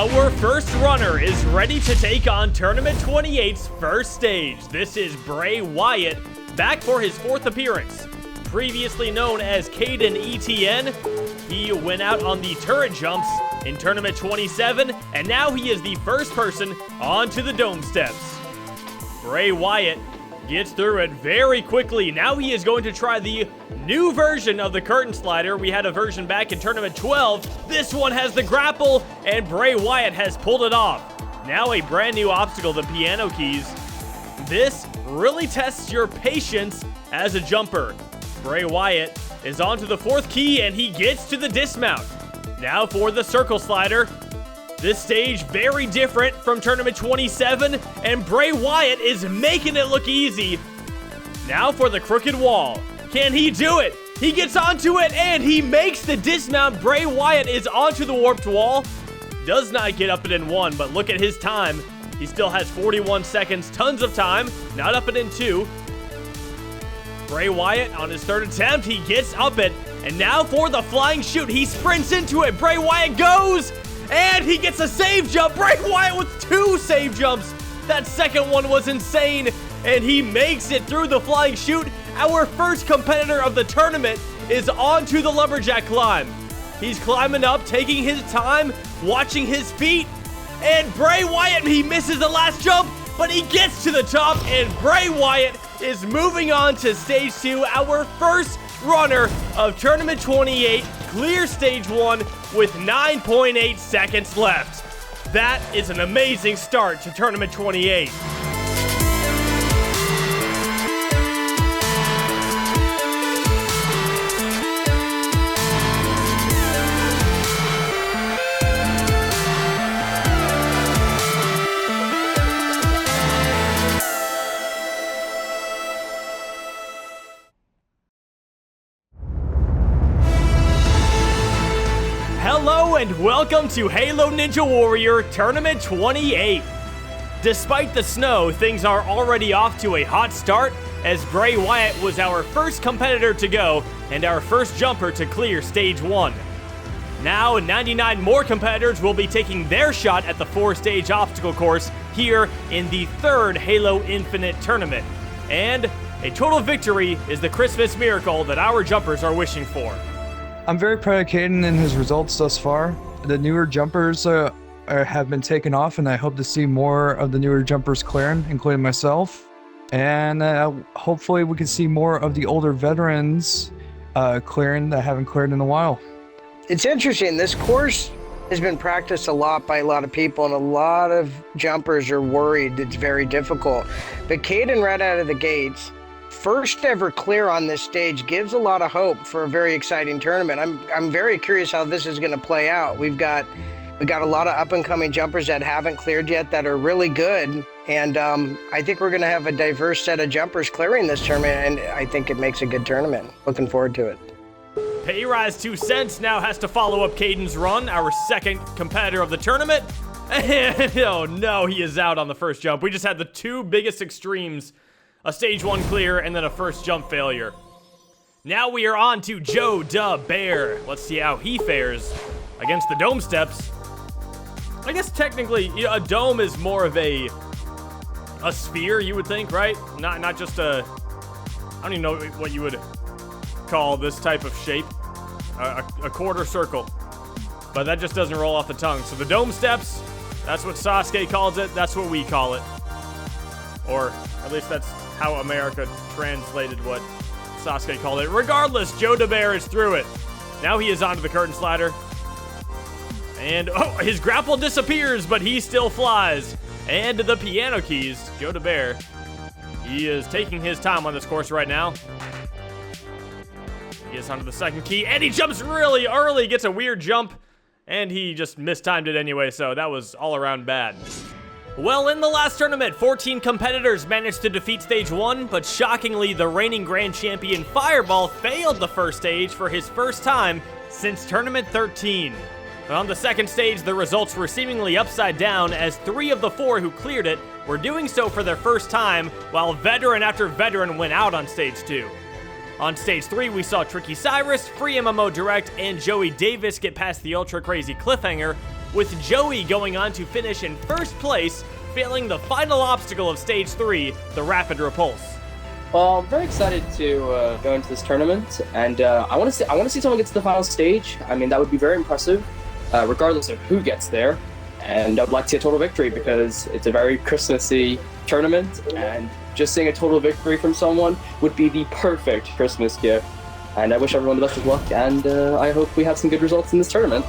Our first runner is ready to take on Tournament 28's first stage. This is Bray Wyatt, back for his fourth appearance. Previously known as Caden ETN, he went out on the turret jumps in Tournament 27, and now he is the first person onto the dome steps. Bray Wyatt gets through it very quickly. Now he is going to try the new version of the curtain slider. We had a version back in Tournament 12. This one has the grapple, and Bray Wyatt has pulled it off. Now a brand new obstacle, the piano keys. This really tests your patience as a jumper. Bray Wyatt is onto the fourth key, and he gets to the dismount. Now for the circle slider. This stage very different from Tournament 27, and Bray Wyatt is making it look easy. Now for the crooked wall. Can he do it? He gets onto it, and he makes the dismount. Bray Wyatt is onto the warped wall. Does not get up it in one, but look at his time. He still has 41 seconds, tons of time. Not up it in two. Bray Wyatt on his third attempt, he gets up it. And now for the flying shoot, he sprints into it. Bray Wyatt goes, and he gets a save jump. Bray Wyatt with two save jumps. That second one was insane, and he makes it through the flying chute. Our first competitor of the tournament is onto the lumberjack climb. He's climbing up, taking his time, watching his feet, and Bray Wyatt, he misses the last jump, but he gets to the top, and Bray Wyatt is moving on to stage 2, our first runner of Tournament 28, clear stage 1 with 9.8 seconds left. That is an amazing start to Tournament 28. Hello and welcome to Halo Ninja Warrior Tournament 28. Despite the snow, things are already off to a hot start as Bray Wyatt was our first competitor to go and our first jumper to clear stage 1. Now 99 more competitors will be taking their shot at the 4-stage obstacle course here in the third Halo Infinite tournament. And a total victory is the Christmas miracle that our jumpers are wishing for. I'm very proud of Caden and his results thus far. The newer jumpers have been taken off, and I hope to see more of the newer jumpers clearing, including myself. And hopefully we can see more of the older veterans clearing that haven't cleared in a while. It's interesting. This course has been practiced a lot by a lot of people, and a lot of jumpers are worried it's very difficult. But Caden, right out of the gates, first ever clear on this stage, gives a lot of hope for a very exciting tournament. I'm very curious how this is going to play out. We've got a lot of up and coming jumpers that haven't cleared yet that are really good, and I think we're going to have a diverse set of jumpers clearing this tournament, and I think it makes a good tournament. Looking forward to it. Payrise 2 cents now has to follow up Caden's run, our second competitor of the tournament. And oh no, he is out on the first jump. We just had the two biggest extremes. A stage 1 clear, and then a first jump failure. Now we are on to Joe Da Bear. Let's see how he fares against the dome steps. I guess technically, a dome is more of a sphere, you would think, right? Not just a, I don't even know what you would call this type of shape. A quarter circle. But that just doesn't roll off the tongue. So the dome steps, that's what Sasuke calls it. That's what we call it. Or at least that's how America translated what Sasuke called it. Regardless, Joe Da Bear is through it. Now he is onto the curtain slider. And, oh, his grapple disappears, but he still flies. And the piano keys, Joe Da Bear. He is taking his time on this course right now. He is onto the second key, and he jumps really early, gets a weird jump, and he just mistimed it anyway, so that was all around bad. Well, in the last tournament, 14 competitors managed to defeat stage 1, but shockingly, the reigning grand champion Fireball failed the first stage for his first time since tournament 13. But on the second stage, the results were seemingly upside down as 3 of the 4 who cleared it were doing so for their first time, while veteran after veteran went out on stage 2. On stage 3, we saw Tricky Cyrus, Free MMO Direct, and Joey Davis get past the ultra crazy cliffhanger, with Joey going on to finish in first place, failing the final obstacle of Stage 3, the Rapid Repulse. Well, I'm very excited to go into this tournament, and I want to see someone get to the final stage. I mean, that would be very impressive, regardless of who gets there. And I'd like to see a total victory because it's a very Christmassy tournament, and just seeing a total victory from someone would be the perfect Christmas gift. And I wish everyone the best of luck, and I hope we have some good results in this tournament.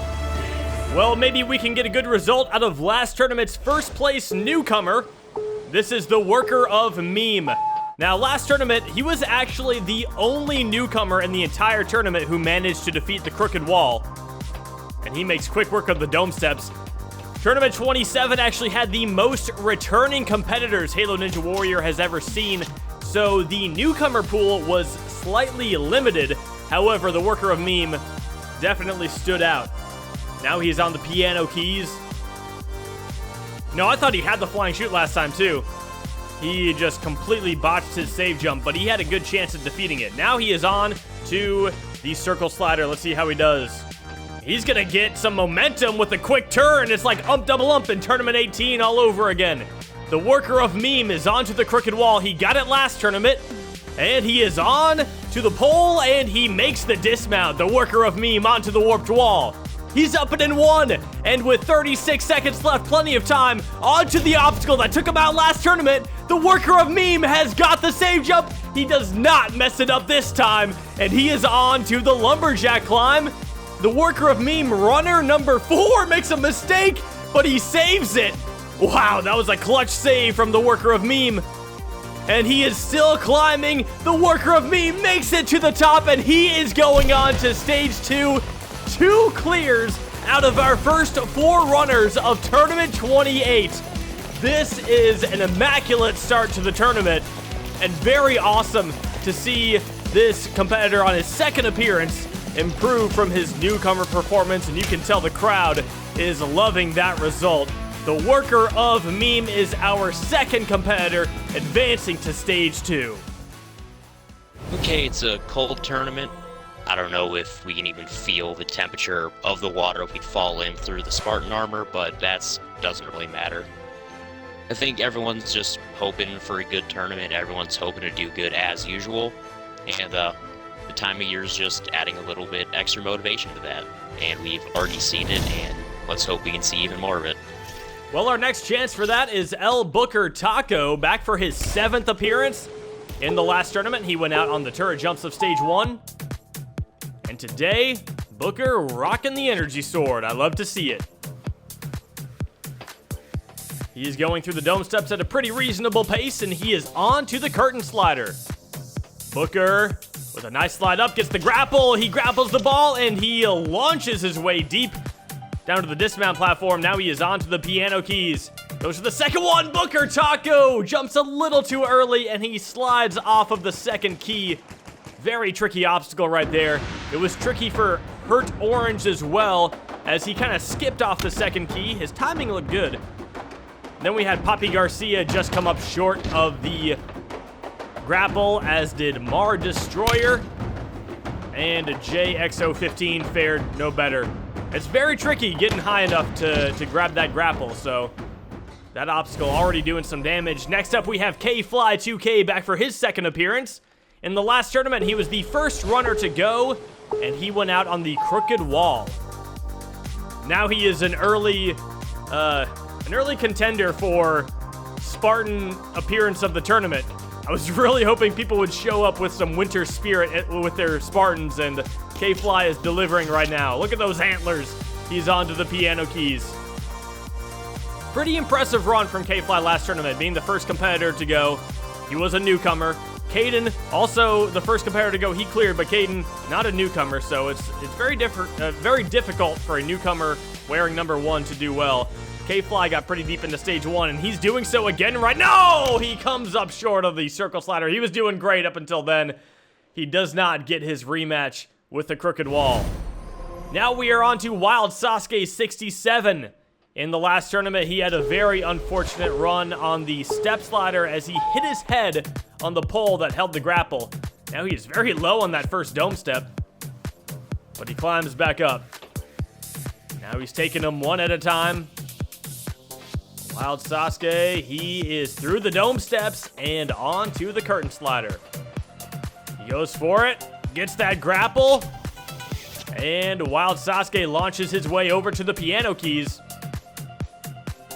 Well, maybe we can get a good result out of last tournament's first place newcomer. This is the Worker of Meme. Now, last tournament, he was actually the only newcomer in the entire tournament who managed to defeat the Crooked Wall. And he makes quick work of the dome steps. Tournament 27 actually had the most returning competitors Halo Ninja Warrior has ever seen, so the newcomer pool was slightly limited. However, the Worker of Meme definitely stood out. Now he's on the piano keys. No, I thought he had the flying chute last time too. He just completely botched his save jump, but he had a good chance at defeating it. Now he is on to the circle slider. Let's see how he does. He's gonna get some momentum with a quick turn. It's like Ump Double Ump in Tournament 18 all over again. The Worker of Meme is onto the crooked wall. He got it last tournament, and he is on to the pole, and he makes the dismount. The Worker of Meme onto the warped wall. He's up and in one, and with 36 seconds left, plenty of time, onto the obstacle that took him out last tournament. The Worker of Meme has got the save jump. He does not mess it up this time, and he is on to the lumberjack climb. The Worker of Meme, runner number 4, makes a mistake, but he saves it. Wow, that was a clutch save from the Worker of Meme. And he is still climbing. The Worker of Meme makes it to the top, and he is going on to stage 2. 2 clears out of our first 4 runners of Tournament 28. This is an immaculate start to the tournament, and very awesome to see this competitor on his second appearance improve from his newcomer performance, and you can tell the crowd is loving that result. The Worker of Meme is our second competitor, advancing to stage 2. Okay, it's a cold tournament. I don't know if we can even feel the temperature of the water if we fall in through the Spartan armor, but that doesn't really matter. I think everyone's just hoping for a good tournament. Everyone's hoping to do good as usual, and the time of year is just adding a little bit extra motivation to that. And we've already seen it, and let's hope we can see even more of it. Well, our next chance for that is El Booker Taco, back for his 7th appearance. In the last tournament, he went out on the turret jumps of stage 1. And today, Booker rocking the energy sword. I love to see it. He is going through the dome steps at a pretty reasonable pace, and he is on to the curtain slider. Booker, with a nice slide up, gets the grapple. He grapples the ball, and he launches his way deep down to the dismount platform. Now he is on to the piano keys. Goes for the second one. Booker Taco jumps a little too early, and he slides off of the second key. Very tricky obstacle right there. It was tricky for Hurt Orange as well, as he kind of skipped off the second key. His timing looked good. Then we had Poppy Garcia just come up short of the grapple, as did Mar Destroyer. And JXO15 fared no better. It's very tricky getting high enough to grab that grapple, so that obstacle already doing some damage. Next up, we have K-Fly2K back for his second appearance. In the last tournament, he was the first runner to go, and he went out on the crooked wall. Now he is an early contender for Spartan appearance of the tournament. I was really hoping people would show up with some winter spirit with their Spartans, and K-Fly is delivering right now. Look at those antlers. He's onto the piano keys. Pretty impressive run from K-Fly last tournament, being the first competitor to go. He was a newcomer. Caden, also the first competitor to go, he cleared, but Caden, not a newcomer, so it's very difficult for a newcomer wearing number 1 to do well. K-Fly got pretty deep into stage 1, and he's doing so again right now. No! He comes up short of the circle slider. He was doing great up until then. He does not get his rematch with the crooked wall. Now we are on to Wild Sasuke 67. In the last tournament, he had a very unfortunate run on the step slider as he hit his head on the pole that held the grapple. Now he is very low on that first dome step, but he climbs back up. Now he's taking them one at a time. Wild Sasuke, he is through the dome steps and onto the curtain slider. He goes for it, gets that grapple, and Wild Sasuke launches his way over to the piano keys.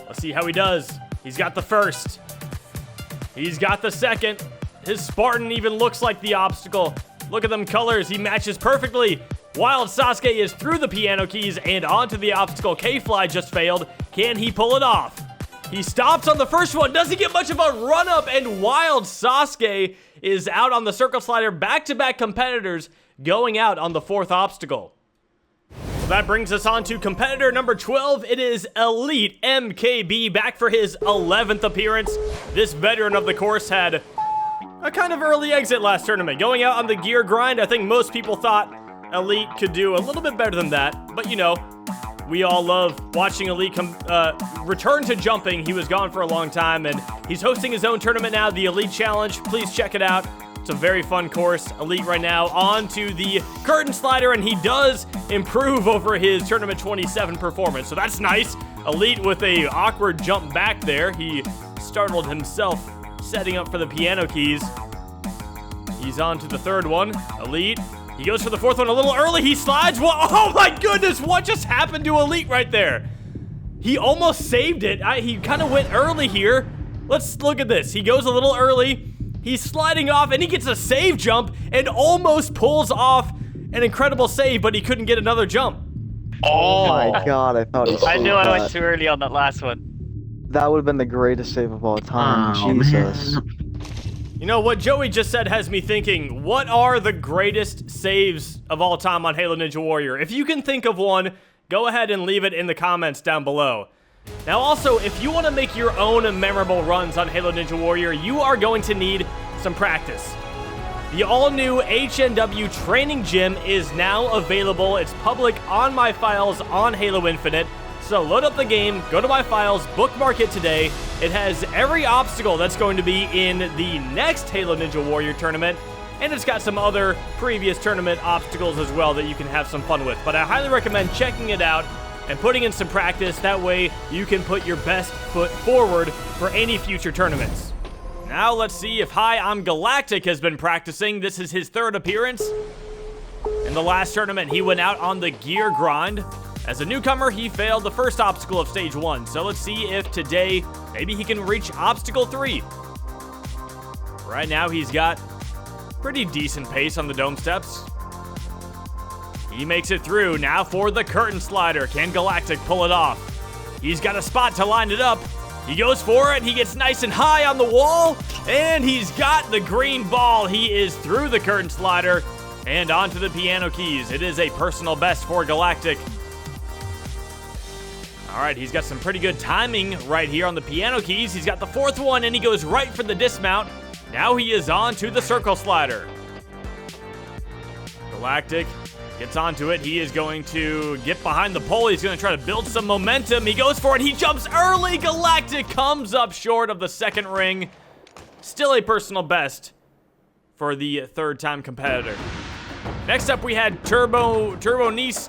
Let's see how he does. He's got the first. He's got the second. His Spartan even looks like the obstacle. Look at them colors. He matches perfectly. Wild Sasuke is through the piano keys and onto the obstacle. K-Fly just failed. Can he pull it off? He stops on the first one. Doesn't get much of a run-up, and Wild Sasuke is out on the circle slider. Back-to-back competitors going out on the fourth obstacle. So that brings us on to competitor number 12. It is Elite MKB, back for his 11th appearance. This veteran of the course had a kind of early exit last tournament. Going out on the gear grind, I think most people thought Elite could do a little bit better than that. But, you know, we all love watching Elite return to jumping. He was gone for a long time, and he's hosting his own tournament now, the Elite Challenge. Please check it out. It's a very fun course. Elite right now onto the curtain slider, and he does improve over his Tournament 27 performance, so that's nice. Elite with a awkward jump back there. He startled himself setting up for the piano keys. He's on to the third one. Elite. He goes for the fourth one a little early. He slides. Oh my goodness, what just happened to Elite right there? He almost saved it. He kind of went early here. Let's look at this. He goes a little early. He's sliding off, and he gets a save jump and almost pulls off an incredible save, but he couldn't get another jump. Oh my god, I thought he I knew I went that. too early on that last one. That would have been the greatest save of all time. Oh, Jesus. man. You know, what Joey just said has me thinking, what are the greatest saves of all time on Halo Ninja Warrior? If you can think of one, go ahead and leave it in the comments down below. Now also, if you want to make your own memorable runs on Halo Ninja Warrior, you are going to need some practice. The all-new HNW training gym is now available. It's public on my files on Halo Infinite. So load up the game, go to my files, bookmark it today. It has every obstacle that's going to be in the next Halo Ninja Warrior tournament, and it's got some other previous tournament obstacles as well that you can have some fun with. But I highly recommend checking it out and putting in some practice. That way you can put your best foot forward for any future tournaments. Now let's see if Hi, I'm Galactic has been practicing. This is his third appearance. In the last tournament, he went out on the gear grind. As a newcomer, he failed the first obstacle of stage 1. So let's see if today, maybe he can reach obstacle 3. Right now, he's got pretty decent pace on the dome steps. He makes it through. Now for the curtain slider. Can Galactic pull it off? He's got a spot to line it up. He goes for it. He gets nice and high on the wall. And he's got the green ball. He is through the curtain slider and onto the piano keys. It is a personal best for Galactic. All right, he's got some pretty good timing right here on the piano keys. He's got the fourth one, and he goes right for the dismount. Now he is on to the circle slider. Galactic gets onto it. He is going to get behind the pole. He's going to try to build some momentum. He goes for it. He jumps early. Galactic comes up short of the second ring. Still a personal best for the third-time competitor. Next up, we had Turbo Nis,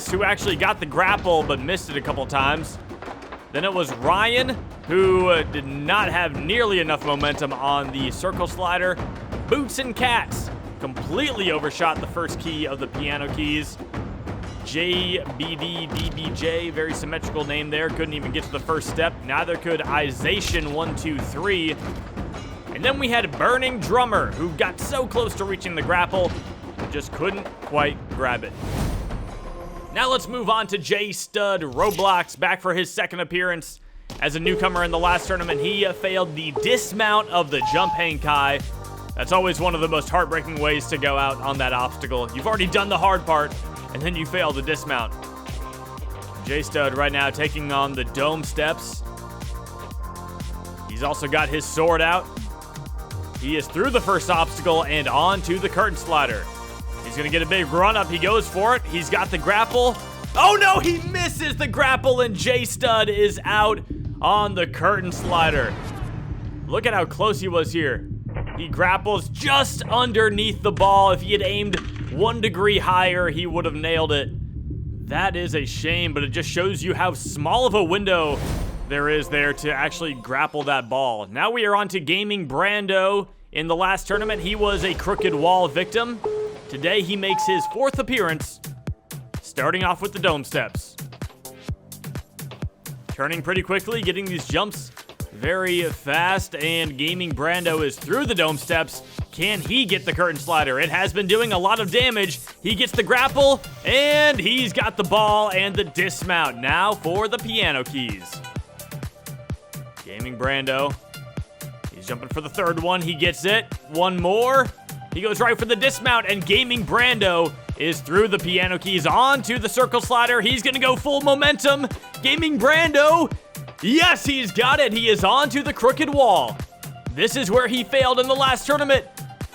who actually got the grapple but missed it a couple times. Then it was Ryan, who did not have nearly enough momentum on the circle slider. Boots and Cats completely overshot the first key of the piano keys. JBDDBJ, very symmetrical name there, couldn't even get to the first step. Neither could Ization123. And then we had Burning Drummer, who got so close to reaching the grapple, just couldn't quite grab it. Now let's move on to J-Stud Roblox, back for his second appearance. As a newcomer in the last tournament, he failed the dismount of the jump hang kai. That's always one of the most heartbreaking ways to go out on that obstacle. You've already done the hard part, and then you fail the dismount. J-Stud right now taking on the dome steps. He's also got his sword out. He is through the first obstacle and on to the curtain slider. He's going to get a big run up. He goes for it. He's got the grapple. Oh no, he misses the grapple, and J-Stud is out on the curtain slider. Look at how close he was here. He grapples just underneath the ball. If he had aimed 1 degree higher, he would have nailed it. That is a shame, but it just shows you how small of a window there is there to actually grapple that ball. Now we are on to Gaming Brando. In the last tournament, he was a crooked wall victim. Today, he makes his 4th appearance, starting off with the dome steps. Turning pretty quickly, getting these jumps very fast, and Gaming Brando is through the dome steps. Can he get the curtain slider? It has been doing a lot of damage. He gets the grapple, and he's got the ball and the dismount. Now for the piano keys. Gaming Brando. He's jumping for the 3rd one. He gets it. One more. He goes right for the dismount, and Gaming Brando is through the piano keys onto the circle slider. He's going to go full momentum. Gaming Brando. Yes, he's got it. He is onto the crooked wall. This is where he failed in the last tournament.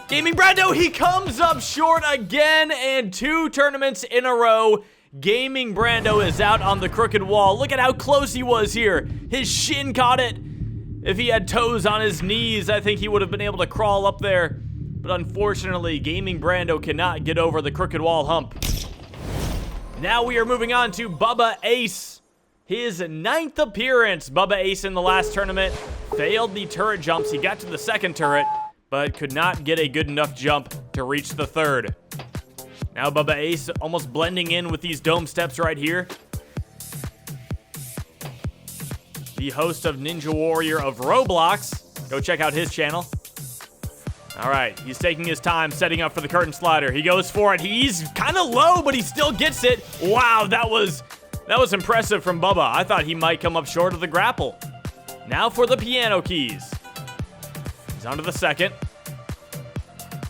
Gaming Brando, he comes up short again, and 2 tournaments in a row. Gaming Brando is out on the crooked wall. Look at how close he was here. His shin caught it. If he had toes on his knees, I think he would have been able to crawl up there. But unfortunately, Gaming Brando cannot get over the crooked wall hump. Now we are moving on to Bubba Ace. His 9th appearance. Bubba Ace in the last tournament failed the turret jumps. He got to the 2nd turret, but could not get a good enough jump to reach the 3rd. Now Bubba Ace almost blending in with these dome steps right here. The host of Ninja Warrior of Roblox. Go check out his channel. All right, he's taking his time setting up for the curtain slider. He goes for it. He's kind of low, but he still gets it. Wow, that was impressive from Bubba. I thought he might come up short of the grapple. Now for the piano keys. He's onto the 2nd.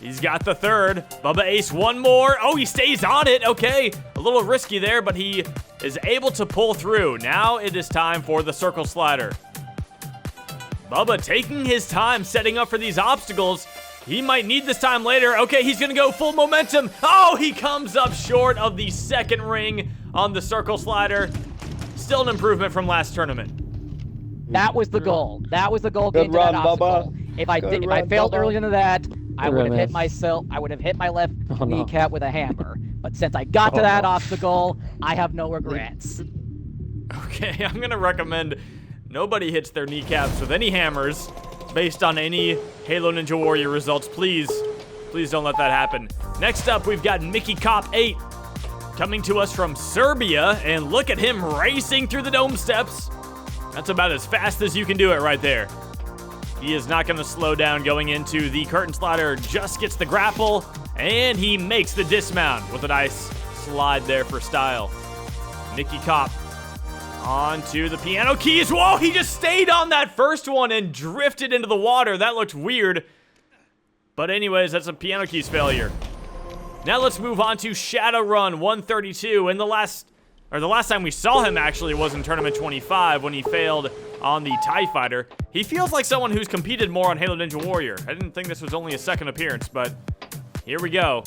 He's got the 3rd. Bubba Ace, one more. Oh, he stays on it. Okay, a little risky there, but he is able to pull through. Now it is time for the circle slider. Bubba taking his time setting up for these obstacles. He might need this time later. Okay, he's gonna go full momentum. Oh, he comes up short of the 2nd ring on the circle slider. Still an improvement from last tournament. That was the goal. That was the goal. Good run, Bubba. If I failed early into that, I would have hit myself. I would have hit my left kneecap with a hammer. But since I got to that obstacle, I have no regrets. Okay, I'm gonna recommend nobody hits their kneecaps with any hammers based on any Halo Ninja Warrior results. Please don't let that happen. Next up, we've got Mickey Cop 8 coming to us from Serbia, and look at him racing through the dome steps. That's about as fast as you can do it right there. He is not going to slow down going into the curtain slider, just gets the grapple, and he makes the dismount with a nice slide there for style. Mickey Cop onto the piano keys. Whoa, he just stayed on that first one and drifted into the water. That looked weird. But anyways, that's a piano keys failure. Now let's move on to Shadowrun 132. And the last time we saw him actually was in Tournament 25 when he failed on the TIE Fighter. He feels like someone who's competed more on Halo Ninja Warrior. I didn't think this was only a 2nd appearance, but here we go.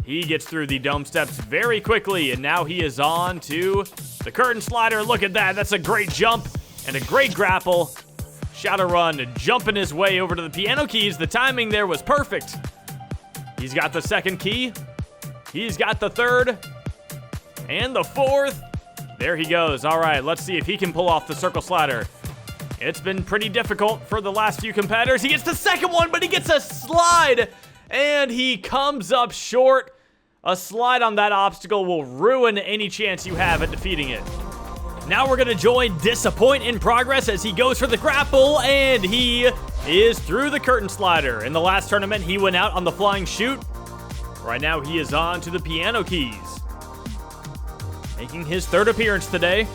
He gets through the dome steps very quickly, and now he is on to the curtain slider. Look at that. That's a great jump and a great grapple. Shadowrun jumping his way over to the piano keys. The timing there was perfect. He's got the 2nd key. He's got the 3rd. And the 4th. There he goes. All right, let's see if he can pull off the circle slider. It's been pretty difficult for the last few competitors. He gets the 2nd one, but he gets a slide. And he comes up short. A slide on that obstacle will ruin any chance you have at defeating it. Now we're going to join Disappoint in progress as he goes for the grapple, and he is through the curtain slider. In the last tournament, he went out on the flying chute. Right now, he is on to the piano keys. Making his 3rd appearance today.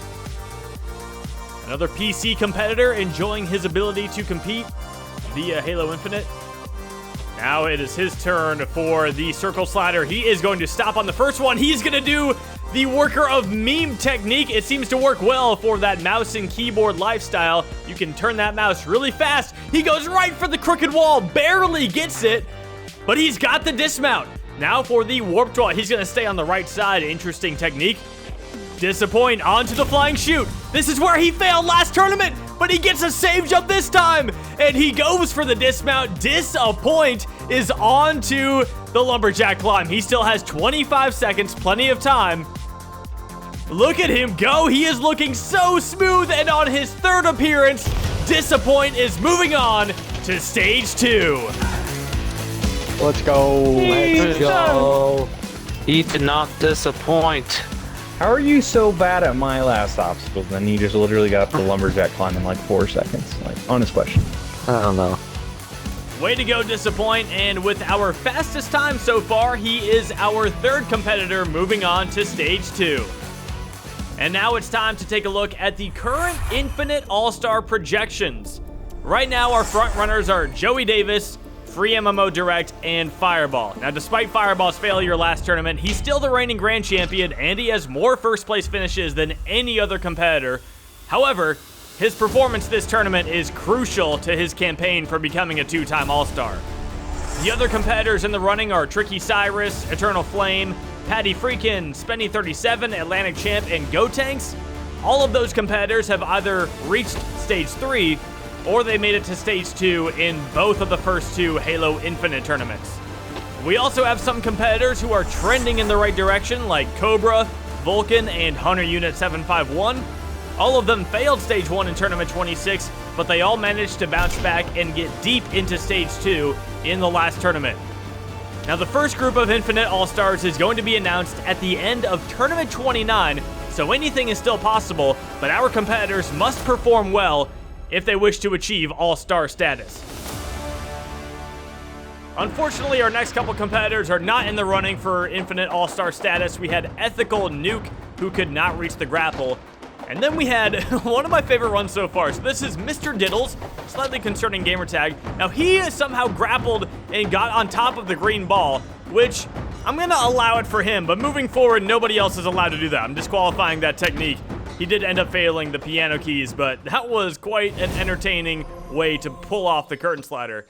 Another PC competitor enjoying his ability to compete via Halo Infinite. Now it is his turn for the circle slider. He is going to stop on the first one. He's going to do the worker of meme technique. It seems to work well for that mouse and keyboard lifestyle. You can turn that mouse really fast. He goes right for the crooked wall, barely gets it, but he's got the dismount. Now for the warped wall. He's going to stay on the right side. Interesting technique. Disappoint onto the flying chute. This is where he failed last tournament, but he gets a save jump this time, and he goes for the dismount. Disappoint is onto the lumberjack climb. He still has 25 seconds, plenty of time. Look at him go. He is looking so smooth, and on his third appearance, Disappoint is moving on to stage 2. Let's go. Let's go. He did not disappoint. How are you so bad at my last obstacles? Then you just literally got the lumberjack climb in like 4 seconds. Like, honest question. I don't know. Way to go, Disappoint, and with our fastest time so far, he is our third competitor moving on to stage 2. And now it's time to take a look at the current Infinite All-Star projections. Right now, our front runners are Joey Davis, Free MMO Direct, and Fireball. Now, despite Fireball's failure last tournament, he's still the reigning grand champion, and he has more first-place finishes than any other competitor. However, his performance this tournament is crucial to his campaign for becoming a 2-time All-Star. The other competitors in the running are Tricky Cyrus, Eternal Flame, Patty Freakin, Spenny 37, Atlantic Champ, and Gotenks. All of those competitors have either reached stage 3 or they made it to stage 2 in both of the first 2 Halo Infinite tournaments. We also have some competitors who are trending in the right direction, like Cobra, Vulcan, and Hunter Unit 751. All of them failed stage 1 in tournament 26, but they all managed to bounce back and get deep into stage 2 in the last tournament. Now, the first group of Infinite All-Stars is going to be announced at the end of tournament 29, so anything is still possible, but our competitors must perform well if they wish to achieve All-Star status. Unfortunately, our next couple competitors are not in the running for Infinite All-Star status. We had Ethical Nuke, who could not reach the grapple. And then we had one of my favorite runs so far. So this is Mr. Diddles, slightly concerning gamertag. Now he somehow grappled and got on top of the green ball, which I'm gonna allow it for him, but moving forward, nobody else is allowed to do that. I'm disqualifying that technique. He did end up failing the piano keys, but that was quite an entertaining way to pull off the curtain slider.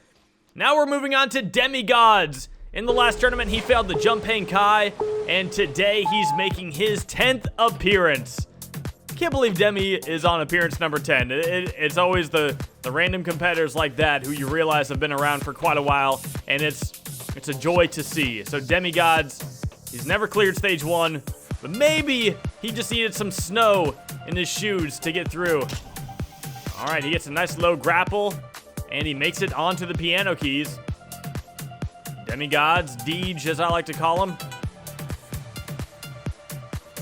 Now we're moving on to Demigods. In the last tournament, he failed the Jumping Kai, and today he's making his 10th appearance. Can't believe Demi is on appearance number 10. It's always the random competitors like that who you realize have been around for quite a while, and it's a joy to see. So Demigods, he's never cleared stage 1, but maybe he just needed some snow in his shoes to get through. All right, he gets a nice low grapple, and he makes it onto the piano keys. Demigods, Deej as I like to call him.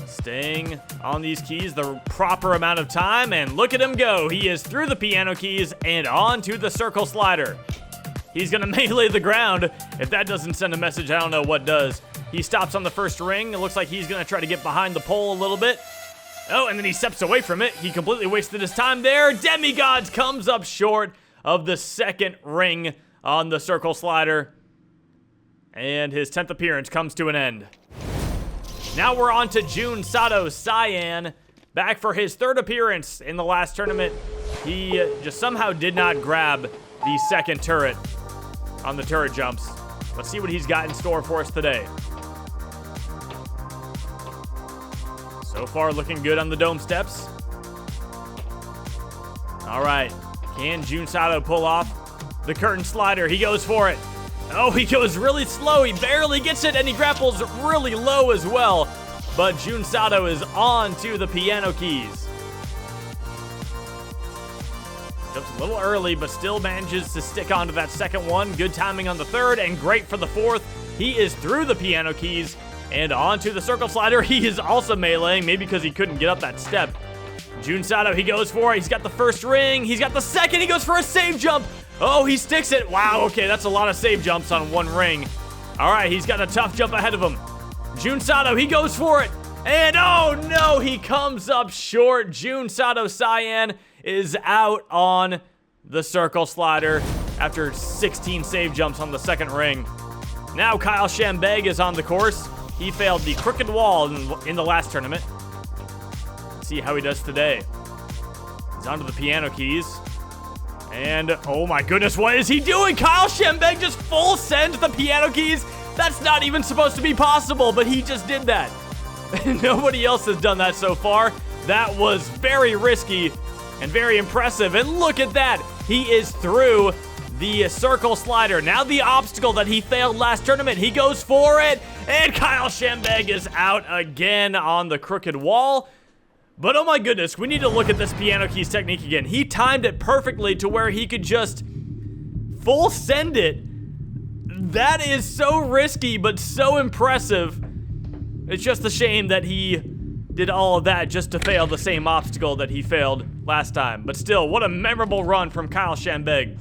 Staying on these keys the proper amount of time, and look at him go. He is through the piano keys and onto the circle slider. He's gonna melee the ground. If that doesn't send a message, I don't know what does. He stops on the first ring. It looks like he's gonna try to get behind the pole a little bit. Oh, and then he steps away from it. He completely wasted his time there. Demigods comes up short of the second ring on the circle slider, and his 10th appearance comes to an end. Now we're on to June Sado, Cyan, back for his 3rd appearance in the last tournament. He just somehow did not grab the second turret on the turret jumps. Let's see what he's got in store for us today. So far, looking good on the dome steps. All right, can June Sado pull off the curtain slider? He goes for it. Oh, he goes really slow. He barely gets it, and he grapples really low as well. But June Sado is on to the piano keys. Jumps a little early, but still manages to stick onto that second one. Good timing on the third, and great for the fourth. He is through the piano keys and onto the circle slider. He is also meleeing, maybe because he couldn't get up that step. June Sado, he goes for it. He's got the first ring. He's got the second. He goes for a save jump. Oh, he sticks it. Wow, okay, that's a lot of save jumps on one ring. All right, he's got a tough jump ahead of him. June Sado, he goes for it. And oh no, he comes up short. June Sado Cyan is out on the circle slider after 16 save jumps on the second ring. Now Kyle Shambeg is on the course. He failed the crooked wall in the last tournament. Let's see how he does today. He's onto the piano keys. And, oh my goodness, what is he doing? Kyle Shambeg just full sends the piano keys. That's not even supposed to be possible, but he just did that. Nobody else has done that so far. That was very risky and very impressive. And look at that. He is through the circle slider. Now the obstacle that he failed last tournament. He goes for it, and Kyle Shambeg is out again on the crooked wall. But oh my goodness, we need to look at this piano keys technique again. He timed it perfectly to where he could just full send it. That is so risky, but so impressive. It's just a shame that he did all of that just to fail the same obstacle that he failed last time. But still, what a memorable run from Kyle Shambeg.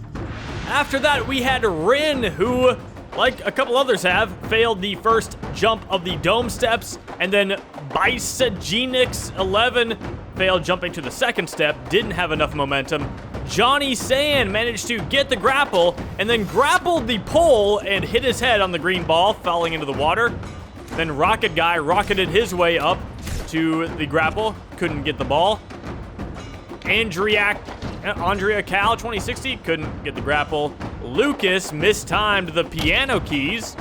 After that, we had Rin, who, like a couple others have, failed the first jump of the dome steps, and then Bisagenix11 failed jumping to the second step, didn't have enough momentum. Johnny Cyan managed to get the grapple, and then grappled the pole and hit his head on the green ball, falling into the water. Then Rocket Guy rocketed his way up to the grapple, couldn't get the ball. Andrea Cal 2060 couldn't get the grapple. Lucas mistimed the piano keys.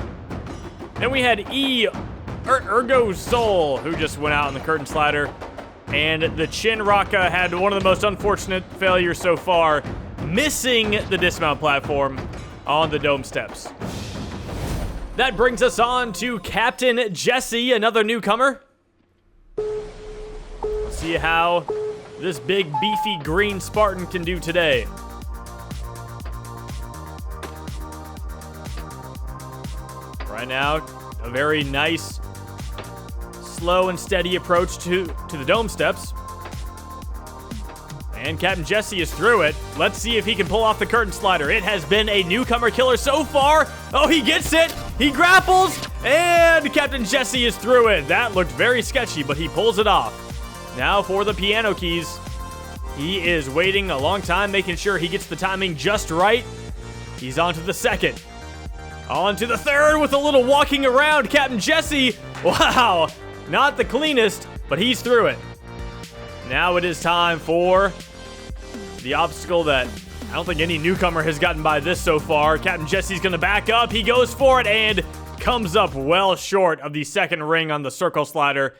Then we had Ergo Soul, who just went out on the curtain slider. And the Chin Raka had one of the most unfortunate failures so far, missing the dismount platform on the dome steps. That brings us on to Captain Jesse, another newcomer. Let's see how this big, beefy green Spartan can do today. Right now, a very nice, slow and steady approach to the dome steps. And Captain Jesse is through it. Let's see if he can pull off the curtain slider. It has been a newcomer killer so far. Oh, he gets it. He grapples, and Captain Jesse is through it. That looked very sketchy, but he pulls it off. Now for the piano keys. He is waiting a long time, making sure he gets the timing just right. He's on to the second. On to the third with a little walking around. Captain Jesse, wow, not the cleanest, but he's through it. Now it is time for the obstacle that I don't think any newcomer has gotten by this so far. Captain Jesse's going to back up. He goes for it and comes up well short of the second ring on the circle slider.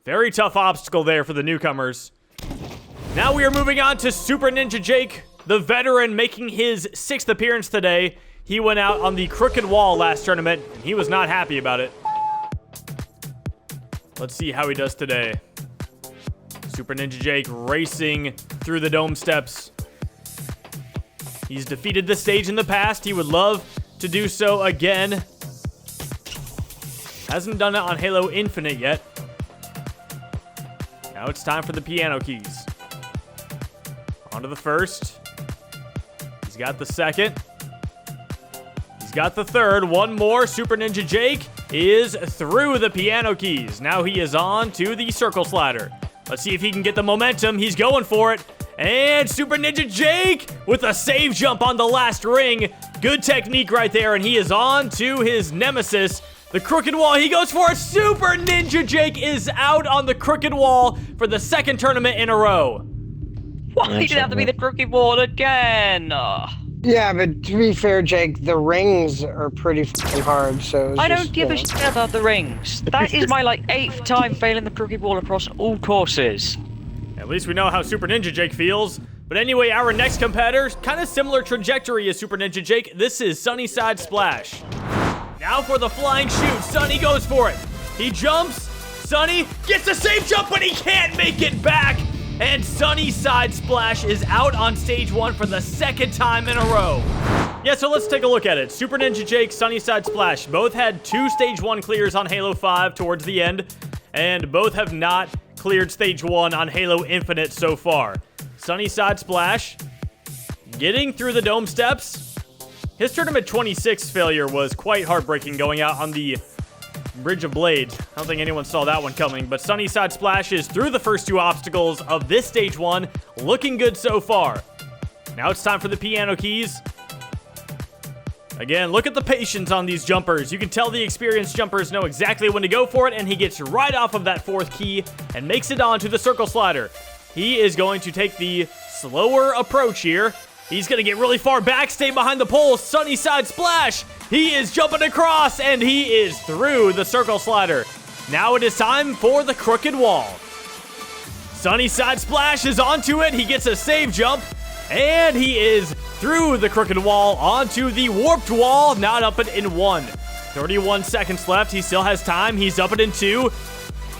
Very tough obstacle there for the newcomers. Now we are moving on to Super Ninja Jake, the veteran, making his 6th appearance today. He went out on the crooked wall last tournament, and he was not happy about it. Let's see how he does today. Super Ninja Jake racing through the dome steps. He's defeated this stage in the past. He would love to do so again. Hasn't done it on Halo Infinite yet. Now it's time for the piano keys. On to the first. He's got the second. He's got the third. One more. Super Ninja Jake is through the piano keys. Now he is on to the circle slider. Let's see if he can get the momentum. He's going for it. And Super Ninja Jake with a save jump on the last ring. Good technique right there. And he is on to his nemesis, the crooked wall. He goes for it. Super Ninja Jake is out on the crooked wall for the second tournament in a row. Why did it have to be the crooked wall again? Yeah, but to be fair, Jake, the rings are pretty fucking hard, so... I don't give a shit about the rings. That is my, 8th time failing the crooked wall across all courses. At least we know how Super Ninja Jake feels. But anyway, our next competitor, kind of similar trajectory as Super Ninja Jake. This is Sunnyside Splash. Now for the flying shoot. Sunny goes for it. He jumps. Sunny gets a safe jump, but he can't make it back. And Sunnyside Splash is out on stage 1 for the second time in a row. Yeah, so let's take a look at it. Super Ninja Jake, Sunnyside Splash, both had 2 stage 1 clears on Halo 5 towards the end, and both have not cleared stage 1 on Halo Infinite so far. Sunnyside Splash getting through the dome steps. His tournament 26 failure was quite heartbreaking, going out on the Bridge of Blades. I don't think anyone saw that one coming, but Sunnyside Splash is through the first 2 obstacles of this stage 1, looking good so far. Now it's time for the piano keys. Again, look at the patience on these jumpers. You can tell the experienced jumpers know exactly when to go for it, and he gets right off of that 4th key and makes it onto the circle slider. He is going to take the slower approach here. He's going to get really far back, stay behind the pole. Sunnyside Splash. He is jumping across, and he is through the circle slider. Now it is time for the crooked wall. Sunnyside Splash is onto it. He gets a save jump, and he is through the crooked wall onto the warped wall. Not up it in 1. 31 seconds left. He still has time. He's up it in 2.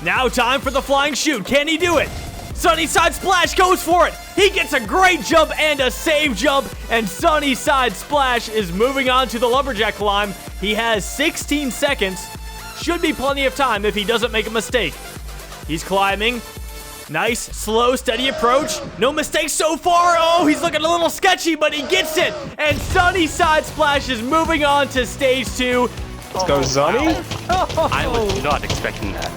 Now time for the flying shoot. Can he do it? Sunnyside Splash goes for it. He gets a great jump and a save jump, and Sunnyside Splash is moving on to the lumberjack climb. He has 16 seconds. Should be plenty of time if he doesn't make a mistake. He's climbing. Nice, slow, steady approach. No mistakes so far. Oh, he's looking a little sketchy, but he gets it. And Sunnyside Splash is moving on to stage 2. Let's go, Sonny. I was not expecting that.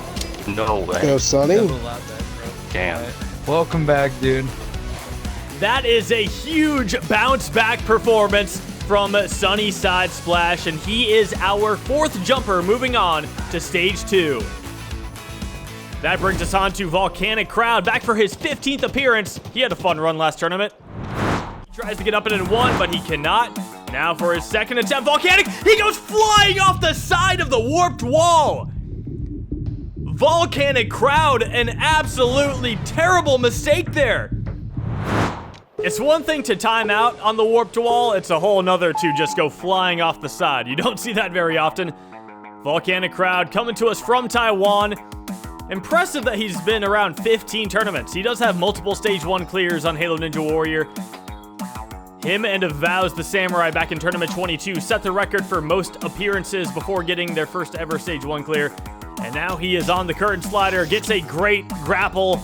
No way. Go, Sonny. Damn. Welcome back, dude. That is a huge bounce back performance from Sunnyside Splash, and he is our 4th jumper moving on to stage 2. That brings us on to Volcanic Crown, back for his 15th appearance. He had a fun run last tournament. He tries to get up it in 1, but he cannot. Now for his 2nd attempt, Volcanic, he goes flying off the side of the warped wall. Volcanic Crown, an absolutely terrible mistake there. It's one thing to time out on the warped wall, it's a whole nother to just go flying off the side. You don't see that very often. Volcanic Crown coming to us from Taiwan. Impressive that he's been around 15 tournaments. He does have multiple stage 1 clears on Halo Ninja Warrior. Him and Avows the Samurai back in Tournament 22 set the record for most appearances before getting their first ever stage 1 clear. And now he is on the curtain slider, gets a great grapple,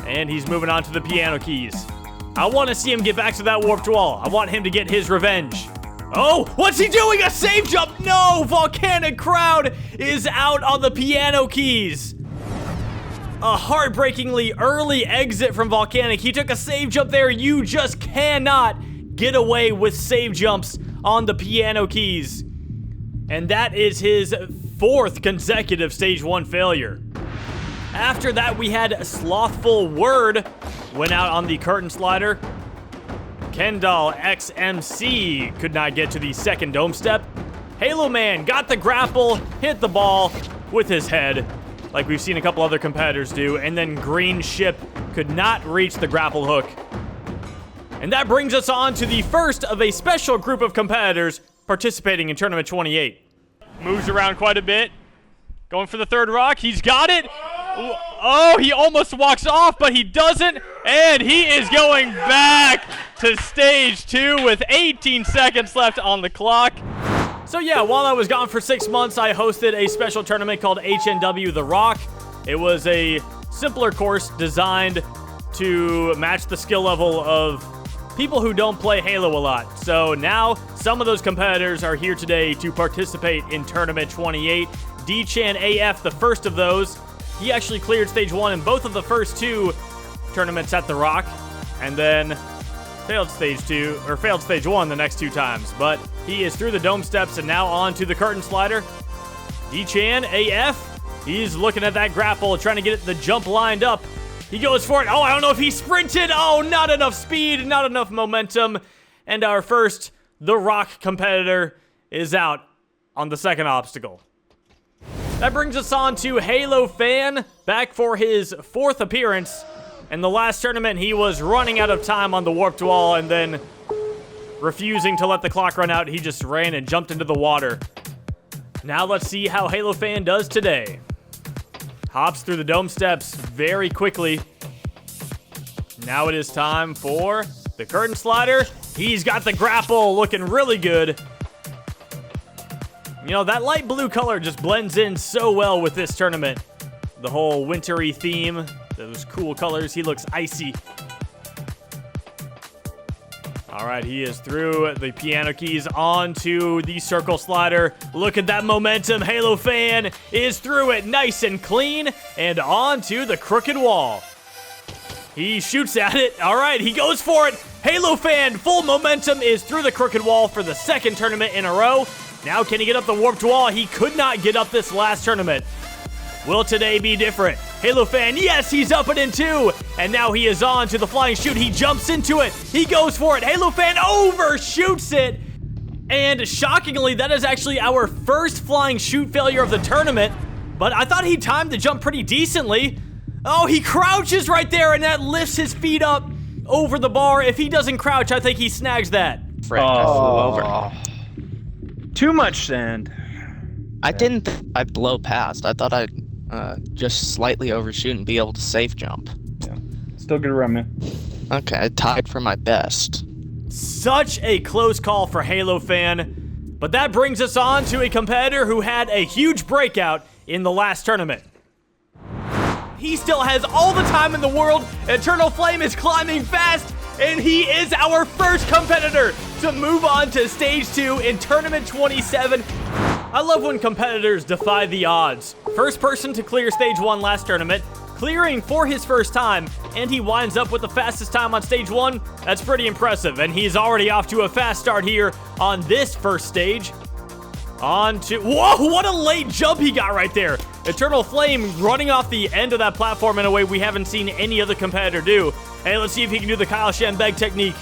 and he's moving on to the piano keys. I want to see him get back to that warped wall. I want him to get his revenge. Oh, what's he doing? A save jump? No, Volcanic Crown is out on the piano keys. A heartbreakingly early exit from Volcanic. He took a save jump there. You just cannot get away with save jumps on the piano keys. And that is his 4th consecutive stage 1 failure. After that, we had Slothful Word went out on the curtain slider. Kendall XMC could not get to the 2nd dome step. Halo Man got the grapple, hit the ball with his head, like we've seen a couple other competitors do, and then Green Ship could not reach the grapple hook. And that brings us on to the first of a special group of competitors participating in Tournament 28. Moves around quite a bit. Going for the 3rd rock. He's got it. Oh, he almost walks off, but he doesn't. And he is going back to stage 2 with 18 seconds left on the clock. So yeah, while I was gone for 6 months, I hosted a special tournament called HNW The Rock. It was a simpler course designed to match the skill level of people who don't play Halo a lot. So now some of those competitors are here today to participate in Tournament 28. D-Chan AF, the first of those, he actually cleared stage 1 in both of the first 2 tournaments at The Rock, and then failed stage 1 the next 2 times. But he is through the dome steps and now on to the curtain slider. D-Chan AF, he's looking at that grapple, trying to get the jump lined up. He goes for it. Oh, I don't know if he sprinted. Oh, not enough speed, not enough momentum. And our first The Rock competitor is out on the 2nd obstacle. That brings us on to Halo Fan, back for his 4th appearance. In the last tournament, he was running out of time on the warped wall and then refusing to let the clock run out. He just ran and jumped into the water. Now let's see how Halo Fan does today. Hops through the dome steps very quickly. Now it is time for the curtain slider. He's got the grapple looking really good. You know, that light blue color just blends in so well with this tournament. The whole wintry theme, those cool colors. He looks icy. All right, he is through the piano keys onto the circle slider. Look at that momentum. Halo Fan is through it nice and clean and onto the crooked wall. He shoots at it. All right, he goes for it. Halo Fan, full momentum, is through the crooked wall for the 2nd tournament in a row. Now can he get up the warped wall? He could not get up this last tournament. Will today be different? Halo Fan, yes, he's up it in 2. And now he is on to the flying shoot. He jumps into it. He goes for it. Halo Fan overshoots it. And shockingly, that is actually our first flying shoot failure of the tournament. But I thought he timed the jump pretty decently. Oh, he crouches right there and that lifts his feet up. over the bar. If he doesn't crouch, I think he snags that. Frick, I flew over. Too much sand. I didn't think I'd blow past. I thought I'd just slightly overshoot and be able to safe jump. Yeah. Still good run, man. Okay, I tied for my best. Such a close call for Halo Fan. But that brings us on to a competitor who had a huge breakout in the last tournament. He still has all the time in the world. Eternal Flame is climbing fast, and he is our first competitor to move on to Stage 2 in Tournament 27. I love when competitors defy the odds. First person to clear Stage 1 last tournament, clearing for his first time, and he winds up with the fastest time on Stage 1. That's pretty impressive, and he's already off to a fast start here on this first stage. On to... Whoa, what a late jump he got right there. Eternal Flame running off the end of that platform in a way we haven't seen any other competitor do. Hey, let's see if he can do the Kyle Shambeg technique.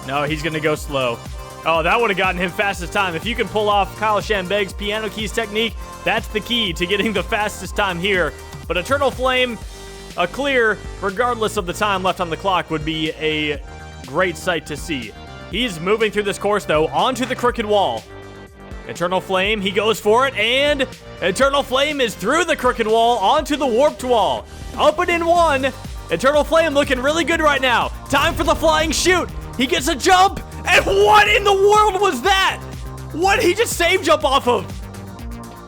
No, he's going to go slow. Oh, that would have gotten him fastest time. If you can pull off Kyle Shambeg's piano keys technique, that's the key to getting the fastest time here. But Eternal Flame, a clear, regardless of the time left on the clock, would be a great sight to see. He's moving through this course, though, onto the crooked wall. Eternal Flame, he goes for it, and Eternal Flame is through the crooked wall onto the warped wall. Up and in one. Eternal Flame looking really good right now. Time for the flying shoot. He gets a jump, and what in the world was that? What did he just save jump off of?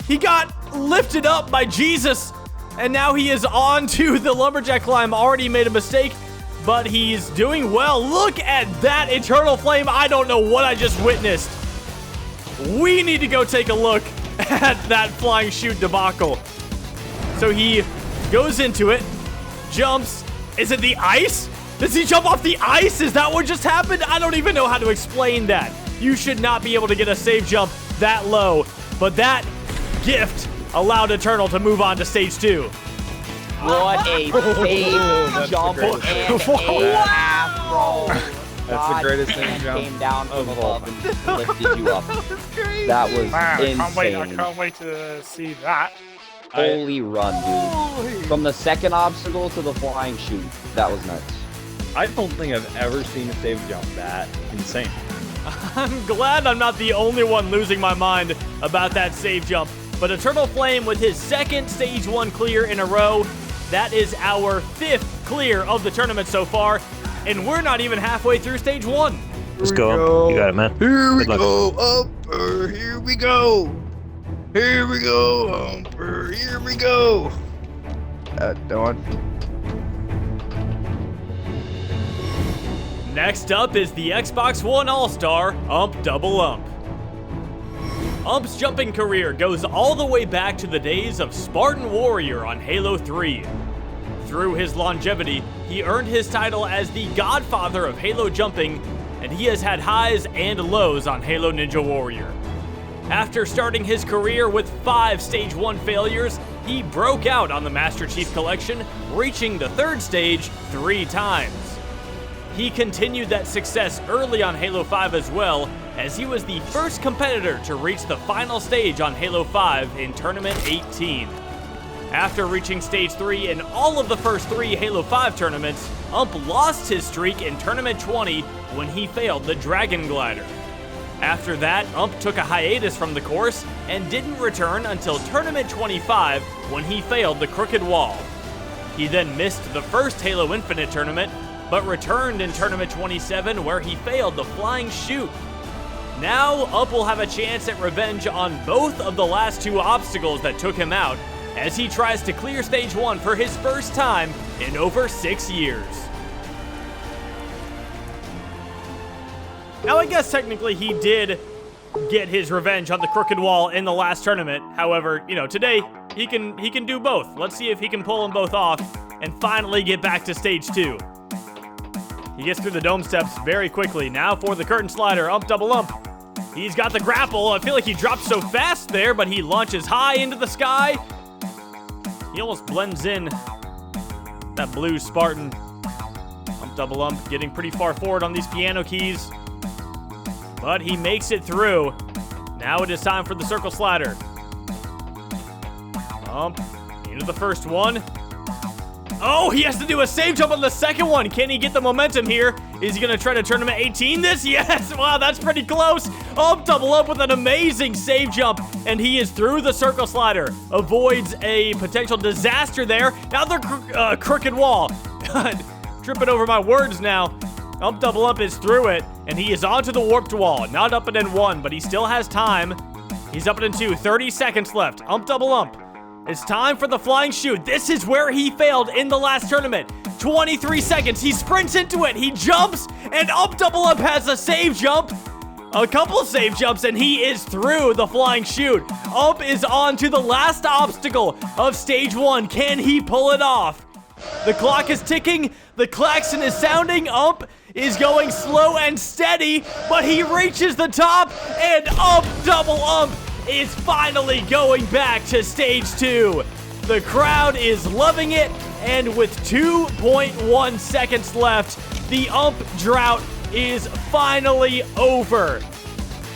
He got lifted up by Jesus, and now he is on to the lumberjack climb. Already made a mistake, but he's doing well. Look at that Eternal Flame. I don't know what I just witnessed. We need to go take a look at that flying shoot debacle. So he goes into it, jumps. Is it the ice? Does he jump off the ice? Is that what just happened? I don't even know how to explain that. You should not be able to get a safe jump that low, but that gift allowed Eternal to move on to Stage 2. What a safe jump and a half roll. That's the greatest thing came down from above and lifted you up. That was insane. I can't wait to see that. Holy run, dude. From the second obstacle to the flying shoot. That was nuts. I don't think I've ever seen a safe jump that insane. I'm glad I'm not the only one losing my mind about that save jump. But Eternal Flame with his second Stage 1 clear in a row. That is our 5th clear of the tournament so far. And we're not even halfway through Stage 1. Let's go. You got it, man. Here we go, Umper. Here we go. Here we go, Umper. Here we go. Dawn. Next up is the Xbox One All-Star, Ump Double Ump. Ump's jumping career goes all the way back to the days of Spartan Warrior on Halo 3. Through his longevity, he earned his title as the godfather of Halo jumping, and he has had highs and lows on Halo Ninja Warrior. After starting his career with 5 Stage 1 failures, he broke out on the Master Chief Collection, reaching the 3rd stage 3 times. He continued that success early on Halo 5 as well, as he was the first competitor to reach the final stage on Halo 5 in Tournament 18. After reaching Stage 3 in all of the first 3 Halo 5 tournaments, Ump lost his streak in Tournament 20 when he failed the Dragon Glider. After that, Ump took a hiatus from the course and didn't return until Tournament 25 when he failed the Crooked Wall. He then missed the first Halo Infinite tournament, but returned in Tournament 27 where he failed the Flying Shoot. Now, Ump will have a chance at revenge on both of the last 2 obstacles that took him out, as he tries to clear Stage 1 for his first time in over 6 years. Now, I guess technically he did get his revenge on the Crooked Wall in the last tournament. However, you know, today he can do both. Let's see if he can pull them both off and finally get back to Stage 2. He gets through the dome steps very quickly. Now for the curtain slider, Ump Double Ump. He's got the grapple. I feel like he dropped so fast there, but he launches high into the sky. He almost blends in that blue Spartan. Ump Double Ump getting pretty far forward on these piano keys. But he makes it through. Now it is time for the circle slider. Ump into the first one. Oh, he has to do a save jump on the second one. Can he get the momentum here? Is he gonna try to tournament 18 this? Yes, wow, that's pretty close. Ump Double Ump with an amazing save jump, and he is through the circle slider. Avoids a potential disaster there. Now the crooked wall. God, tripping over my words now. Ump Double Ump is through it, and he is onto the warped wall. Not up and in one, but he still has time. He's up and in two, 30 seconds left. Ump Double Ump. It's time for the flying shoot. This is where he failed in the last tournament. 23 seconds. He sprints into it. He jumps, and Ump Double Ump has a save jump. A couple save jumps, and he is through the flying shoot. Ump is on to the last obstacle of stage 1. Can he pull it off? The clock is ticking. The klaxon is sounding. Ump is going slow and steady, but he reaches the top, and Ump Double Ump is finally going back to stage 2. The crowd is loving it, and with 2.1 seconds left, the Ump drought is finally over.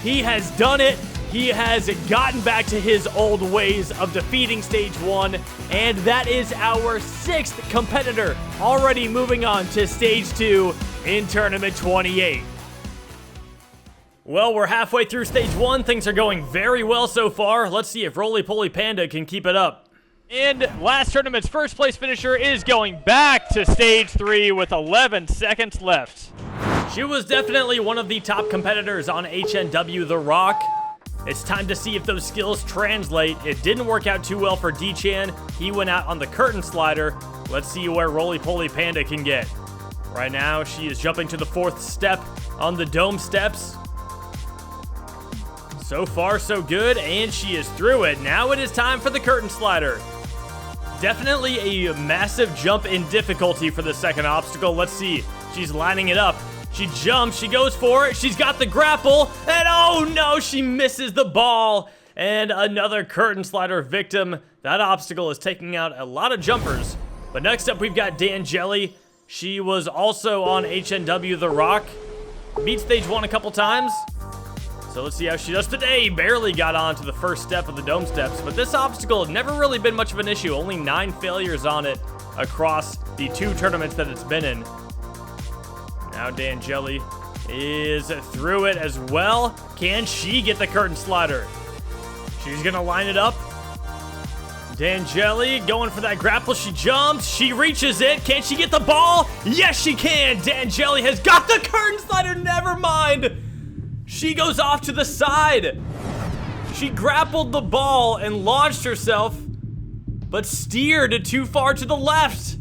He has done it. He has gotten back to his old ways of defeating stage 1, and that is our 6th competitor already moving on to stage 2 in tournament 28. Well, we're halfway through stage 1. Things are going very well so far. Let's see if Roly Poly Panda can keep it up. And last tournament's first place finisher is going back to stage 3 with 11 seconds left. She was definitely one of the top competitors on HNW The Rock. It's time to see if those skills translate. It didn't work out too well for D-Chan. He went out on the curtain slider. Let's see where Roly Poly Panda can get. Right now, she is jumping to the 4th step on the dome steps. So far, so good, and she is through it. Now it is time for the curtain slider. Definitely a massive jump in difficulty for the second obstacle. Let's see. She's lining it up. She jumps. She goes for it. She's got the grapple. And oh no, she misses the ball. And another curtain slider victim. That obstacle is taking out a lot of jumpers. But next up, we've got Dan Jelly. She was also on HNW The Rock. Beat stage 1 a couple times. So let's see how she does today. Barely got on to the first step of the dome steps, but this obstacle has never really been much of an issue. Only 9 failures on it across the 2 tournaments that it's been in. Now Dan Jelly is through it as well. Can she get the curtain slider? She's gonna line it up. Dan Jelly going for that grapple. She jumps. She reaches it. Can she get the ball? Yes, she can. Dan Jelly has got the curtain slider. Never mind. She goes off to the side. She grappled the ball and launched herself, but steered too far to the left.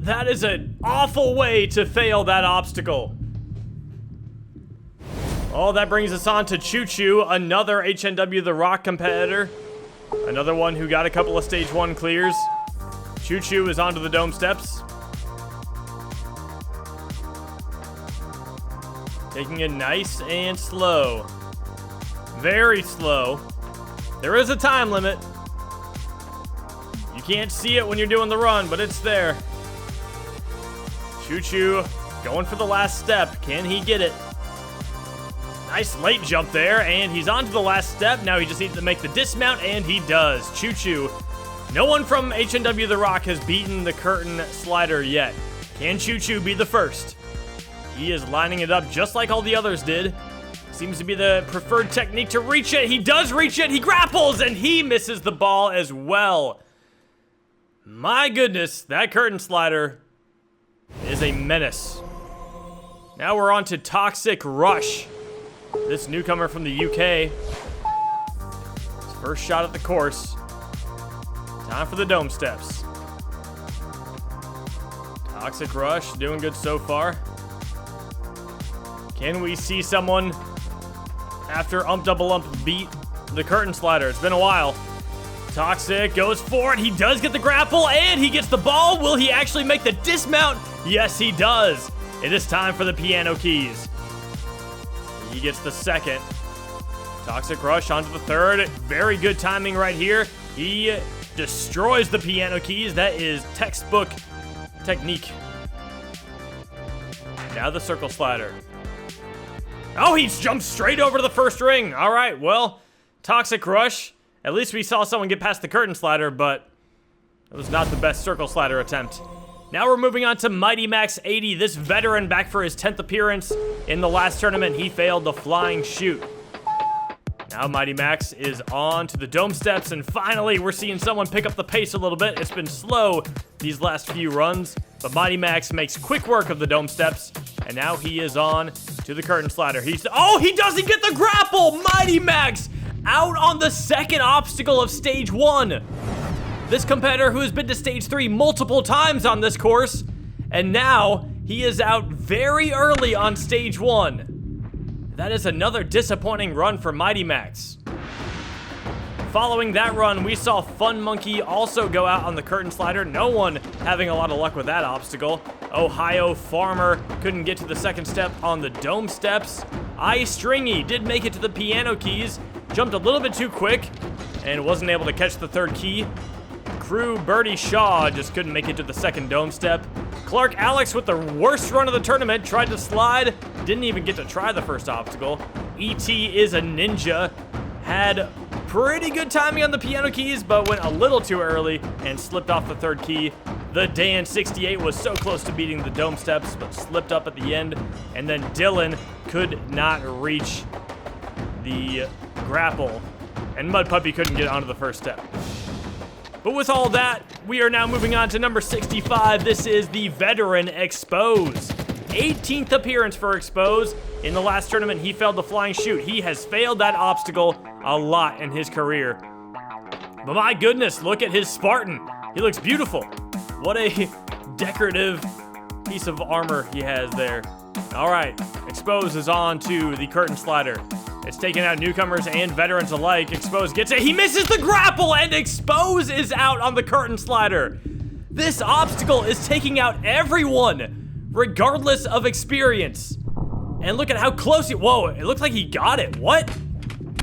That is an awful way to fail that obstacle. Oh, that brings us on to Choo Choo, another HNW The Rock competitor. Another one who got a couple of stage 1 clears. Choo Choo is onto the dome steps. Taking it nice and slow. Very slow. There is a time limit. You can't see it when you're doing the run, but it's there. Choo Choo going for the last step. Can he get it? Nice late jump there, and he's on to the last step. Now he just needs to make the dismount, and he does. Choo Choo. No one from HNW The Rock has beaten the curtain slider yet. Can Choo Choo be the first? He is lining it up just like all the others did. Seems to be the preferred technique to reach it. He does reach it. He grapples, and he misses the ball as well. My goodness, that curtain slider is a menace. Now we're on to Toxic Rush. This newcomer from the UK. His first shot at the course. Time for the dome steps. Toxic Rush doing good so far. Can we see someone after Ump Double Ump beat the curtain slider? It's been a while. Toxic goes for it. He does get the grapple, and he gets the ball. Will he actually make the dismount? Yes, he does. It is time for the piano keys. He gets the second. Toxic Rush onto the third. Very good timing right here. He destroys the piano keys. That is textbook technique. Now the circle slider. Oh, he jumped straight over to the first ring. All right, well, Toxic Rush. At least we saw someone get past the curtain slider, but That was not the best circle slider attempt. Now we're moving on to Mighty Max 80. This veteran back for his 10th appearance. In the last tournament, he failed the flying chute. Now Mighty Max is on to the dome steps, and finally we're seeing someone pick up the pace a little bit. It's been slow these last few runs, but Mighty Max makes quick work of the dome steps, and now he is on to the curtain slider. Oh, he doesn't get the grapple! Mighty Max out on the second obstacle of stage 1. This competitor who has been to stage 3 multiple times on this course, and now he is out very early on stage 1. That is another disappointing run for Mighty Max. Following that run, we saw Fun Monkey also go out on the curtain slider. No one having a lot of luck with that obstacle. Ohio Farmer couldn't get to the second step on the dome steps. Stringy did make it to the piano keys, jumped a little bit too quick, and wasn't able to catch the third key. Crew Birdie Shaw just couldn't make it to the second dome step. Clark Alex with the worst run of the tournament tried to slide, didn't even get to try the first obstacle. E.T. is a ninja, had pretty good timing on the piano keys, but went a little too early and slipped off the third key. The Dan 68 was so close to beating the dome steps, but slipped up at the end. And then Dylan could not reach the grapple, and Mud Puppy couldn't get onto the first step. But with all that, we are now moving on to number 65. This is the veteran Expose. 18th appearance for Expose. In the last tournament, he failed the flying chute. He has failed that obstacle a lot in his career. But my goodness, look at his Spartan. He looks beautiful. What a decorative piece of armor he has there. All right, Expose is on to the curtain slider. It's taking out newcomers and veterans alike. Expose gets it. He misses the grapple, and Expose is out on the curtain slider. This obstacle is taking out everyone, regardless of experience. And look at how close he... Whoa, it looks like he got it. What?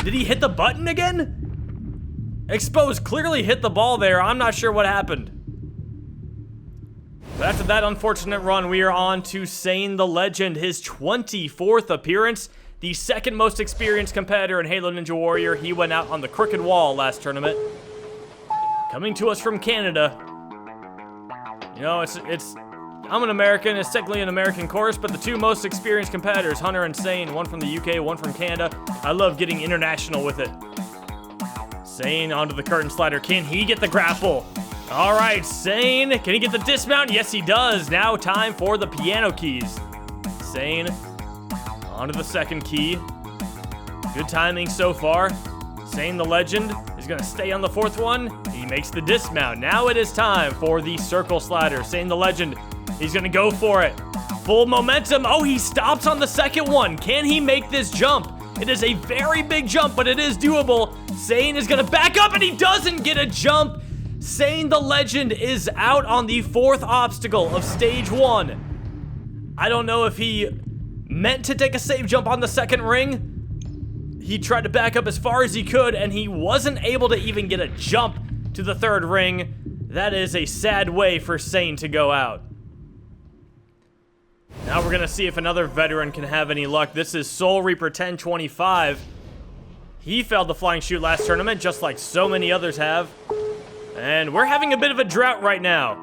Did he hit the button again? Expose clearly hit the ball there. I'm not sure what happened. But after that unfortunate run, we are on to Sane the Legend, his 24th appearance. The second most experienced competitor in Halo Ninja Warrior. He went out on the crooked wall last tournament. Coming to us from Canada. You know, I'm an American. It's technically an American course, but the two most experienced competitors, Hunter and Sane, one from the UK, one from Canada. I love getting international with it. Sane onto the curtain slider. Can he get the grapple? All right, Sane. Can he get the dismount? Yes, he does. Now time for the piano keys. Sane onto the second key. Good timing so far. Sane the Legend is going to stay on the fourth one. He makes the dismount. Now it is time for the circle slider. Sane the Legend, he's going to go for it. Full momentum. Oh, he stops on the second one. Can he make this jump? It is a very big jump, but it is doable. Sane is going to back up, and he doesn't get a jump. Sane the Legend is out on the fourth obstacle of stage 1. I don't know if he meant to take a safe jump on the second ring. He tried to back up as far as he could, and he wasn't able to even get a jump to the third ring. That is a sad way for Sane to go out. Now we're gonna see if another veteran can have any luck. This is Soul Reaper 1025. He failed the flying chute last tournament, just like so many others have. And we're having a bit of a drought right now.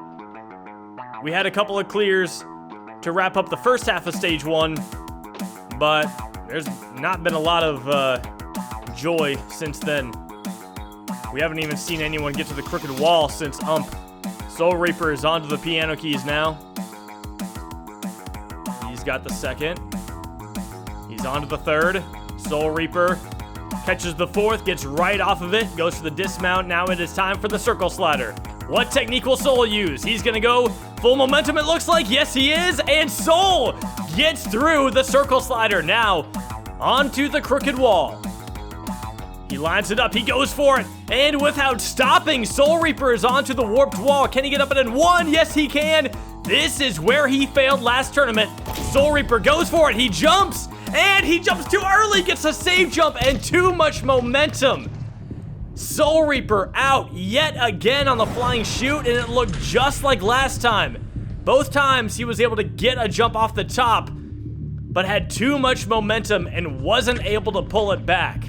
We had a couple of clears to wrap up the first half of stage 1, but there's not been a lot of joy since then. We haven't even seen anyone get to the crooked wall since Ump. Soul Reaper is onto the piano keys now. He's got the second. He's onto the third. Soul Reaper catches the fourth, gets right off of it, goes for the dismount. Now it is time for the circle slider. What technique will Soul use? He's gonna go full momentum, it looks like. Yes, he is. And Soul gets through the circle slider. Now onto the crooked wall. He lines it up. He goes for it. And without stopping, Soul Reaper is onto the warped wall. Can he get up it in one? Yes, he can. This is where he failed last tournament. Soul Reaper goes for it. He jumps. And he jumps too early. Gets a safe jump and too much momentum. Soul Reaper out yet again on the flying chute, and it looked just like last time. Both times he was able to get a jump off the top, but had too much momentum and wasn't able to pull it back.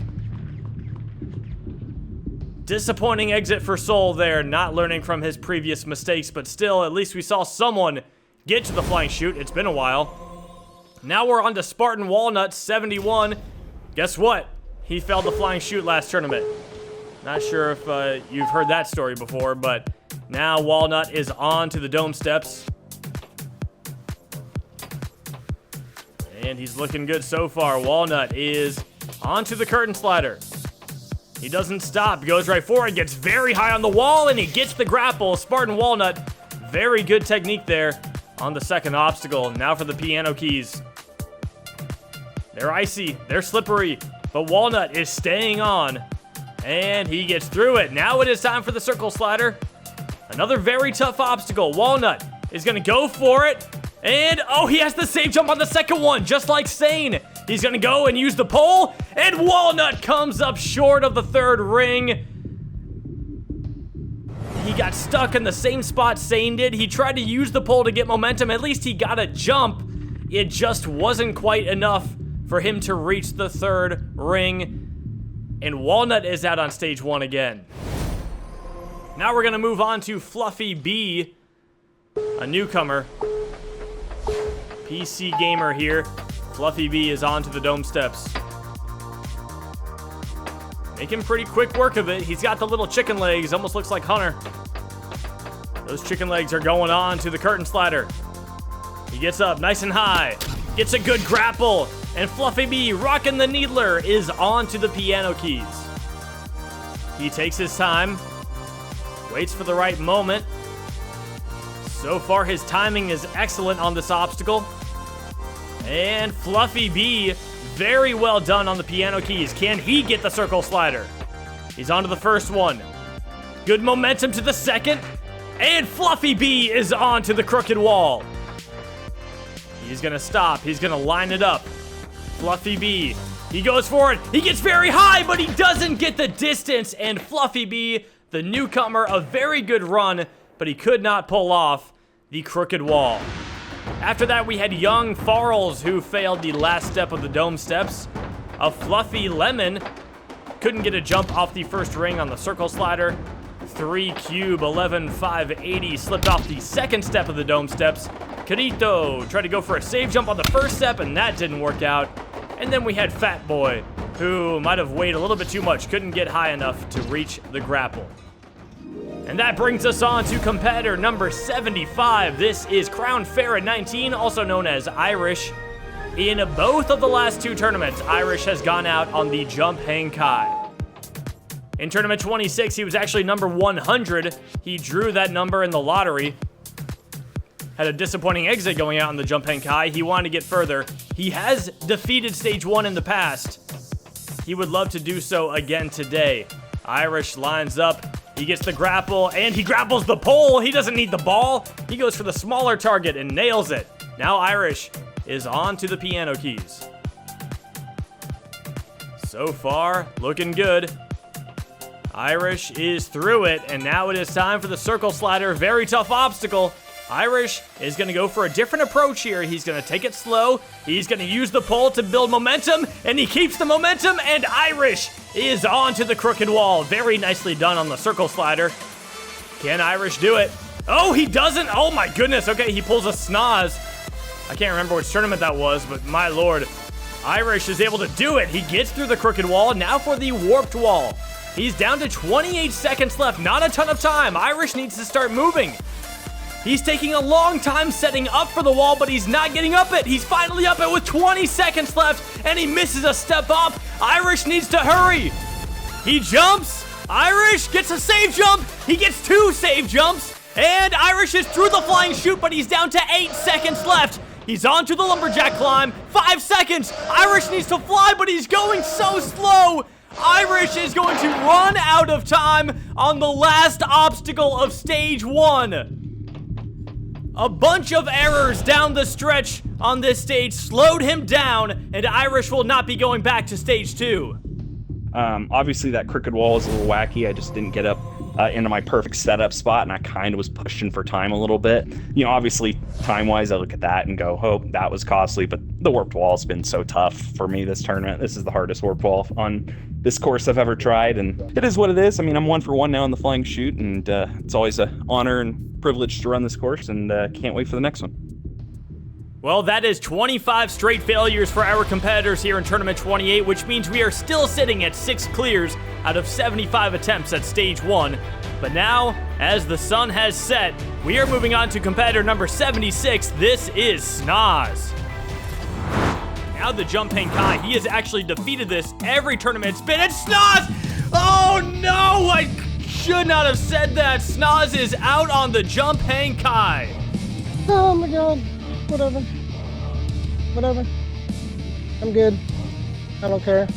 Disappointing exit for Soul there, not learning from his previous mistakes, but still, at least we saw someone get to the flying chute. It's been a while. Now we're on to Spartan Walnut 71. Guess what? He failed the flying chute last tournament. Not sure if you've heard that story before, but now Walnut is on to the dome steps. And he's looking good so far. Walnut is onto the curtain slider. He doesn't stop, goes right forward, gets very high on the wall, and he gets the grapple. Spartan Walnut, very good technique there on the second obstacle. Now for the piano keys. They're icy, they're slippery, but Walnut is staying on, and he gets through it. Now it is time for the circle slider. Another very tough obstacle. Walnut is gonna go for it, and oh, he has the save jump on the second one, just like Sane. He's gonna go and use the pole, and Walnut comes up short of the third ring. He got stuck in the same spot Sane did. He tried to use the pole to get momentum. At least he got a jump. It just wasn't quite enough for him to reach the third ring. And Walnut is out on stage 1 again. Now we're gonna move on to Fluffy B, a newcomer. PC gamer here. Fluffy B is on to the dome steps. Making pretty quick work of it. He's got the little chicken legs, almost looks like Hunter. Those chicken legs are going on to the curtain slider. He gets up nice and high, gets a good grapple, and Fluffy B, rocking the needler, is on to the piano keys. He takes his time, waits for the right moment. So far, his timing is excellent on this obstacle. And Fluffy B, very well done on the piano keys. Can he get the circle slider? He's on to the first one. Good momentum to the second. And Fluffy B is on to the crooked wall. He's gonna stop. He's gonna line it up. Fluffy B, he goes for it. He gets very high, but he doesn't get the distance. And Fluffy B, the newcomer, a very good run, but he could not pull off the crooked wall. After that, we had young Farrells, who failed the last step of the dome steps. A Fluffy Lemon couldn't get a jump off the first ring on the circle slider. 3 cube 11,580 slipped off the second step of the dome steps. Carito tried to go for a save jump on the first step, and that didn't work out. And then we had Fat Boy, who might have weighed a little bit too much, couldn't get high enough to reach the grapple. And that brings us on to competitor number 75. This is Crown Farrah 19, also known as Irish. In both of the last 2 tournaments, Irish has gone out on the jump hang kai. In tournament 26, he was actually number 100. He drew that number in the lottery. Had a disappointing exit going out on the jump hang kai. He wanted to get further. He has defeated stage 1 in the past. He would love to do so again today. Irish lines up. He gets the grapple, and he grapples the pole. He doesn't need the ball. He goes for the smaller target and nails it. Now Irish is on to the piano keys. So far, looking good. Irish is through it, and now it is time for the circle slider. Very tough obstacle. Irish is going to go for a different approach here. He's going to take it slow. He's going to use the pole to build momentum, and he keeps the momentum, and Irish is on to the crooked wall. Very nicely done on the circle slider. Can Irish do it? Oh, he doesn't. Oh, my goodness. Okay, he pulls a Snaz. I can't remember which tournament that was, but my lord. Irish is able to do it. He gets through the crooked wall. Now for the warped wall. He's down to 28 seconds left. Not a ton of time. Irish needs to start moving. He's taking a long time setting up for the wall, but he's not getting up it. He's finally up it with 20 seconds left, and he misses a step up. Irish needs to hurry. He jumps. Irish gets a save jump. He gets 2 save jumps, and Irish is through the flying chute, but he's down to 8 seconds left. He's on to the lumberjack climb. 5 seconds. Irish needs to fly, but he's going so slow. Irish is going to run out of time on the last obstacle of stage 1. A bunch of errors down the stretch on this stage slowed him down, and Irish will not be going back to stage 2. Obviously, that crooked wall is a little wacky. I just didn't get up into my perfect setup spot, and I kind of was pushing for time a little bit. You know, obviously, time-wise, I look at that and go, oh, that was costly, but the warped wall's been so tough for me this tournament. This is the hardest warped wall on this course I've ever tried, and it is what it is. I mean, I'm 1 for 1 now in the flying chute, and it's always an honor and privilege to run this course, and can't wait for the next one. Well, that is 25 straight failures for our competitors here in Tournament 28, which means we are still sitting at 6 clears out of 75 attempts at Stage 1. But now, as the sun has set, we are moving on to competitor number 76. This is Snaz. Now the Jumping Kai, he has actually defeated this every tournament it's been. It's Snaz! Oh no, I should not have said that. Snaz is out on the Jumping Kai. Oh my god. Whatever. I'm good. I don't care.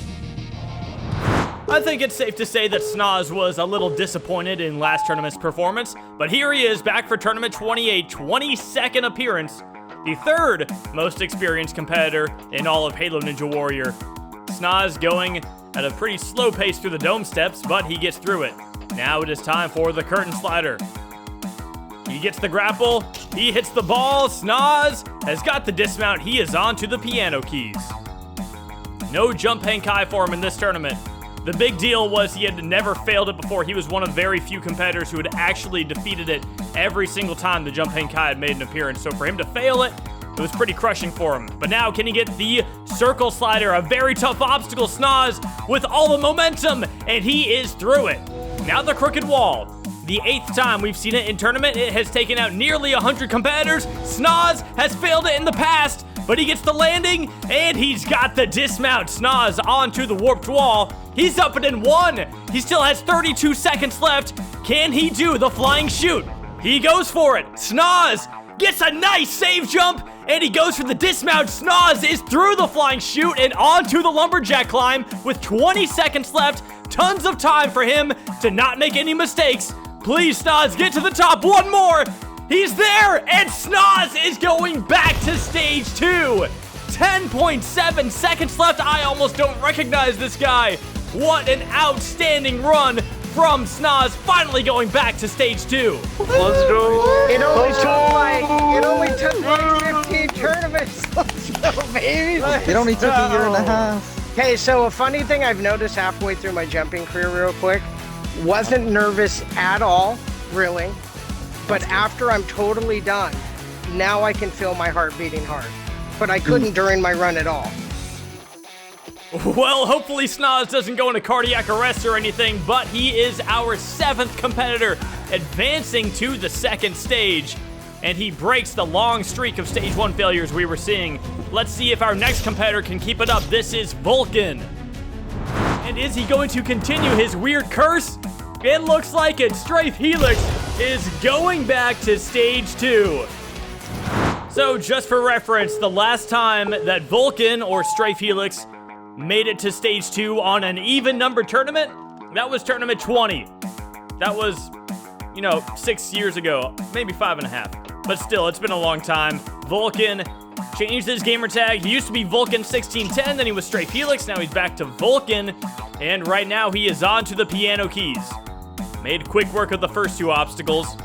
I think it's safe to say that Snaz was a little disappointed in last tournament's performance, but here he is back for Tournament 28, 22nd appearance, the 3rd most experienced competitor in all of Halo Ninja Warrior. Snaz going at a pretty slow pace through the dome steps, but he gets through it. Now it is time for the curtain slider. He gets the grapple, he hits the ball, Snaz has got the dismount, he is on to the piano keys. No jump hang kai for him in this tournament. The big deal was he had never failed it before. He was one of very few competitors who had actually defeated it every single time the jump hang kai had made an appearance. So for him to fail it, it was pretty crushing for him. But now can he get the circle slider, a very tough obstacle, Snaz with all the momentum, and he is through it. Now the crooked wall. The 8th time we've seen it in tournament, it has taken out nearly 100 competitors. Snaz has failed it in the past, but he gets the landing, and he's got the dismount. Snaz onto the warped wall. He's up and in 1. He still has 32 seconds left. Can he do the flying chute? He goes for it. Snaz gets a nice save jump, and he goes for the dismount. Snaz is through the flying chute and onto the lumberjack climb with 20 seconds left. Tons of time for him to not make any mistakes. Please, Snaz, get to the top. One more. He's there, and Snaz is going back to Stage 2. 10.7 seconds left. I almost don't recognize this guy. What an outstanding run from Snaz, finally going back to Stage 2. Let's go. It only took like 15 tournaments. Let's go, baby. It only took a year and a half. Okay, so a funny thing I've noticed halfway through my jumping career real quick, wasn't nervous at all, really. But after I'm totally done, now I can feel my heart beating hard. But I couldn't during my run at all. Well, hopefully Snaz doesn't go into cardiac arrest or anything, but he is our 7th competitor advancing to the 2nd stage. And he breaks the long streak of Stage 1 failures we were seeing. Let's see if our next competitor can keep it up. This is Vulcan. And is he going to continue his weird curse? It looks like it. Strafe Helix is going back to Stage 2. So just for reference, the last time that Vulcan or Strafe Helix made it to Stage 2 on an even number tournament, that was Tournament 20. That was, 6 years ago, maybe 5.5. But still, it's been a long time. Vulcan changed his gamer tag. He used to be Vulcan 1610, then he was Strafe Helix, now he's back to Vulcan. And right now he is on to the piano keys. Made quick work of the first 2 obstacles.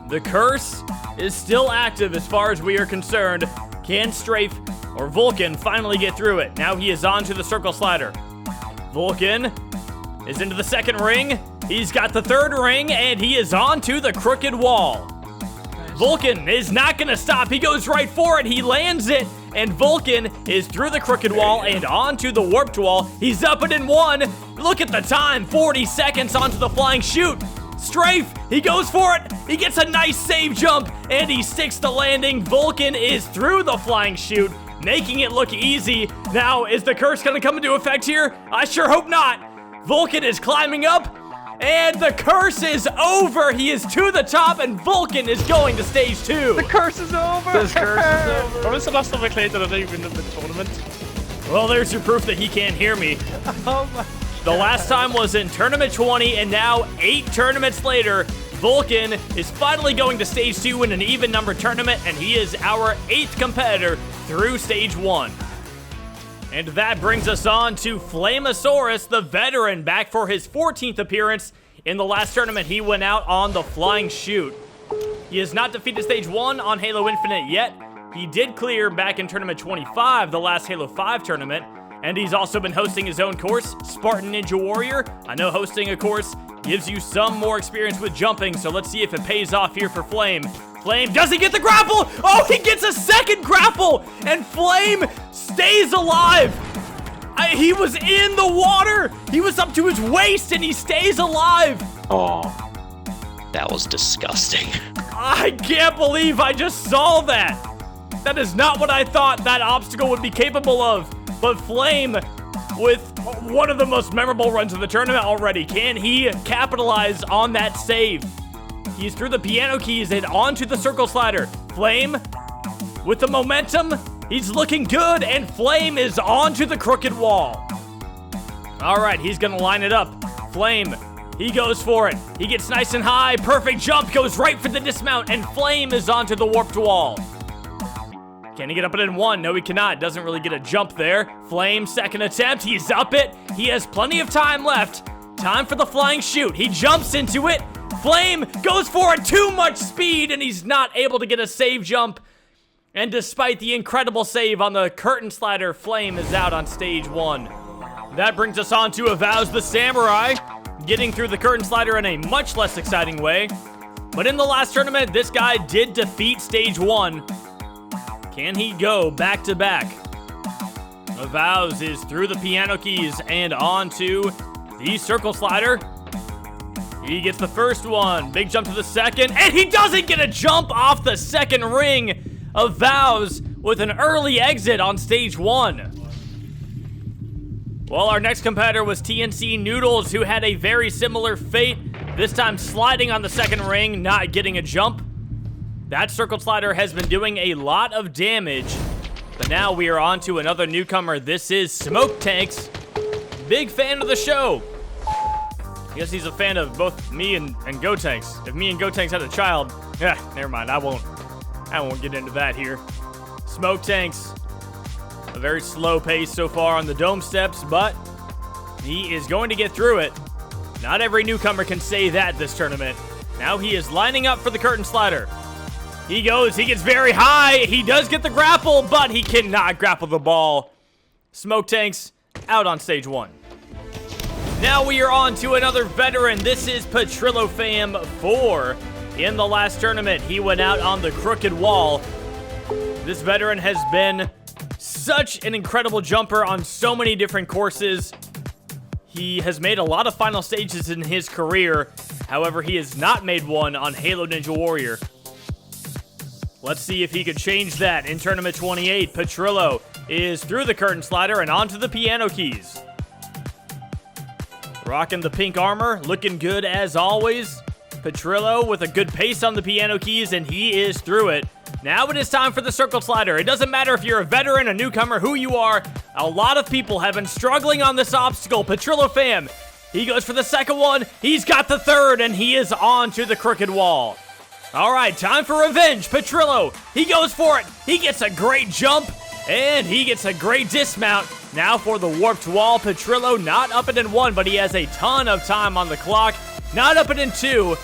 The curse is still active as far as we are concerned. Can Strafe or Vulcan finally get through it? Now he is on to the circle slider. Vulcan is into the 2nd ring. He's got the 3rd ring, and he is on to the crooked wall. Vulcan is not going to stop. He goes right for it. He lands it, and Vulcan is through the crooked wall and onto the warped wall. He's up and in 1. Look at the time, 40 seconds onto the flying chute. Strafe, he goes for it. He gets a nice save jump, and he sticks the landing. Vulcan is through the flying chute, making it look easy. Now, is the curse going to come into effect here? I sure hope not. Vulcan is climbing up, and the curse is over. He is to the top, and Vulcan is going to Stage 2. The curse is over. This curse is over. When was the last time I played that I didn't win the tournament? Well, there's your proof that he can't hear me. Oh my. The last time was in Tournament 20, and now 8 tournaments later, Vulcan is finally going to Stage 2 in an even number tournament, and he is our 8th competitor through Stage 1. And that brings us on to Flamosaurus, the veteran, back for his 14th appearance. In the last tournament, he went out on the flying chute. He has not defeated Stage 1 on Halo Infinite yet, He did clear back in Tournament 25, the last Halo 5 tournament, and he's also been hosting his own course, Spartan Ninja Warrior. I know hosting a course gives you some more experience with jumping, so let's see if it pays off here for Flame. Flame doesn't get the grapple! Oh, he gets a second grapple! And Flame stays alive! He was in the water! He was up to his waist and he stays alive! Oh, that was disgusting. I can't believe I just saw that! That is not what I thought that obstacle would be capable of. But Flame, with one of the most memorable runs of the tournament already, can he capitalize on that save? He's through the piano keys and onto the circle slider. Flame, with the momentum, he's looking good, and Flame is onto the crooked wall. All right, he's gonna line it up. Flame, he goes for it. He gets nice and high, perfect jump, goes right for the dismount, and Flame is onto the warped wall. Can he get up it in one? No, he cannot. Doesn't really get a jump there. Flame, second attempt. He's up it. He has plenty of time left. Time for the flying shoot. He jumps into it. Flame goes for it. Too much speed, and he's not able to get a save jump. And despite the incredible save on the curtain slider, Flame is out on stage 1. That brings us on to Avows the Samurai, getting through the curtain slider in a much less exciting way. But in the last tournament, this guy did defeat stage 1. Can he go back-to-back? Avows is through the piano keys and onto the circle slider. He gets the first one. Big jump to the second, and he doesn't get a jump off the second ring. Avows with an early exit on stage 1. Well, our next competitor was TNC Noodles, who had a very similar fate. This time sliding on the second ring, not getting a jump. That circle slider has been doing a lot of damage, but now we are on to another newcomer. This is Gotenks. Big fan of the show. I guess he's a fan of both me and Gotenks. If me and Gotenks had a child, yeah, never mind. I won't get into that here. Gotenks, a very slow pace so far on the dome steps, but he is going to get through it. Not every newcomer can say that this tournament. Now he is lining up for the curtain slider. He goes, he gets very high. He does get the grapple, but he cannot grapple the ball. Gotenks out on stage 1. Now we are on to another veteran. This is Petrillo Fam 4. In the last tournament, he went out on the crooked wall. This veteran has been such an incredible jumper on so many different courses. He has made a lot of final stages in his career. However, he has not made one on Halo Ninja Warrior. Let's see if he could change that in Tournament 28. Petrillo is through the curtain slider and onto the piano keys. Rocking the pink armor, looking good as always. Petrillo with a good pace on the piano keys, and he is through it. Now it is time for the circle slider. It doesn't matter if you're a veteran, a newcomer, who you are. A lot of people have been struggling on this obstacle. Petrillo Fam, he goes for the second one. He's got the third, and he is on to the crooked wall. All right, time for revenge. Petrillo, he goes for it. He gets a great jump, and he gets a great dismount. Now for the warped wall. Petrillo not up it in 1, but he has a ton of time on the clock. Not up it in 2.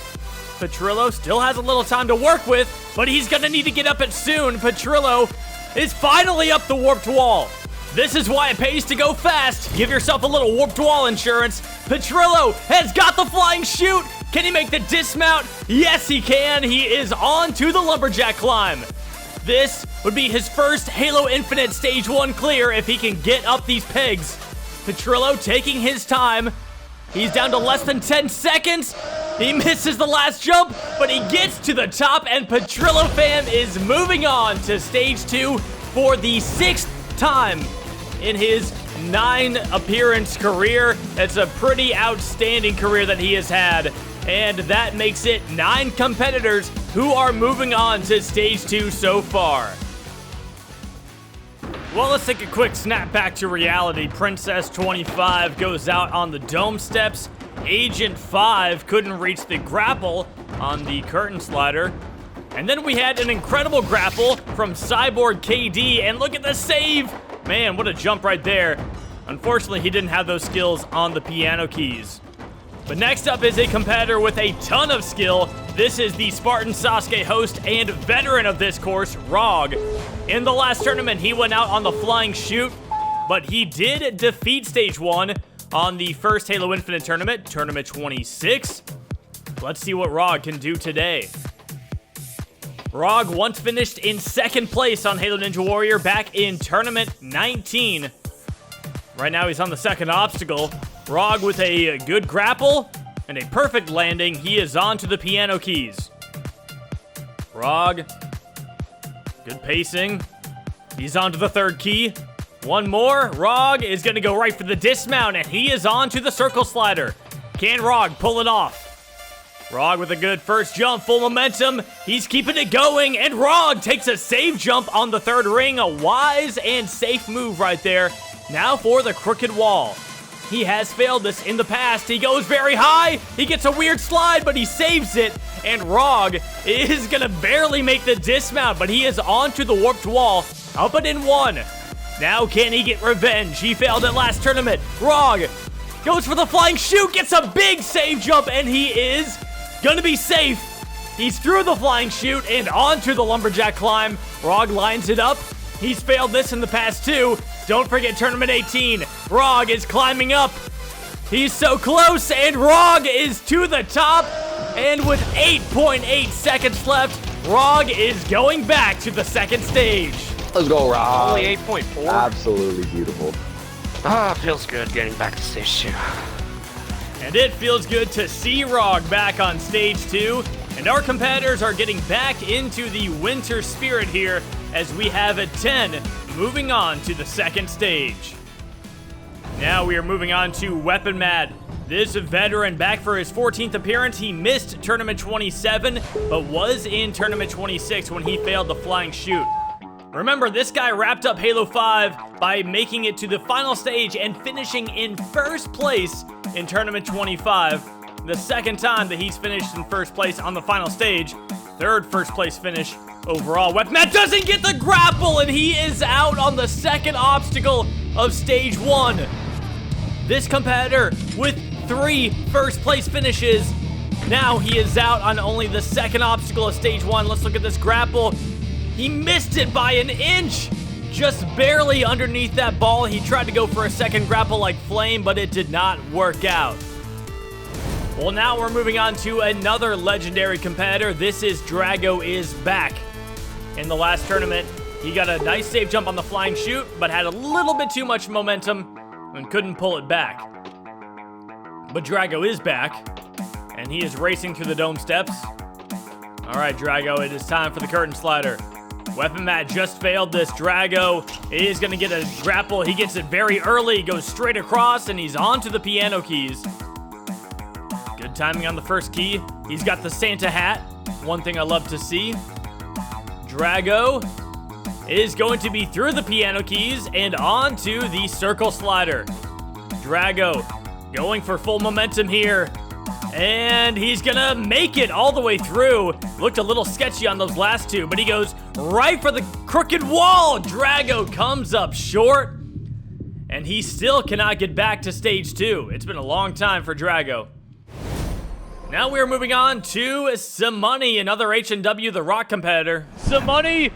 Petrillo still has a little time to work with, but he's going to need to get up it soon. Petrillo is finally up the warped wall. This is why it pays to go fast. Give yourself a little warped wall insurance. Petrillo has got the flying chute. Can he make the dismount? Yes, he can. He is on to the lumberjack climb. This would be his first Halo Infinite Stage 1 clear if he can get up these pegs. Petrillo taking his time. He's down to less than 10 seconds. He misses the last jump, but he gets to the top, and Petrillo Fam is moving on to Stage 2 for the 6th time in his 9-appearance career. It's a pretty outstanding career that he has had. And that makes it 9 competitors who are moving on to Stage 2 so far. Well, let's take a quick snap back to reality. Princess 25 goes out on the dome steps. Agent 5 couldn't reach the grapple on the curtain slider. And then we had an incredible grapple from Cyborg KD, and look at the save! Man, what a jump right there. Unfortunately, he didn't have those skills on the piano keys. But next up is a competitor with a ton of skill. This is the Spartan Sasuke host and veteran of this course, Rog. In the last tournament, he went out on the flying chute, but he did defeat Stage 1 on the first Halo Infinite tournament, Tournament 26. Let's see what Rog can do today. Rog once finished in second place on Halo Ninja Warrior back in Tournament 19. Right now he's on the second obstacle. Rog with a good grapple and a perfect landing. He is on to the piano keys. Rog, good pacing. He's on to the third key. One more. Rog is going to go right for the dismount, and he is on to the circle slider. Can Rog pull it off? Rog with a good first jump, full momentum. He's keeping it going, and Rog takes a safe jump on the third ring. A wise and safe move right there. Now for the crooked wall. He has failed this in the past. He goes very high. He gets a weird slide, but he saves it. And Rog is going to barely make the dismount, but he is onto the warped wall. Up and in one. Now can he get revenge? He failed it last tournament. Rog goes for the flying chute, gets a big save jump, and he is gonna be safe. He's through the flying chute and onto the lumberjack climb. Rog lines it up. He's failed this in the past too. Don't forget tournament 18. Rog is climbing up. He's so close, and Rog is to the top. And with 8.8 seconds left, Rog is going back to the second stage. Let's go, Rog. Only 8.4. Absolutely beautiful. Ah, feels good getting back to stage 2. And it feels good to see Rog back on stage 2. And our competitors are getting back into the winter spirit here as we have a 10 moving on to the second stage. Now we are moving on to Weapon Mad. This veteran back for his 14th appearance. He missed Tournament 27, but was in Tournament 26 when he failed the flying chute. Remember, this guy wrapped up Halo 5 by making it to the final stage and finishing in first place in Tournament 25. The second time that he's finished in first place on the final stage. Third first place finish overall. Webmat doesn't get the grapple, and he is out on the second obstacle of stage 1. This competitor with 3 first place finishes. Now he is out on only the second obstacle of stage 1. Let's look at this grapple. He missed it by an inch, just barely underneath that ball. He tried to go for a second grapple like Flame, but it did not work out. Well, now we're moving on to another legendary competitor. This is Drago is back. In the last tournament, he got a nice safe jump on the flying chute, but had a little bit too much momentum and couldn't pull it back. But Drago is back, and he is racing through the dome steps. All right, Drago, it is time for the curtain slider. Weapon Mat just failed this. Drago is going to get a grapple. He gets it very early, goes straight across, and he's onto the piano keys. Good timing on the first key. He's got the Santa hat. One thing I love to see. Drago is going to be through the piano keys and onto the circle slider. Drago going for full momentum here. And he's gonna make it all the way through. Looked a little sketchy on those last two, but he goes right for the crooked wall. Drago comes up short, and he still cannot get back to stage 2. It's been a long time for Drago. Now we're moving on to Samani, another H&W The Rock competitor. Samani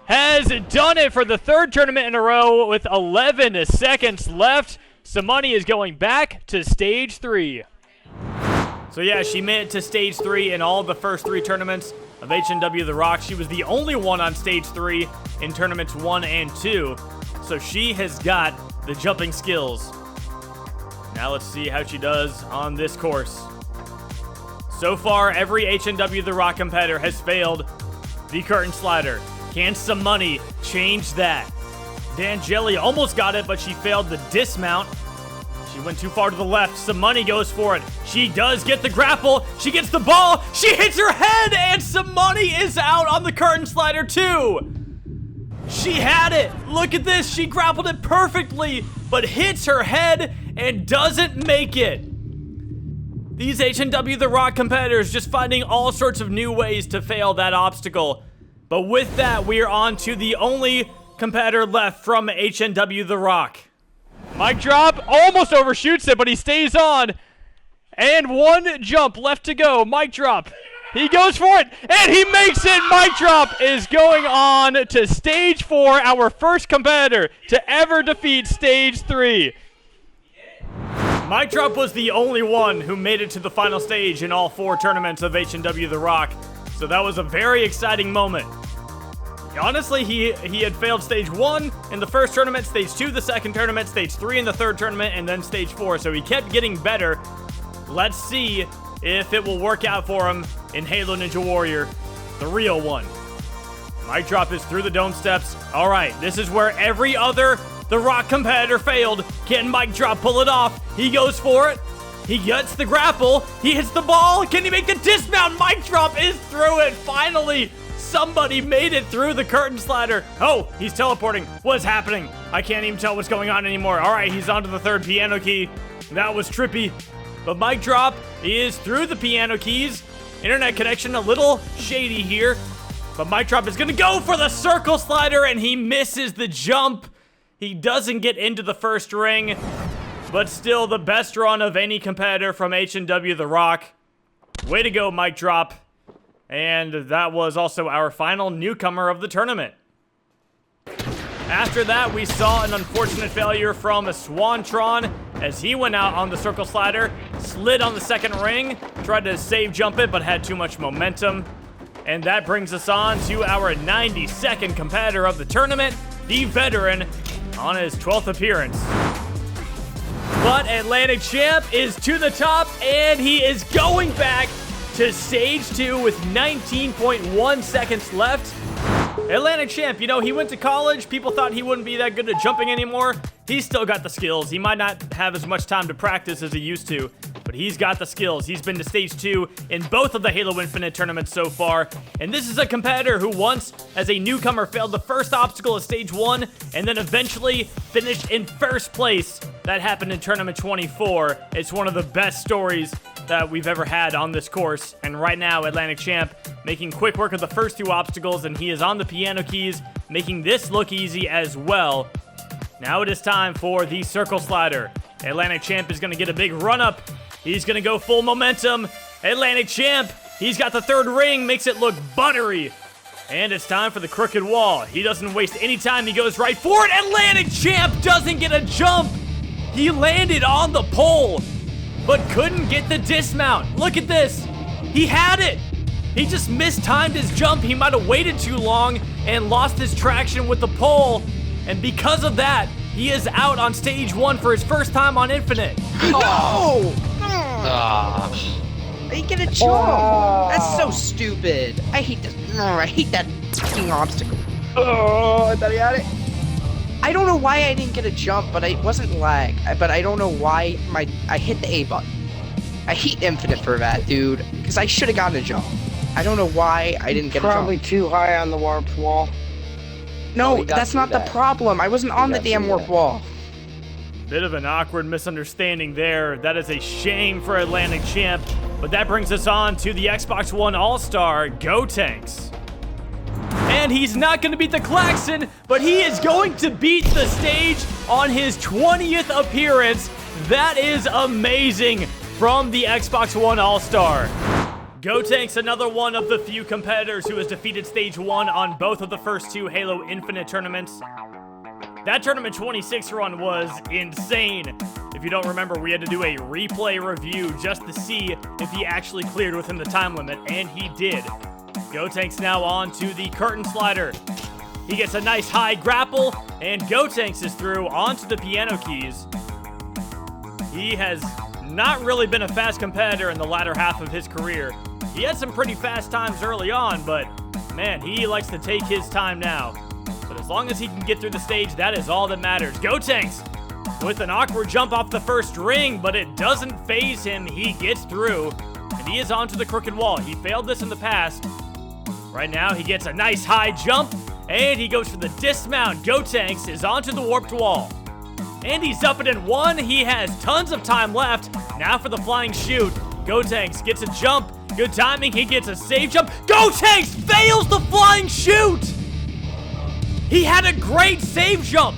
has done it for the third tournament in a row with 11 seconds left. Samani is going back to stage 3. So yeah, she made it to stage 3 in all the first 3 tournaments of H&W The Rock. She was the only one on stage 3 in tournaments 1 and 2. So she has got the jumping skills. Now let's see how she does on this course. So far, every H&W The Rock competitor has failed the curtain slider. Can Samani change that? D'Angeli almost got it, but she failed the dismount. She went too far to the left. Samani goes for it. She does get the grapple. She gets the ball. She hits her head, and Samani is out on the curtain slider too. She had it. Look at this. She grappled it perfectly, but hits her head and doesn't make it. These H&W The Rock competitors just finding all sorts of new ways to fail that obstacle. But with that, we are on to the only competitor left from H&W The Rock. Mic drop, almost overshoots it, but he stays on. And one jump left to go. Mic drop. He goes for it, and he makes it. Mic drop is going on to stage 4, our first competitor to ever defeat stage 3. Mic drop was the only one who made it to the final stage in all 4 tournaments of H&W The Rock, so that was a very exciting moment. Honestly, he had failed stage 1 in the first tournament, stage 2 the second tournament, stage 3 in the third tournament, and then stage 4, so he kept getting better. Let's see if it will work out for him in Halo Ninja Warrior, the real one. Mic drop is through the dome steps. All right, this is where every other The Rock competitor failed. Can Mic drop pull it off? He goes for it. He gets the grapple. He hits the ball. Can he make the dismount? Mic drop is through it. Finally, somebody made it through the curtain slider. Oh, he's teleporting. What's happening? I can't even tell what's going on anymore. All right, he's onto the third piano key. That was trippy. But Mic drop is through the piano keys. Internet connection a little shady here. But Mic drop is going to go for the circle slider, and he misses the jump. He doesn't get into the first ring, but still the best run of any competitor from H&W The Rock. Way to go, Mic drop. And that was also our final newcomer of the tournament. After that, we saw an unfortunate failure from a Swantron as he went out on the circle slider, slid on the second ring, tried to save jump it, but had too much momentum. And that brings us on to our 92nd competitor of the tournament, the veteran, on his 12th appearance. But Atlantic Champ is to the top, and he is going back to stage 2 with 19.1 seconds left. Atlantic Champ, you know, he went to college. People thought he wouldn't be that good at jumping anymore. He's still got the skills. He might not have as much time to practice as he used to, but he's got the skills. He's been to stage 2 in both of the Halo Infinite tournaments so far. And this is a competitor who once, as a newcomer, failed the first obstacle of stage 1 and then eventually finished in first place. That happened in tournament 24. It's one of the best stories that we've ever had on this course. And right now, Atlantic Champ making quick work of the first 2 obstacles, and he is on the piano keys, making this look easy as well. Now it is time for the circle slider. Atlantic Champ is going to get a big run up. He's going to go full momentum. Atlantic Champ, he's got the third ring, makes it look buttery. And it's time for the crooked wall. He doesn't waste any time. He goes right for it. Atlantic Champ doesn't get a jump. He landed on the pole, but couldn't get the dismount. Look at this. He had it. He just mistimed his jump. He might have waited too long and lost his traction with the pole. And because of that, he is out on stage 1 for his first time on Infinite. No! I didn't get a jump. That's so stupid. I hate this. I hate that fucking obstacle. Oh, I thought he had it. I don't know why I didn't get a jump, but it wasn't lag. But I don't know why I hit the A button. I hate Infinite for that, dude, because I should have gotten a jump. I don't know why I didn't get a jump. Probably too high on the warped wall. No, that's not the problem. I wasn't on the damn warped wall. Bit of an awkward misunderstanding there. That is a shame for Atlantic Champ. But that brings us on to the Xbox One All-Star, Gotenks. And he's not going to beat the klaxon, but he is going to beat the stage on his 20th appearance. That is amazing from the Xbox One All-Star. Gotenks, another one of the few competitors who has defeated stage 1 on both of the first 2 Halo Infinite tournaments. That tournament 26 run was insane. If you don't remember, we had to do a replay review just to see if he actually cleared within the time limit, and he did. Gotenks now on to the curtain slider. He gets a nice high grapple, and Gotenks is through onto the piano keys. He has not really been a fast competitor in the latter half of his career. He had some pretty fast times early on, but man, he likes to take his time now. But as long as he can get through the stage, that is all that matters. Gotenks with an awkward jump off the first ring, but it doesn't faze him. He gets through, and he is onto the crooked wall. He failed this in the past. Right now, he gets a nice high jump, and he goes for the dismount. Gotenks is onto the warped wall. And he's up it in 1. He has tons of time left. Now for the flying shoot. Gotenks gets a jump. Good timing. He gets a safe jump. Gotenks fails the flying shoot. He had a great save jump.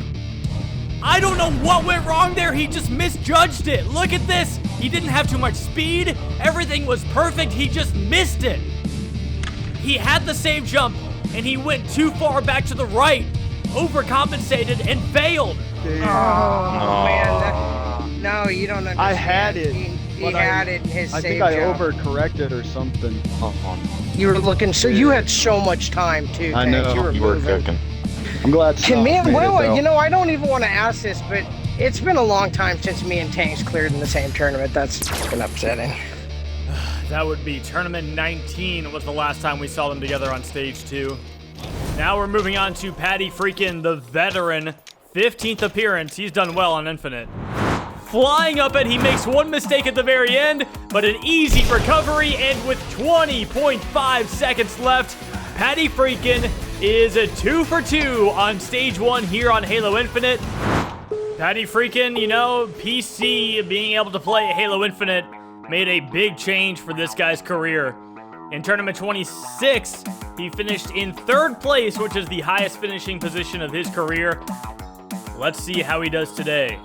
I don't know what went wrong there. He just misjudged it. Look at this. He didn't have too much speed. Everything was perfect. He just missed it. He had the save jump, and he went too far back to the right, overcompensated, and failed. Oh, man. No, you don't understand. I had it. He had it in his I save think I jump. overcorrected or something. You were looking, so you had so much time, too. I know. You were moving. cooking. I'm glad Snaz made it, though. You know, I don't even want to ask this, but it's been a long time since me and Tanks cleared in the same tournament. That's fucking upsetting. That would be Tournament 19 was the last time we saw them together on Stage 2. Now we're moving on to Patty Freakin', the veteran. 15th appearance. He's done well on Infinite. Flying up it, he makes one mistake at the very end, but an easy recovery, and with 20.5 seconds left, Patty Freakin' is a 2 for 2 on Stage 1 here on Halo Infinite. Patty Freakin', you know, PC being able to play Halo Infinite made a big change for this guy's career. In Tournament 26, he finished in 3rd place, which is the highest finishing position of his career. Let's see how he does today.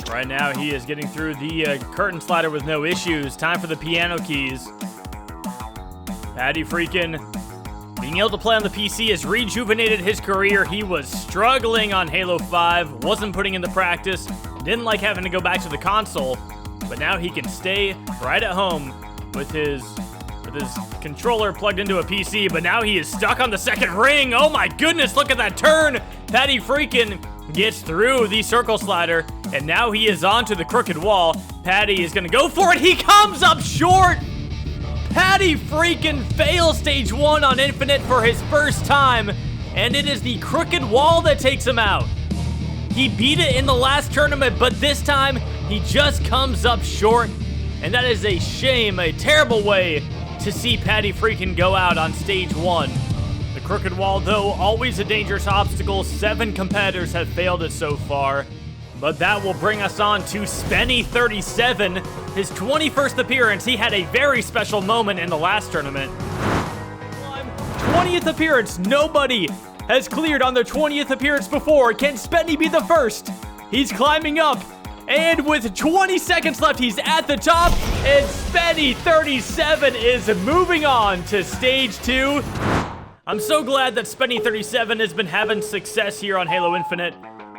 Right now, he is getting through the curtain slider with no issues. Time for the piano keys. Patty Freakin', being able to play on the PC has rejuvenated his career. He was struggling on Halo 5, wasn't putting in the practice, didn't like having to go back to the console, but now he can stay right at home with his controller plugged into a PC, but now he is stuck on the second ring. Oh my goodness, look at that turn. Patty Freakin' gets through the circle slider, and now he is onto the crooked wall. Patty is gonna go for it. He comes up short. Patty Freakin' fails Stage 1 on Infinite for his first time, and it is the crooked wall that takes him out. He beat it in the last tournament, but this time he just comes up short, and that is a shame, a terrible way to see Patty Freakin' go out on Stage 1. The crooked wall, though, always a dangerous obstacle. 7 competitors have failed it so far. But that will bring us on to Spenny 37, his 21st appearance. He had a very special moment in the last tournament. 20th appearance. Nobody has cleared on their 20th appearance before. Can Spenny be the first? He's climbing up. And with 20 seconds left, he's at the top. And Spenny 37 is moving on to Stage 2. I'm so glad that Spenny 37 has been having success here on Halo Infinite.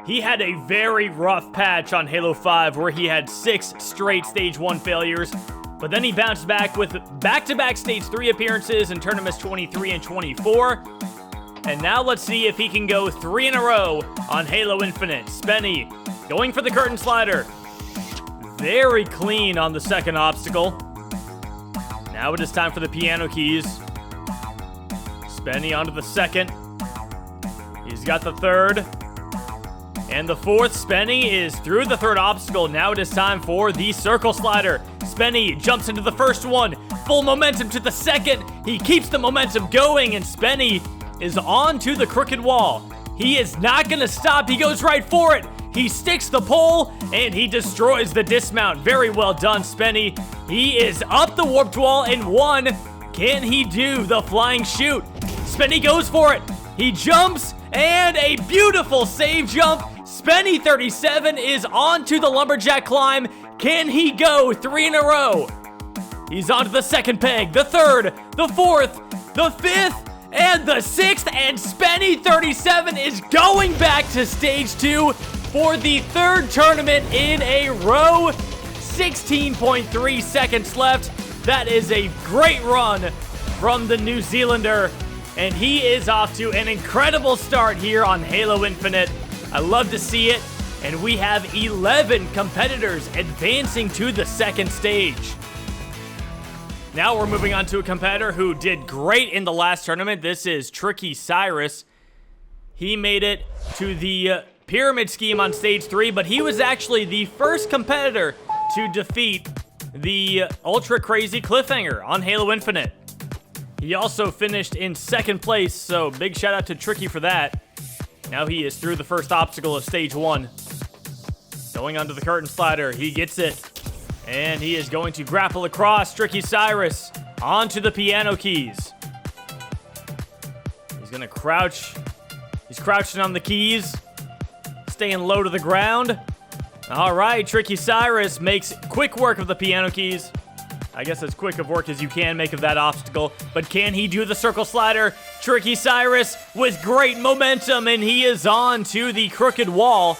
He had a very rough patch on Halo 5 where he had 6 straight Stage 1 failures, but then he bounced back with back-to-back Stage 3 appearances in Tournaments 23 and 24. And now let's see if he can go 3 in a row on Halo Infinite. Spenny going for the curtain slider. Very clean on the second obstacle. Now it is time for the piano keys. Spenny onto the second. He's got the third. And the fourth. Spenny is through the third obstacle. Now it is time for the circle slider. Spenny jumps into the first one. Full momentum to the second. He keeps the momentum going, and Spenny is on to the crooked wall. He is not going to stop. He goes right for it. He sticks the pole, and he destroys the dismount. Very well done, Spenny. He is up the warped wall in 1. Can he do the flying shoot? Spenny goes for it. He jumps, and a beautiful save jump. Spenny 37 is on to the lumberjack climb. Can he go 3 in a row? He's on to the second peg, the third, the fourth, the fifth, and the 6th, and Spenny 37 is going back to Stage 2 for the 3rd tournament in a row. 16.3 seconds left. That is a great run from the New Zealander, and he is off to an incredible start here on Halo Infinite. I love to see it, and we have 11 competitors advancing to the 2nd stage. Now we're moving on to a competitor who did great in the last tournament. This is Tricky Cyrus. He made it to the pyramid scheme on Stage 3, but he was actually the first competitor to defeat the ultra crazy cliffhanger on Halo Infinite. He also finished in 2nd place, so big shout out to Tricky for that. Now he is through the first obstacle of Stage 1. Going onto the curtain slider, he gets it. And he is going to grapple across. Tricky Cyrus onto the piano keys. He's gonna crouch. He's crouching on the keys, staying low to the ground. All right, Tricky Cyrus makes quick work of the piano keys. I guess as quick of work as you can make of that obstacle. But can he do the circle slider? Tricky Cyrus with great momentum, and he is on to the crooked wall.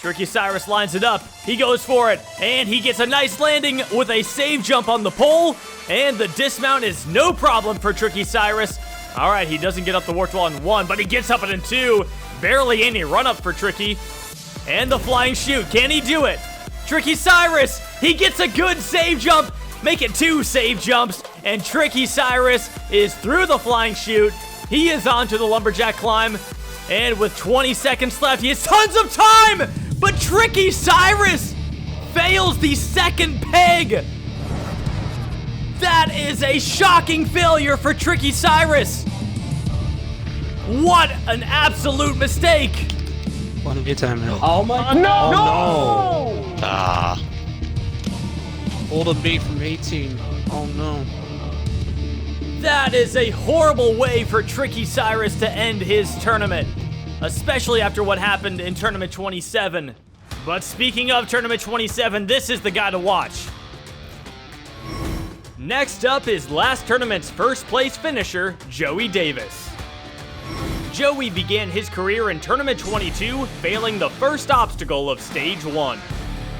Tricky Cyrus lines it up. He goes for it, and he gets a nice landing with a save jump on the pole, and the dismount is no problem for Tricky Cyrus. All right, he doesn't get up the warped wall in 1, but he gets up it in 2. Barely any run-up for Tricky. And the flying chute. Can he do it? Tricky Cyrus, he gets a good save jump. Make it 2 save jumps, and Tricky Cyrus is through the flying chute. He is on to the lumberjack climb, and with 20 seconds left, he has tons of time, but Tricky Cyrus fails the second peg. That is a shocking failure for Tricky Cyrus. What an absolute mistake. One more time now. Oh my no! God. Ah. Hold a beat from 18. Oh no. That is a horrible way for Tricky Cyrus to end his tournament, especially after what happened in Tournament 27. But speaking of Tournament 27, this is the guy to watch. Next up is last tournament's first place finisher, Joey Davis. Joey began his career in Tournament 22, failing the first obstacle of Stage 1.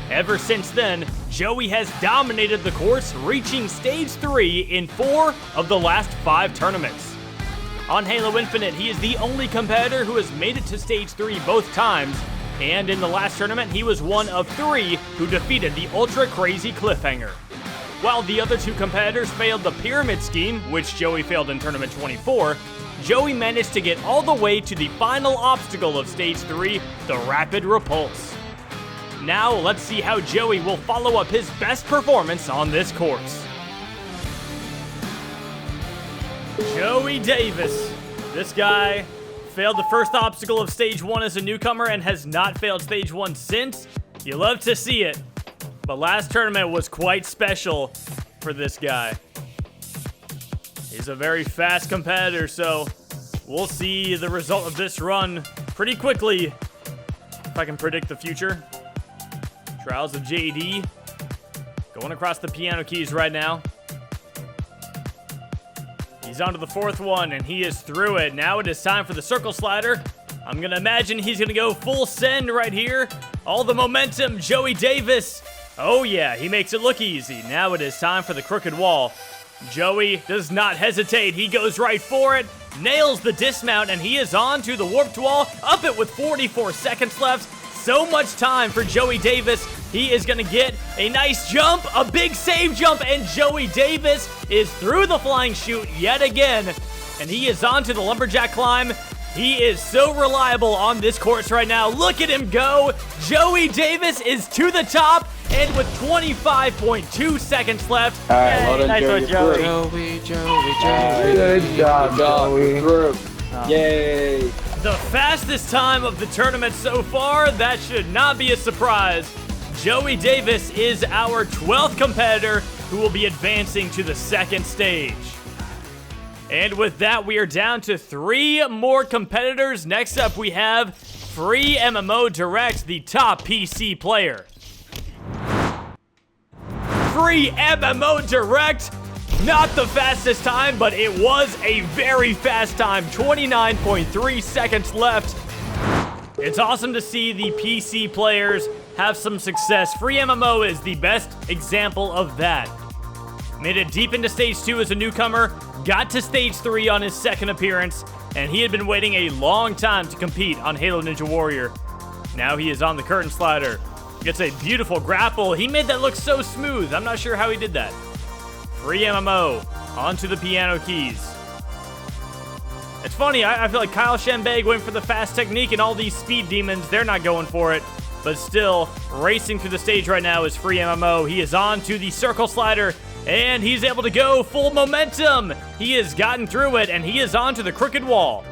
Ever since then, Joey has dominated the course, reaching Stage 3 in 4 of the last 5 tournaments. On Halo Infinite, he is the only competitor who has made it to Stage 3 both times, and in the last tournament, he was one of 3 who defeated the Ultra Crazy Cliffhanger. While the other 2 competitors failed the Pyramid Scheme, which Joey failed in Tournament 24, Joey managed to get all the way to the final obstacle of Stage 3, the Rapid Repulse. Now, let's see how Joey will follow up his best performance on this course. Joey Davis. This guy failed the first obstacle of Stage 1 as a newcomer and has not failed Stage 1 since. You love to see it. But last tournament was quite special for this guy. He's a very fast competitor, so we'll see the result of this run pretty quickly. If I can predict the future. Trials of JD. Going across the piano keys right now. He's on to the 4th one, and he is through it. Now it is time for the circle slider. I'm going to imagine he's going to go full send right here. All the momentum, Joey Davis. Oh yeah, he makes it look easy. Now it is time for the crooked wall. Joey does not hesitate. He goes right for it, nails the dismount, and he is on to the warped wall. Up it with 44 seconds left. So much time for Joey Davis. He is going to get a nice jump, a big save jump, and Joey Davis is through the flying chute yet again. And he is on to the lumberjack climb. He is so reliable on this course right now. Look at him go. Joey Davis is to the top, and with 25.2 seconds left. All right, well done, nice Joey. one, Joey. Good job, Joey. Yay. The fastest time of the tournament so far. That should not be a surprise. Joey Davis is our 12th competitor who will be advancing to the 2nd stage. And with that, we are down to 3 more competitors. Next up, we have Free MMO Direct, the top PC player. Free MMO Direct, not the fastest time, but it was a very fast time. 29.3 seconds left. It's awesome to see the PC players have some success. Free MMO is the best example of that. Made it deep into Stage 2 as a newcomer, got to Stage 3 on his 2nd appearance, and he had been waiting a long time to compete on Halo Ninja Warrior. Now he is on the curtain slider. Gets a beautiful grapple. He made that look so smooth. I'm not sure how he did that. Free MMO onto the piano keys. It's funny, I feel like Kyle Shanbeg went for the fast technique, and all these speed demons, they're not going for it. But still, racing through the stage right now is Free MMO. He is on to the circle slider, and he's able to go full momentum. He has gotten through it, and he is on to the crooked wall.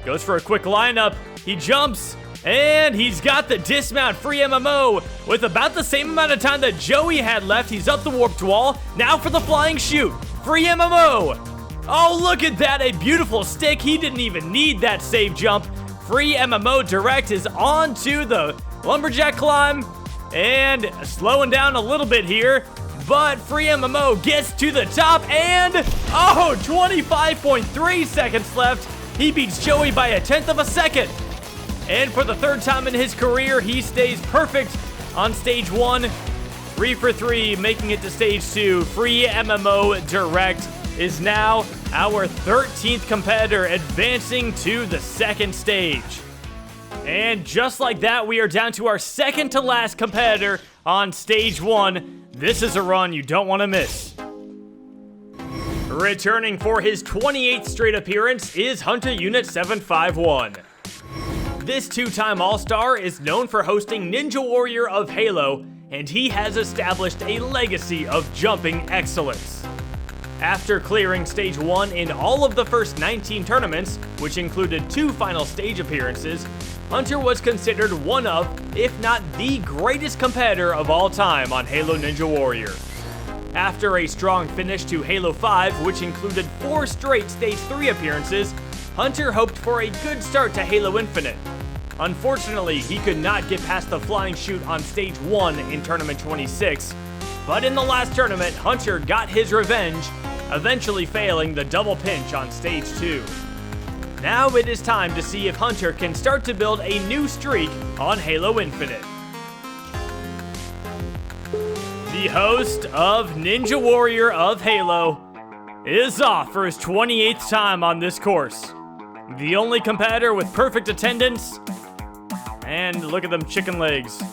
Goes for a quick lineup. He jumps, and he's got the dismount. Free MMO with about the same amount of time that Joey had left. He's up the warped wall. Now for the flying chute. Free MMO. Oh, look at that. A beautiful stick. He didn't even need that save jump. Free MMO Direct is on to the lumberjack climb, and slowing down a little bit here. but Free MMO gets to the top and, 25.3 seconds left. He beats Joey by 1/10 of a second. And for the third time in his career, he stays perfect on stage 1. 3 for 3, making it to stage 2. Free MMO Direct is now our 13th competitor advancing to the second stage. And just like that, we are down to our second to last competitor on stage 1. This is a run you don't want to miss. Returning for his 28th straight appearance is Hunter Unit 751. This two-time All-Star is known for hosting Ninja Warrior of Halo, and he has established a legacy of jumping excellence. After clearing stage 1 in all of the first 19 tournaments, which included 2 final stage appearances, Hunter was considered one of, if not the greatest competitor of all time on Halo Ninja Warrior. After a strong finish to Halo 5, which included 4 straight stage 3 appearances, Hunter hoped for a good start to Halo Infinite. Unfortunately, he could not get past the flying chute on stage 1 in Tournament 26, but in the last tournament, Hunter got his revenge, eventually failing the double pinch on stage 2. Now it is time to see if Hunter can start to build a new streak on Halo Infinite. The host of Ninja Warrior of Halo is off for his 28th time on this course. The only competitor with perfect attendance. And look at them chicken legs.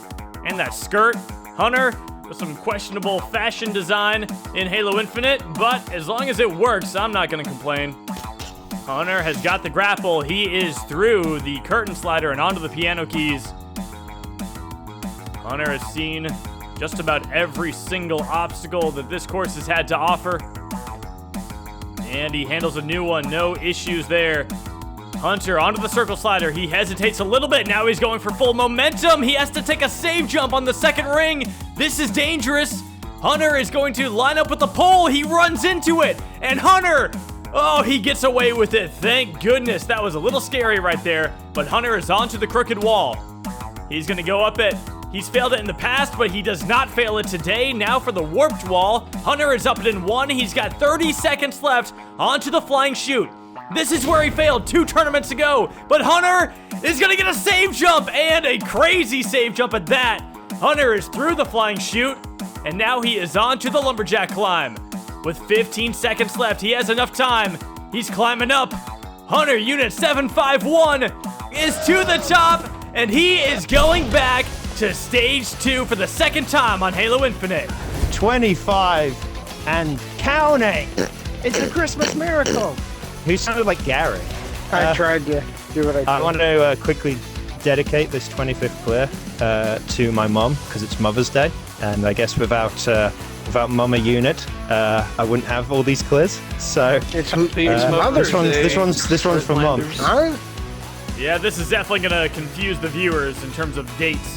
And that skirt. Hunter with some questionable fashion design in Halo Infinite, but as long as it works, I'm not gonna complain. Hunter has got the grapple. He is through the curtain slider and onto the piano keys. Hunter has seen just about every single obstacle that this course has had to offer. And he handles a new one, no issues there. Hunter onto the circle slider. He hesitates a little bit. Now he's going for full momentum. He has to take a save jump on the second ring. This is dangerous. Hunter is going to line up with the pole. He runs into it. And Hunter, he gets away with it. Thank goodness. That was a little scary right there. But Hunter is onto the crooked wall. He's going to go up it. He's failed it in the past, but he does not fail it today. Now for the warped wall. Hunter is up it in 1. He's got 30 seconds left onto the flying chute. This is where he failed 2 tournaments ago, but Hunter is gonna get a save jump, and a crazy save jump at that. Hunter is through the flying chute, and now he is on to the lumberjack climb. With 15 seconds left, he has enough time. He's climbing up. Hunter Unit 751 is to the top, and he is going back to stage 2 for the second time on Halo Infinite. 25 and counting. It's a Christmas miracle. Who sounded like Gary? I tried to do what I did. I want to quickly dedicate this 25th clear to my mom, because it's Mother's Day, and I guess without Mama Unit, I wouldn't have all these clears. So it's Mother's Day. This one's from Mom. Huh? Yeah, this is definitely gonna confuse the viewers in terms of dates,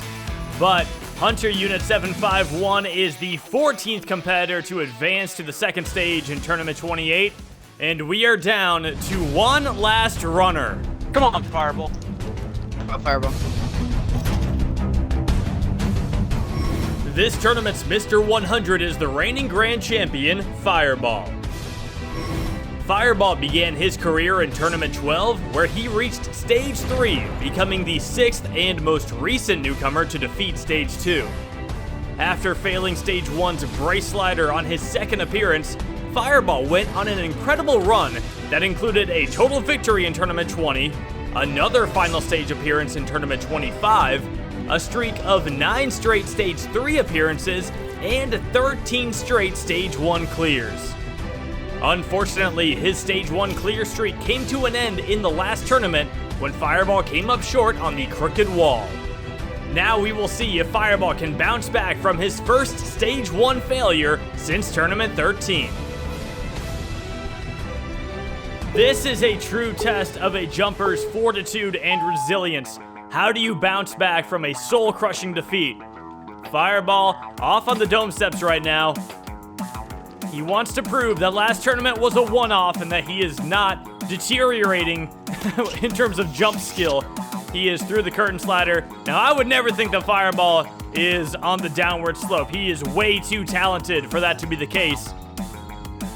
but Hunter Unit 751 is the 14th competitor to advance to the second stage in Tournament 28. And we are down to one last runner. Come on, Fireball. Fireball. This tournament's Mr. 100 is the reigning grand champion, Fireball. Fireball began his career in Tournament 12, where he reached Stage 3, becoming the 6th and most recent newcomer to defeat Stage 2. After failing Stage 1's brace slider on his second appearance, Fireball went on an incredible run that included a total victory in Tournament 20, another final stage appearance in Tournament 25, a streak of 9 straight Stage 3 appearances, and 13 straight Stage 1 clears. Unfortunately, his Stage 1 clear streak came to an end in the last tournament when Fireball came up short on the crooked wall. Now we will see if Fireball can bounce back from his first Stage 1 failure since Tournament 13. This is a true test of a jumper's fortitude and resilience. How do you bounce back from a soul-crushing defeat? Fireball off on the dome steps right now. He wants to prove that last tournament was a one-off and that he is not deteriorating in terms of jump skill. He is through the curtain slider. Now, I would never think the Fireball is on the downward slope. He is way too talented for that to be the case.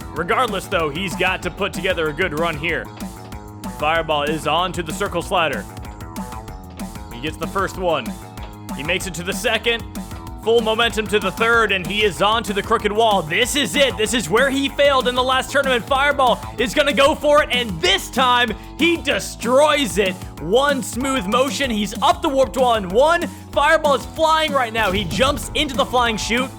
Regardless, though, he's got to put together a good run here. Fireball is on to the circle slider. He gets the first one. He makes it to the second. Full momentum to the third, and he is on to the crooked wall. This is it. This is where he failed in the last tournament. Fireball is going to go for it, and this time, he destroys it. One smooth motion. He's up the warped wall in one. Fireball is flying right now. He jumps into the flying chute,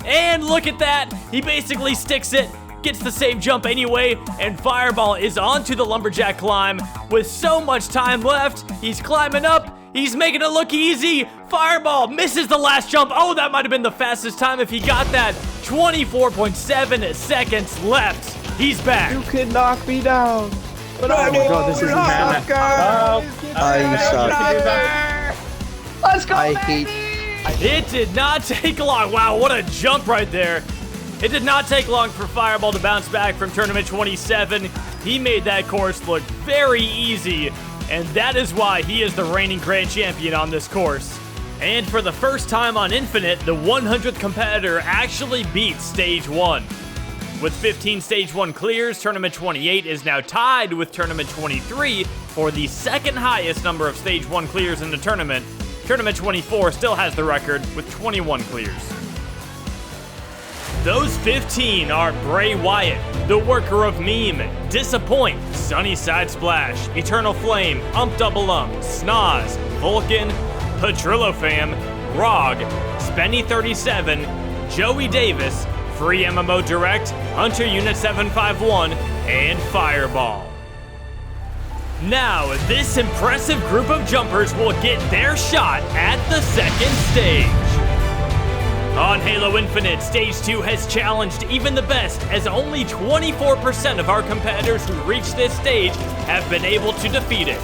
and look at that. He basically sticks it, gets the save jump anyway, and Fireball is onto the lumberjack climb with so much time left. He's climbing up. He's making it look easy. Fireball misses the last jump. Oh, that might have been the fastest time if he got that. 24.7 seconds left. He's back. You could knock me down. But oh my god, this is I suck. Let's go, I baby. It did not take long. Wow, what a jump right there. It did not take long for Fireball to bounce back from Tournament 27. He made that course look very easy, and that is why he is the reigning grand champion on this course. And for the first time on Infinite, the 100th competitor actually beats Stage 1. With 15 Stage 1 clears, Tournament 28 is now tied with Tournament 23 for the second highest number of Stage 1 clears in the tournament. Tournament 24 still has the record with 21 clears. Those 15 are Bray Wyatt, the worker of meme, Disappoint, Sunnyside Splash, Eternal Flame, Ump Double Ump, Snaz, Vulcan, Petrillo Fam, Rog, Spenny 37, Joey Davis, Free MMO Direct, Hunter Unit 751, and Fireball. Now, this impressive group of jumpers will get their shot at the second stage. On Halo Infinite, Stage 2 has challenged even the best, as only 24% of our competitors who reach this stage have been able to defeat it.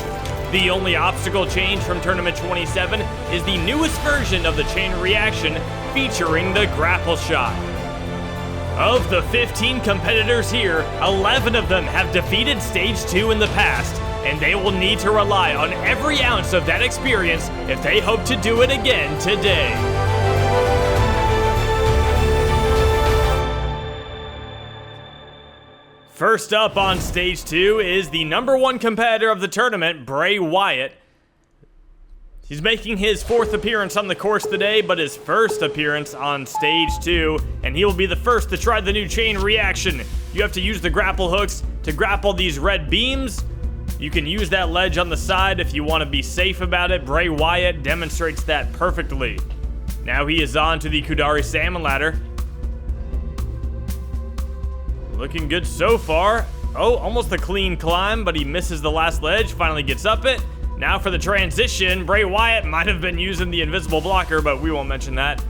The only obstacle change from Tournament 27 is the newest version of the chain reaction, featuring the grapple shot. Of the 15 competitors here, 11 of them have defeated Stage 2 in the past, and they will need to rely on every ounce of that experience if they hope to do it again today. First up on Stage 2 is the #1 competitor of the tournament, Bray Wyatt. He's making his 4th appearance on the course today, but his first appearance on Stage 2, and he will be the first to try the new chain reaction. You have to use the grapple hooks to grapple these red beams. You can use that ledge on the side if you want to be safe about it. Bray Wyatt demonstrates that perfectly. Now he is on to the Kudari Salmon ladder. Looking good so far. Oh, almost a clean climb, but he misses the last ledge, finally gets up it. Now for the transition, Bray Wyatt might have been using the invisible blocker, but we won't mention that.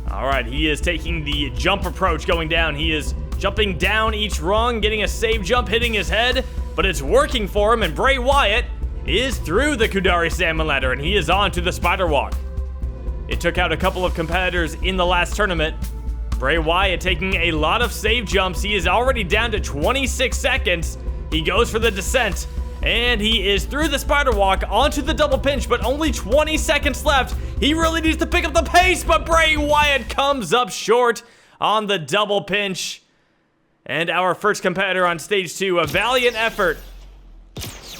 All right, he is taking the jump approach going down. He is jumping down each rung, getting a save jump, hitting his head, but it's working for him, and Bray Wyatt is through the Kudari Salmon ladder, and he is on to the spider walk. It took out a couple of competitors in the last tournament. Bray Wyatt taking a lot of save jumps. He is already down to 26 seconds. He goes for the descent, and he is through the spider walk onto the double pinch, but only 20 seconds left. He really needs to pick up the pace, but Bray Wyatt comes up short on the double pinch. And our first competitor on Stage 2, a valiant effort,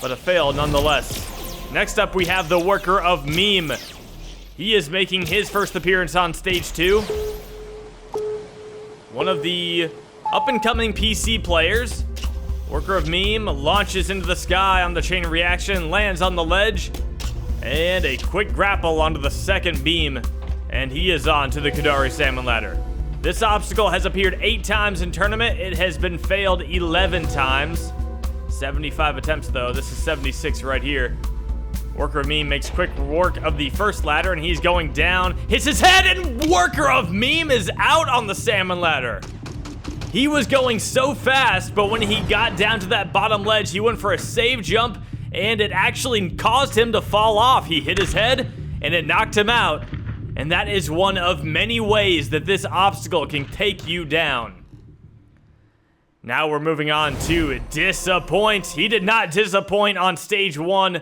but a fail nonetheless. Next up, we have the worker of meme. He is making his first appearance on Stage 2. One of the up-and-coming PC players. Worker of meme launches into the sky on the chain reaction, lands on the ledge, and a quick grapple onto the second beam, and he is on to the Kudari Salmon ladder. This obstacle has appeared 8 times in tournament. It has been failed 11 times. 75 attempts though. This is 76 right here. Worker of Meme makes quick work of the first ladder, and he's going down, hits his head, and Worker of Meme is out on the salmon ladder. He was going so fast, but when he got down to that bottom ledge, he went for a save jump, and it actually caused him to fall off. He hit his head, and it knocked him out. And that is one of many ways that this obstacle can take you down. Now we're moving on to Disappoint. He did not disappoint on Stage 1.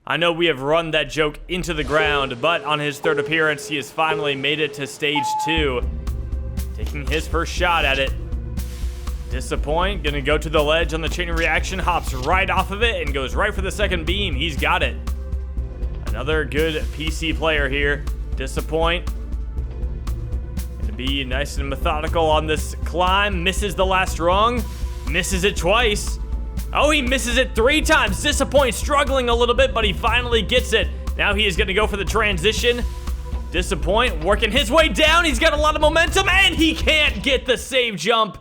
I know we have run that joke into the ground, but on his third appearance, he has finally made it to stage 2. Taking his first shot at it. Disappoint, gonna go to the ledge on the chain reaction, hops right off of it and goes right for the second beam. He's got it. Another good PC player here. Disappoint. Gonna be nice and methodical on this climb. Misses the last rung. Misses it twice. Oh, he misses it 3 times. Disappoint, struggling a little bit, but he finally gets it. Now he is gonna go for the transition. Disappoint, working his way down. He's got a lot of momentum, and he can't get the save jump.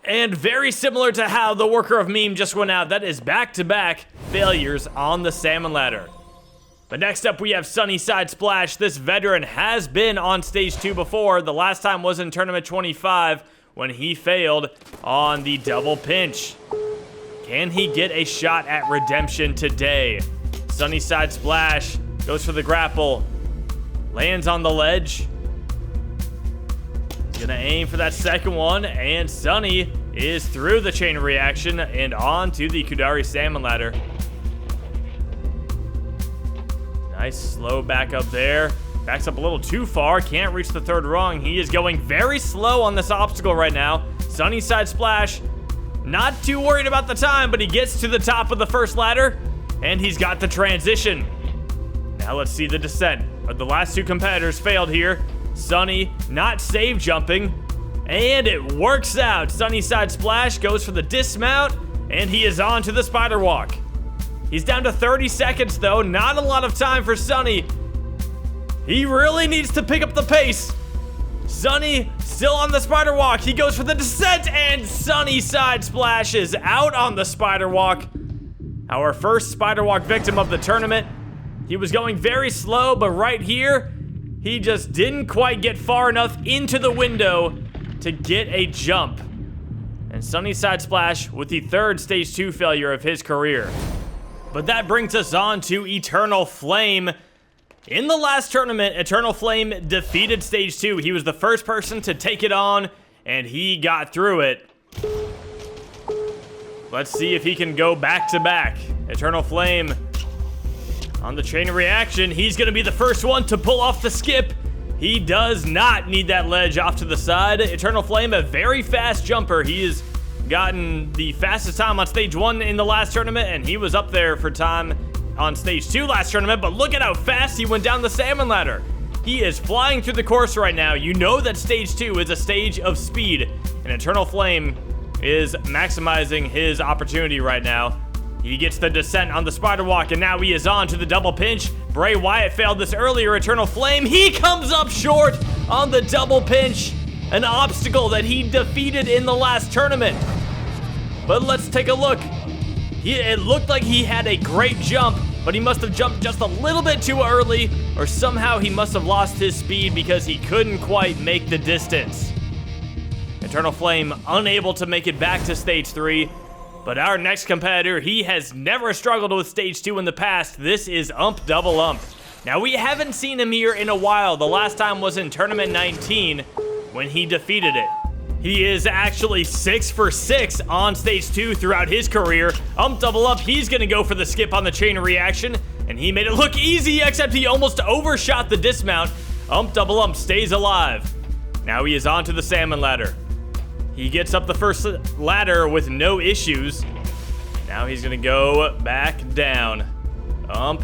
And very similar to how the worker of meme just went out, that is back-to-back failures on the salmon ladder. But next up, we have Sunnyside Splash. This veteran has been on stage 2 before. The last time was in tournament 25 when he failed on the double pinch. Can he get a shot at redemption today? Sunnyside Splash goes for the grapple. Lands on the ledge. He's gonna aim for that second one, and Sunny is through the chain reaction and on to the Kudari salmon ladder. Nice slow back up there. Backs up a little too far, can't reach the third rung. He is going very slow on this obstacle right now. Sunnyside Splash, not too worried about the time, but he gets to the top of the first ladder, and he's got the transition. Now let's see the descent. The last 2 competitors failed here. Sunny not save jumping, and it works out. Sunnyside Splash goes for the dismount, and he is on to the spider walk. He's down to 30 seconds though, not a lot of time for Sunny. He really needs to pick up the pace. Sunny still on the spider walk. He goes for the descent, and Sunnyside Splash is out on the spider walk. Our first spider walk victim of the tournament. He was going very slow, but right here, he just didn't quite get far enough into the window to get a jump. And Sunnyside Splash with the 3rd stage 2 failure of his career. But that brings us on to Eternal Flame. In the last tournament, Eternal Flame defeated stage 2. He was the first person to take it on, and he got through it. Let's see if he can go back to back. Eternal Flame on the chain reaction. He's gonna be the first one to pull off the skip. He does not need that ledge off to the side. Eternal Flame, a very fast jumper. He has gotten the fastest time on stage 1 in the last tournament, and he was up there for time on stage 2 last tournament, but look at how fast he went down the salmon ladder. He is flying through the course right now. You know that stage 2 is a stage of speed, and Eternal Flame is maximizing his opportunity right now. He gets the descent on the spider walk, and now he is on to the double pinch. Bray Wyatt failed this earlier. Eternal Flame, he comes up short on the double pinch, an obstacle that he defeated in the last tournament. But let's take a look. It looked like he had a great jump, but he must have jumped just a little bit too early, or somehow he must have lost his speed because he couldn't quite make the distance. Eternal Flame unable to make it back to stage 3. But our next competitor, he has never struggled with stage 2 in the past. This is Ump Double Ump. Now, we haven't seen him here in a while. The last time was in tournament 19 when he defeated it. He is actually 6 for 6 on stage 2 throughout his career. Ump Double Ump, he's gonna go for the skip on the chain reaction, and he made it look easy, except he almost overshot the dismount. Ump Double Ump stays alive. Now he is on to the salmon ladder. He gets up the first ladder with no issues. Now he's gonna go back down. Ump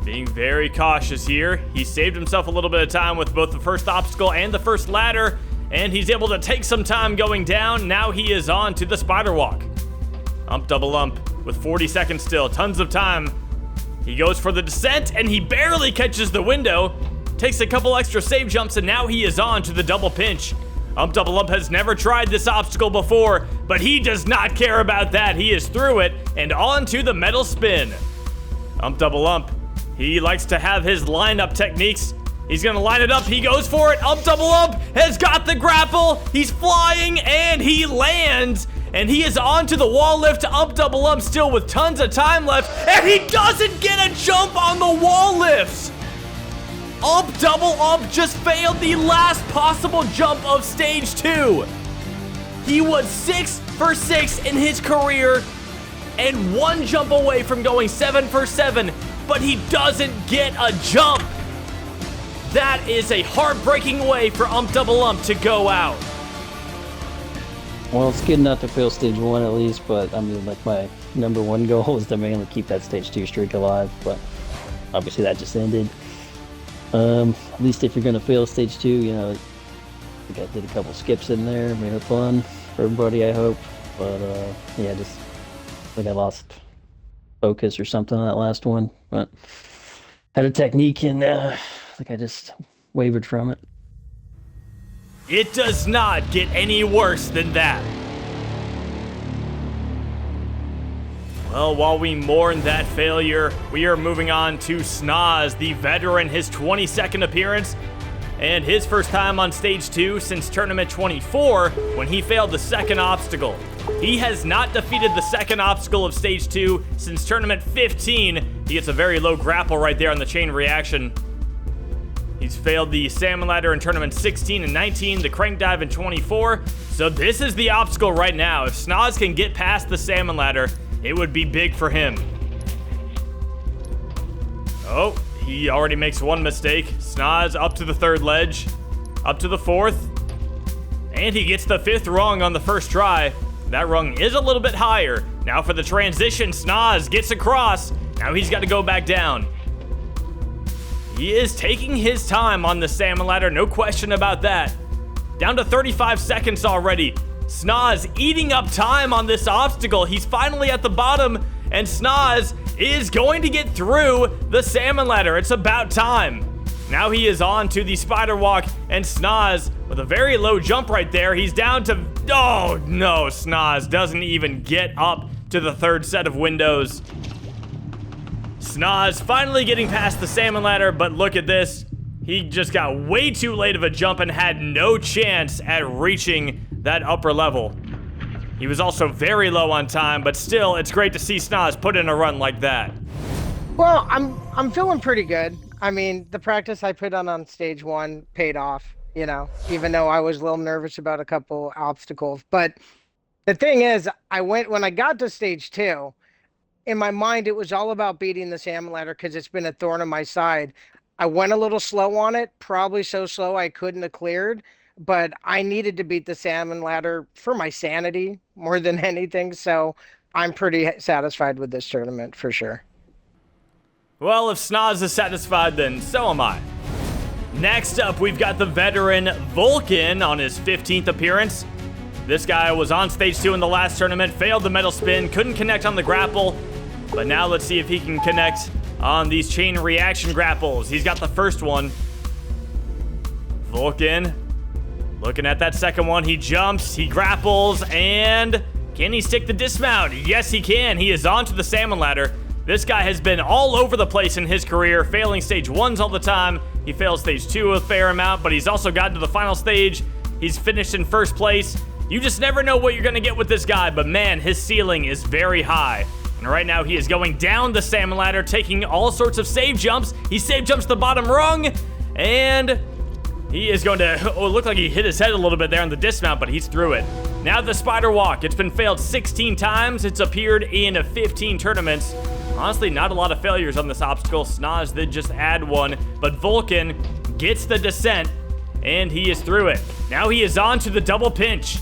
being very cautious here. He saved himself a little bit of time with both the first obstacle and the first ladder, and he's able to take some time going down. Now he is on to the spider walk. Ump Double Ump with 40 seconds still, tons of time. He goes for the descent, and he barely catches the window. Takes a couple extra save jumps, and now he is on to the double pinch. Ump Double Ump has never tried this obstacle before, but he does not care about that. He is through it and on to the metal spin. Ump Double Ump, he likes to have his lineup techniques. He's gonna line it up, he goes for it. Ump Double Ump has got the grapple. He's flying and he lands, and he is on to the wall lift. Ump Double Ump still with tons of time left, and he doesn't get a jump on the wall lifts. Ump Double Ump just failed the last possible jump of stage 2. He was 6 for 6 in his career and 1 jump away from going 7 for 7. but he doesn't get a jump. That is a heartbreaking way for Ump Double Ump to go out. Well, it's good not to fail stage 1 at least, but I mean, like, my #1 goal is to mainly keep that stage 2 streak alive, but obviously that just ended. At least if you're gonna fail stage 2, you know, I think I did a couple skips in there, made it fun for everybody, I hope. But yeah, just I think I lost focus or something on that last one, but had a technique and I think I just wavered from it. It does not get any worse than that. Well, while we mourn that failure, we are moving on to Snaz, the veteran, his 22nd appearance, and his first time on stage 2 since tournament 24 when he failed the second obstacle. He has not defeated the second obstacle of stage 2 since tournament 15. He gets a very low grapple right there on the chain reaction. He's failed the salmon ladder in tournament 16 and 19, the crank dive in 24. So this is the obstacle right now. If Snaz can get past the salmon ladder, it would be big for him. Oh, he already makes one mistake. Snaz up to the 3rd ledge, up to the 4th, and he gets the 5th rung on the first try. That rung is a little bit higher. Now for the transition, Snaz gets across. Now he's got to go back down. He is taking his time on the salmon ladder, no question about that. Down to 35 seconds already. Snaz eating up time on this obstacle. He's finally at the bottom, and Snaz is going to get through the salmon ladder. It's about time. Now he is on to the spider walk, and Snaz, with a very low jump right there, he's down to... Oh, no, Snaz doesn't even get up to the 3rd set of windows. Snaz finally getting past the salmon ladder, but look at this. He just got way too late of a jump and had no chance at reaching that upper level. He was also very low on time, but still, it's great to see Snaz put in a run like that. Well, I'm feeling pretty good. I mean, the practice I put on stage 1 paid off, you know, even though I was a little nervous about a couple obstacles. But the thing is, when I got to stage 2, in my mind, it was all about beating the salmon ladder because it's been a thorn in my side. I went a little slow on it, probably so slow I couldn't have cleared, but I needed to beat the salmon ladder for my sanity more than anything. So I'm pretty satisfied with this tournament for sure. Well, if Snaz is satisfied, then so am I. Next up, we've got the veteran Vulcan on his 15th appearance. This guy was on stage 2 in the last tournament, failed the metal spin, couldn't connect on the grapple, but now let's see if he can connect on these chain reaction grapples. He's got the first one. Vulcan, looking at that second one, he jumps, he grapples, and can he stick the dismount? Yes, he can. He is onto the salmon ladder. This guy has been all over the place in his career, failing stage 1s all the time. He failed stage 2 a fair amount, but he's also gotten to the final stage. He's finished in 1st place. You just never know what you're gonna get with this guy, but man, his ceiling is very high. And right now he is going down the salmon ladder, taking all sorts of save jumps. He save jumps the bottom rung, and he is going to, oh, it looked like he hit his head a little bit there on the dismount, but he's through it. Now the spider walk, it's been failed 16 times. It's appeared in 15 tournaments. Honestly, not a lot of failures on this obstacle. Snaz did just add one, but Vulcan gets the descent, and he is through it. Now he is on to the double pinch.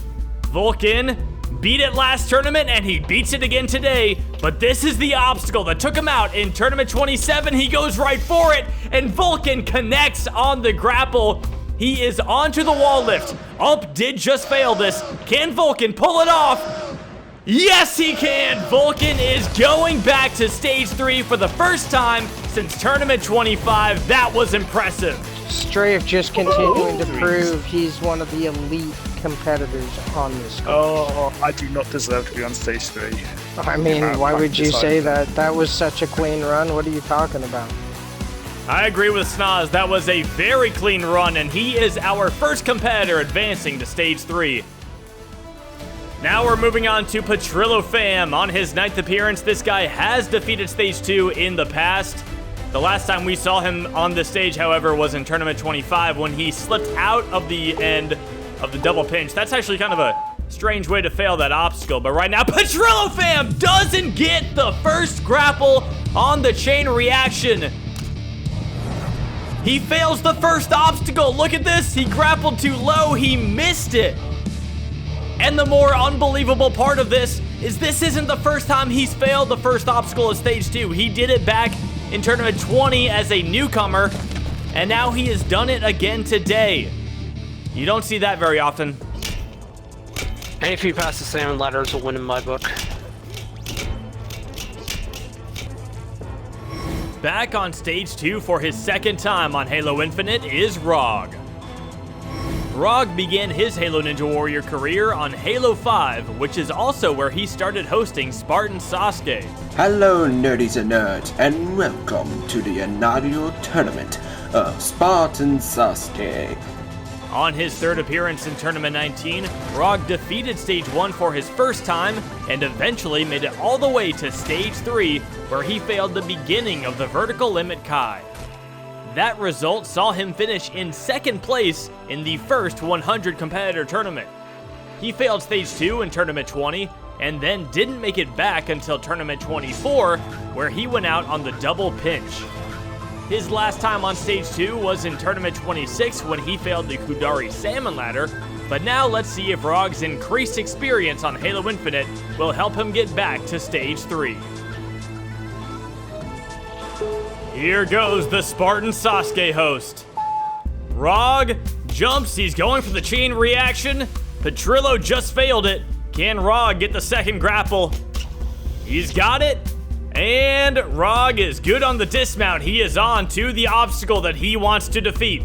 Vulcan beat it last tournament, and he beats it again today, but this is the obstacle that took him out in tournament 27. He goes right for it, and Vulcan connects on the grapple. He is onto the wall lift. Ump did just fail this. Can Vulcan pull it off? Yes, he can! Vulcan is going back to stage 3 for the first time since tournament 25. That was impressive. Strafe just continuing to prove he's one of the elite competitors on this course. Oh, I do not deserve to be on stage 3. I mean, why would you say that? That was such a clean run. What are you talking about? I agree with Snaz. That was a very clean run, and he is our first competitor advancing to stage 3. Now we're moving on to Petrillo Fam. On his 9th appearance, this guy has defeated stage 2 in the past. The last time we saw him on the stage, however, was in tournament 25 when he slipped out of the end of the double pinch. That's actually kind of a strange way to fail that obstacle, but right now Petrillo Fam doesn't get the first grapple on the chain reaction. He fails the first obstacle. Look at this. He grappled too low. He missed it. And the more unbelievable part of this isn't the first time he's failed the first obstacle of stage 2. He did it back in tournament 20 as a newcomer, and now he has done it again today. You don't see that very often. And if you pass the salmon ladder, it's a win in my book. Back on stage 2 for his second time on Halo Infinite is Rog. Rog began his Halo Ninja Warrior career on Halo 5, which is also where he started hosting Spartan Sasuke. Hello nerdies and nerds, and welcome to the inaugural tournament of Spartan Sasuke. On his third appearance in Tournament 19, Rog defeated Stage 1 for his first time, and eventually made it all the way to Stage 3, where he failed the beginning of the Vertical Limit Kai. That result saw him finish in second place in the first 100 competitor tournament. He failed Stage 2 in Tournament 20, and then didn't make it back until Tournament 24, where he went out on the double pinch. His last time on Stage 2 was in Tournament 26 when he failed the Kudari Salmon Ladder, but now let's see if Rog's increased experience on Halo Infinite will help him get back to Stage 3. Here goes the Spartan Sasuke host. Rog jumps, he's going for the chain reaction. Petrillo just failed it. Can Rog get the second grapple? He's got it. And Rog is good on the dismount. He is on to the obstacle that he wants to defeat.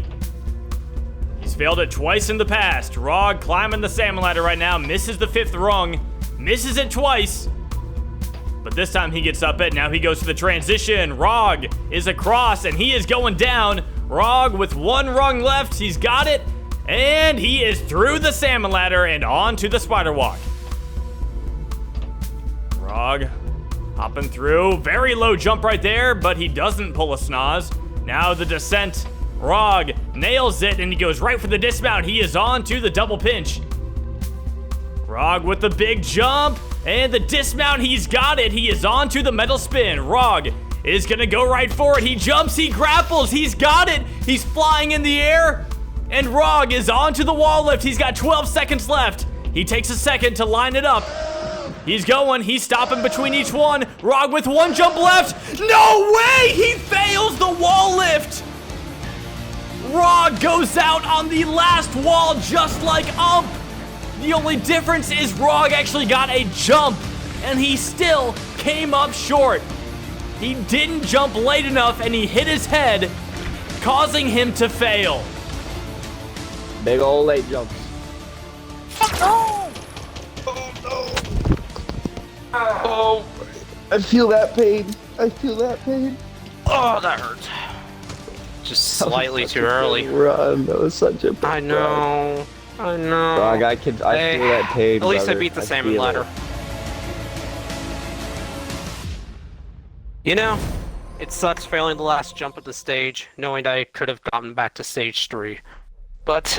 He's failed it twice in the past. Rog climbing the salmon ladder right now, misses the 5th rung, misses it twice. But this time he gets up it. Now he goes for the transition. Rog is across and he is going down. Rog with 1 rung left. He's got it. And he is through the salmon ladder and on to the spider walk. Rog hopping through. Very low jump right there, but he doesn't pull a Snaz. Now the descent. Rog nails it and he goes right for the dismount. He is on to the double pinch. Rog with the big jump. And the dismount, he's got it. He is on to the metal spin. Rog is gonna go right for it. He jumps, he grapples, he's got it. He's flying in the air. And Rog is on to the wall lift. He's got 12 seconds left. He takes a second to line it up. He's going, he's stopping between each one. Rog with 1 jump left. No way, he fails the wall lift. Rog goes out on the last wall just like Ump. The only difference is Rog actually got a jump, and he still came up short. He didn't jump late enough, and he hit his head, causing him to fail. Big old late jumps. Oh! Oh no! Oh, I feel that pain. I feel that pain. Oh, that hurts. Just slightly too early. Run. That was such a. I know. I know. Dog, I feel that pain. At least brother. I beat the salmon ladder. You know, it sucks failing the last jump of the stage, knowing that I could have gotten back to stage 3. But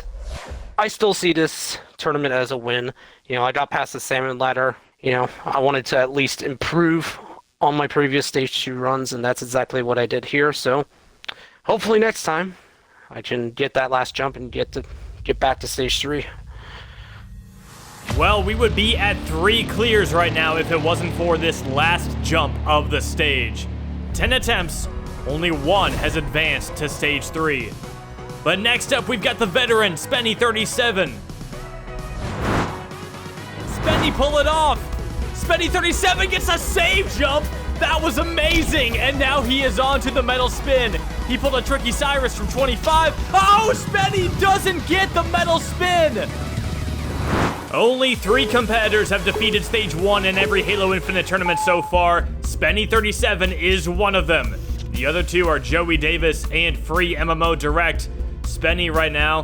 I still see this tournament as a win. You know, I got past the salmon ladder. You know, I wanted to at least improve on my previous stage 2 runs, and that's exactly what I did here. So hopefully next time I can get that last jump and get back to stage 3. Well, we would be at 3 clears right now if it wasn't for this last jump of the stage. 10 attempts, only 1 has advanced to stage 3. But next up, we've got the veteran, Spenny 37. Spenny pull it off. Spenny 37 gets a save jump. That was amazing. And now he is on to the metal spin. He pulled a tricky Cyrus from 25. Oh, Spenny doesn't get the metal spin. Only 3 competitors have defeated Stage 1 in every Halo Infinite tournament so far. Spenny 37 is one of them. The other 2 are Joey Davis and Free MMO Direct. Spenny right now,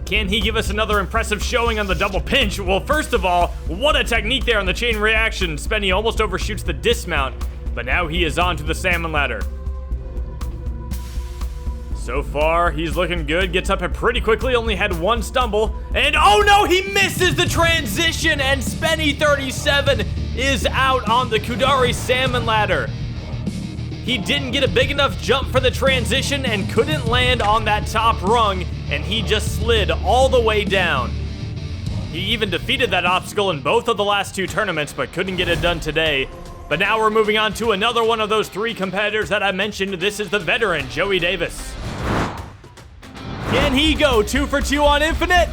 can he give us another impressive showing on the double pinch? Well, first of all, what a technique there on the chain reaction. Spenny almost overshoots the dismount, but now he is on to the salmon ladder. So far, he's looking good, gets up it pretty quickly, only had 1 stumble, and oh no, he misses the transition, and Spenny 37 is out on the Kudari salmon ladder. He didn't get a big enough jump for the transition and couldn't land on that top rung, and he just slid all the way down. He even defeated that obstacle in both of the last 2 tournaments, but couldn't get it done today. But now we're moving on to another one of those 3 competitors that I mentioned. This is the veteran, Joey Davis. Can he go 2 for 2 on Infinite?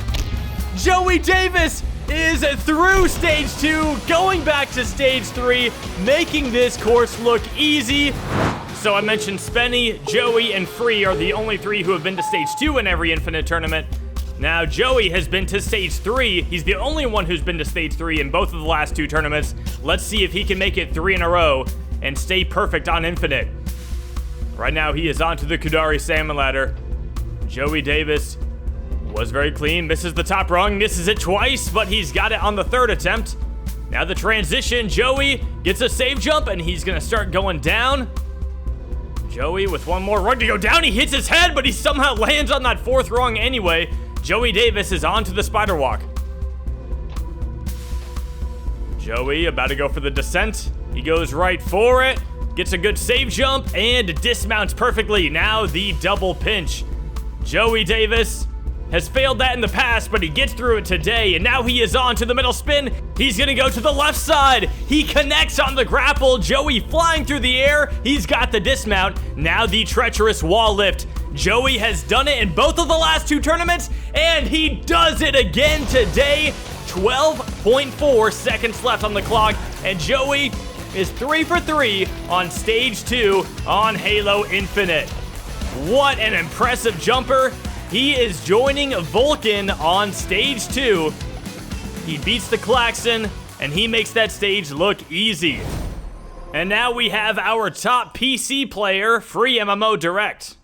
Joey Davis is through stage 2, going back to stage 3, making this course look easy. So I mentioned Spenny, Joey, and Free are the only 3 who have been to stage 2 in every Infinite tournament. Now Joey has been to stage 3. He's the only one who's been to stage 3 in both of the last 2 tournaments. Let's see if he can make it 3 in a row and stay perfect on Infinite. Right now he is onto the Kudari Salmon ladder. Joey Davis was very clean, misses the top rung, misses it twice, but he's got it on the 3rd attempt. Now the transition, Joey gets a save jump and he's gonna start going down. Joey with one more rung to go down, he hits his head, but he somehow lands on that 4th rung anyway. Joey Davis is onto the spider walk. Joey about to go for the descent. He goes right for it, gets a good save jump, and dismounts perfectly. Now the double pinch. Joey Davis has failed that in the past, but he gets through it today, and now he is on to the middle spin. He's gonna go to the left side. He connects on the grapple. Joey flying through the air. He's got the dismount. Now the treacherous wall lift. Joey has done it in both of the last 2 tournaments, and he does it again today. 12.4 seconds left on the clock, and Joey is 3 for 3 on stage 2 on Halo Infinite. What an impressive jumper. He is joining Vulcan on stage 2. He beats the klaxon, and he makes that stage look easy. And now we have our top PC player, Free MMO Direct.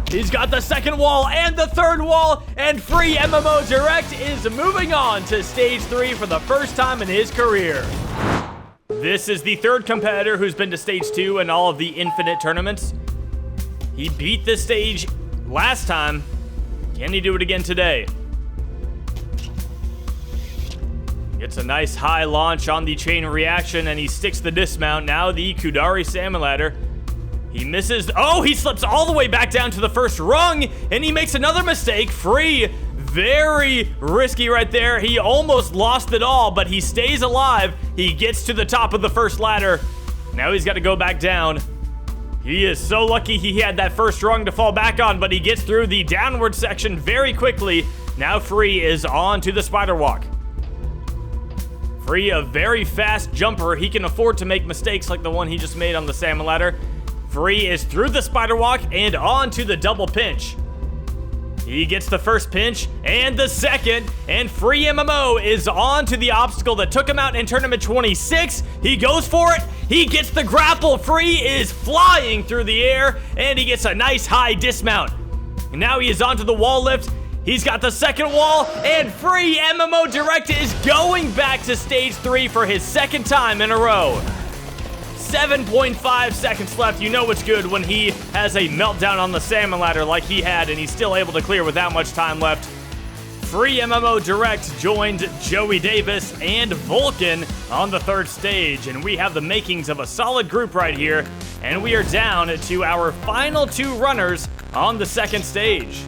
He's got the 2nd wall and the 3rd wall, and Free MMO Direct is moving on to stage 3 for the first time in his career. This is the 3rd competitor who's been to stage 2 in all of the Infinite tournaments. He beat this stage last time. Can he do it again today? Gets a nice high launch on the chain reaction, and he sticks the dismount. Now the Kudari Salmon ladder. He misses. Oh, he slips all the way back down to the 1st rung, and he makes another mistake. Free, very risky right there. He almost lost it all, but he stays alive. He gets to the top of the 1st ladder. Now he's got to go back down. He is so lucky he had that 1st rung to fall back on, but he gets through the downward section very quickly. Now Free is on to the spider walk. Free, a very fast jumper. He can afford to make mistakes like the one he just made on the salmon ladder. Free is through the spider walk and on to the double pinch. He gets the 1st pinch and the 2nd, and Free MMO is on to the obstacle that took him out in tournament 26. He goes for it. He gets the grapple. Free is flying through the air, and he gets a nice high dismount. And now he is onto the wall lift. He's got the 2nd wall, and Free MMO Direct is going back to stage 3 for his 2nd time in a row. 7.5 seconds left. You know it's good when he has a meltdown on the salmon ladder like he had, and he's still able to clear with that much time left. Free MMO Direct joined Joey Davis and Vulcan on the 3rd stage, and we have the makings of a solid group right here, and we are down to our final 2 runners on the 2nd stage.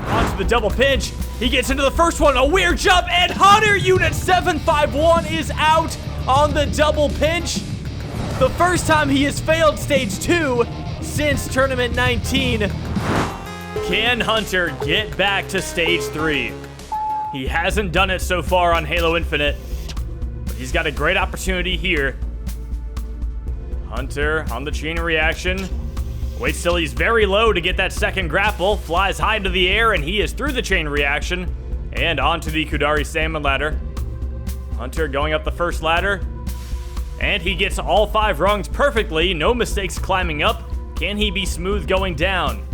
Onto the double pinch. He gets into the 1st one, a weird jump, and Hunter Unit 751 is out on the double pinch. The first time he has failed stage 2 since tournament 19. Can Hunter get back to stage 3? He hasn't done it so far on Halo Infinite, but he's got a great opportunity here. Hunter on the chain reaction. Waits till he's very low to get that 2nd grapple, flies high into the air, and he is through the chain reaction and onto the Kudari Salmon ladder. Hunter going up the 1st ladder, and he gets all 5 rungs perfectly. No mistakes climbing up. Can he be smooth going down?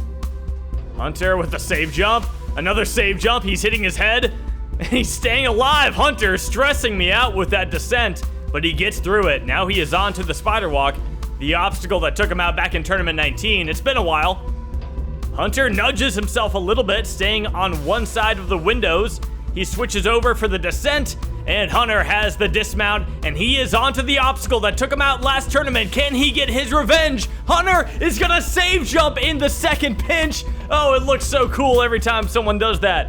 Hunter with a save jump. Another save jump. He's hitting his head, and he's staying alive. Hunter stressing me out with that descent, but he gets through it. Now he is on to the spider walk, the obstacle that took him out back in tournament 19. It's been a while. Hunter nudges himself a little bit, staying on one side of the windows. He switches over for the descent, And Hunter has the dismount, and he is onto the obstacle that took him out last tournament. Can he get his revenge? Hunter is gonna save jump in the second pinch. Oh, it looks so cool every time someone does that.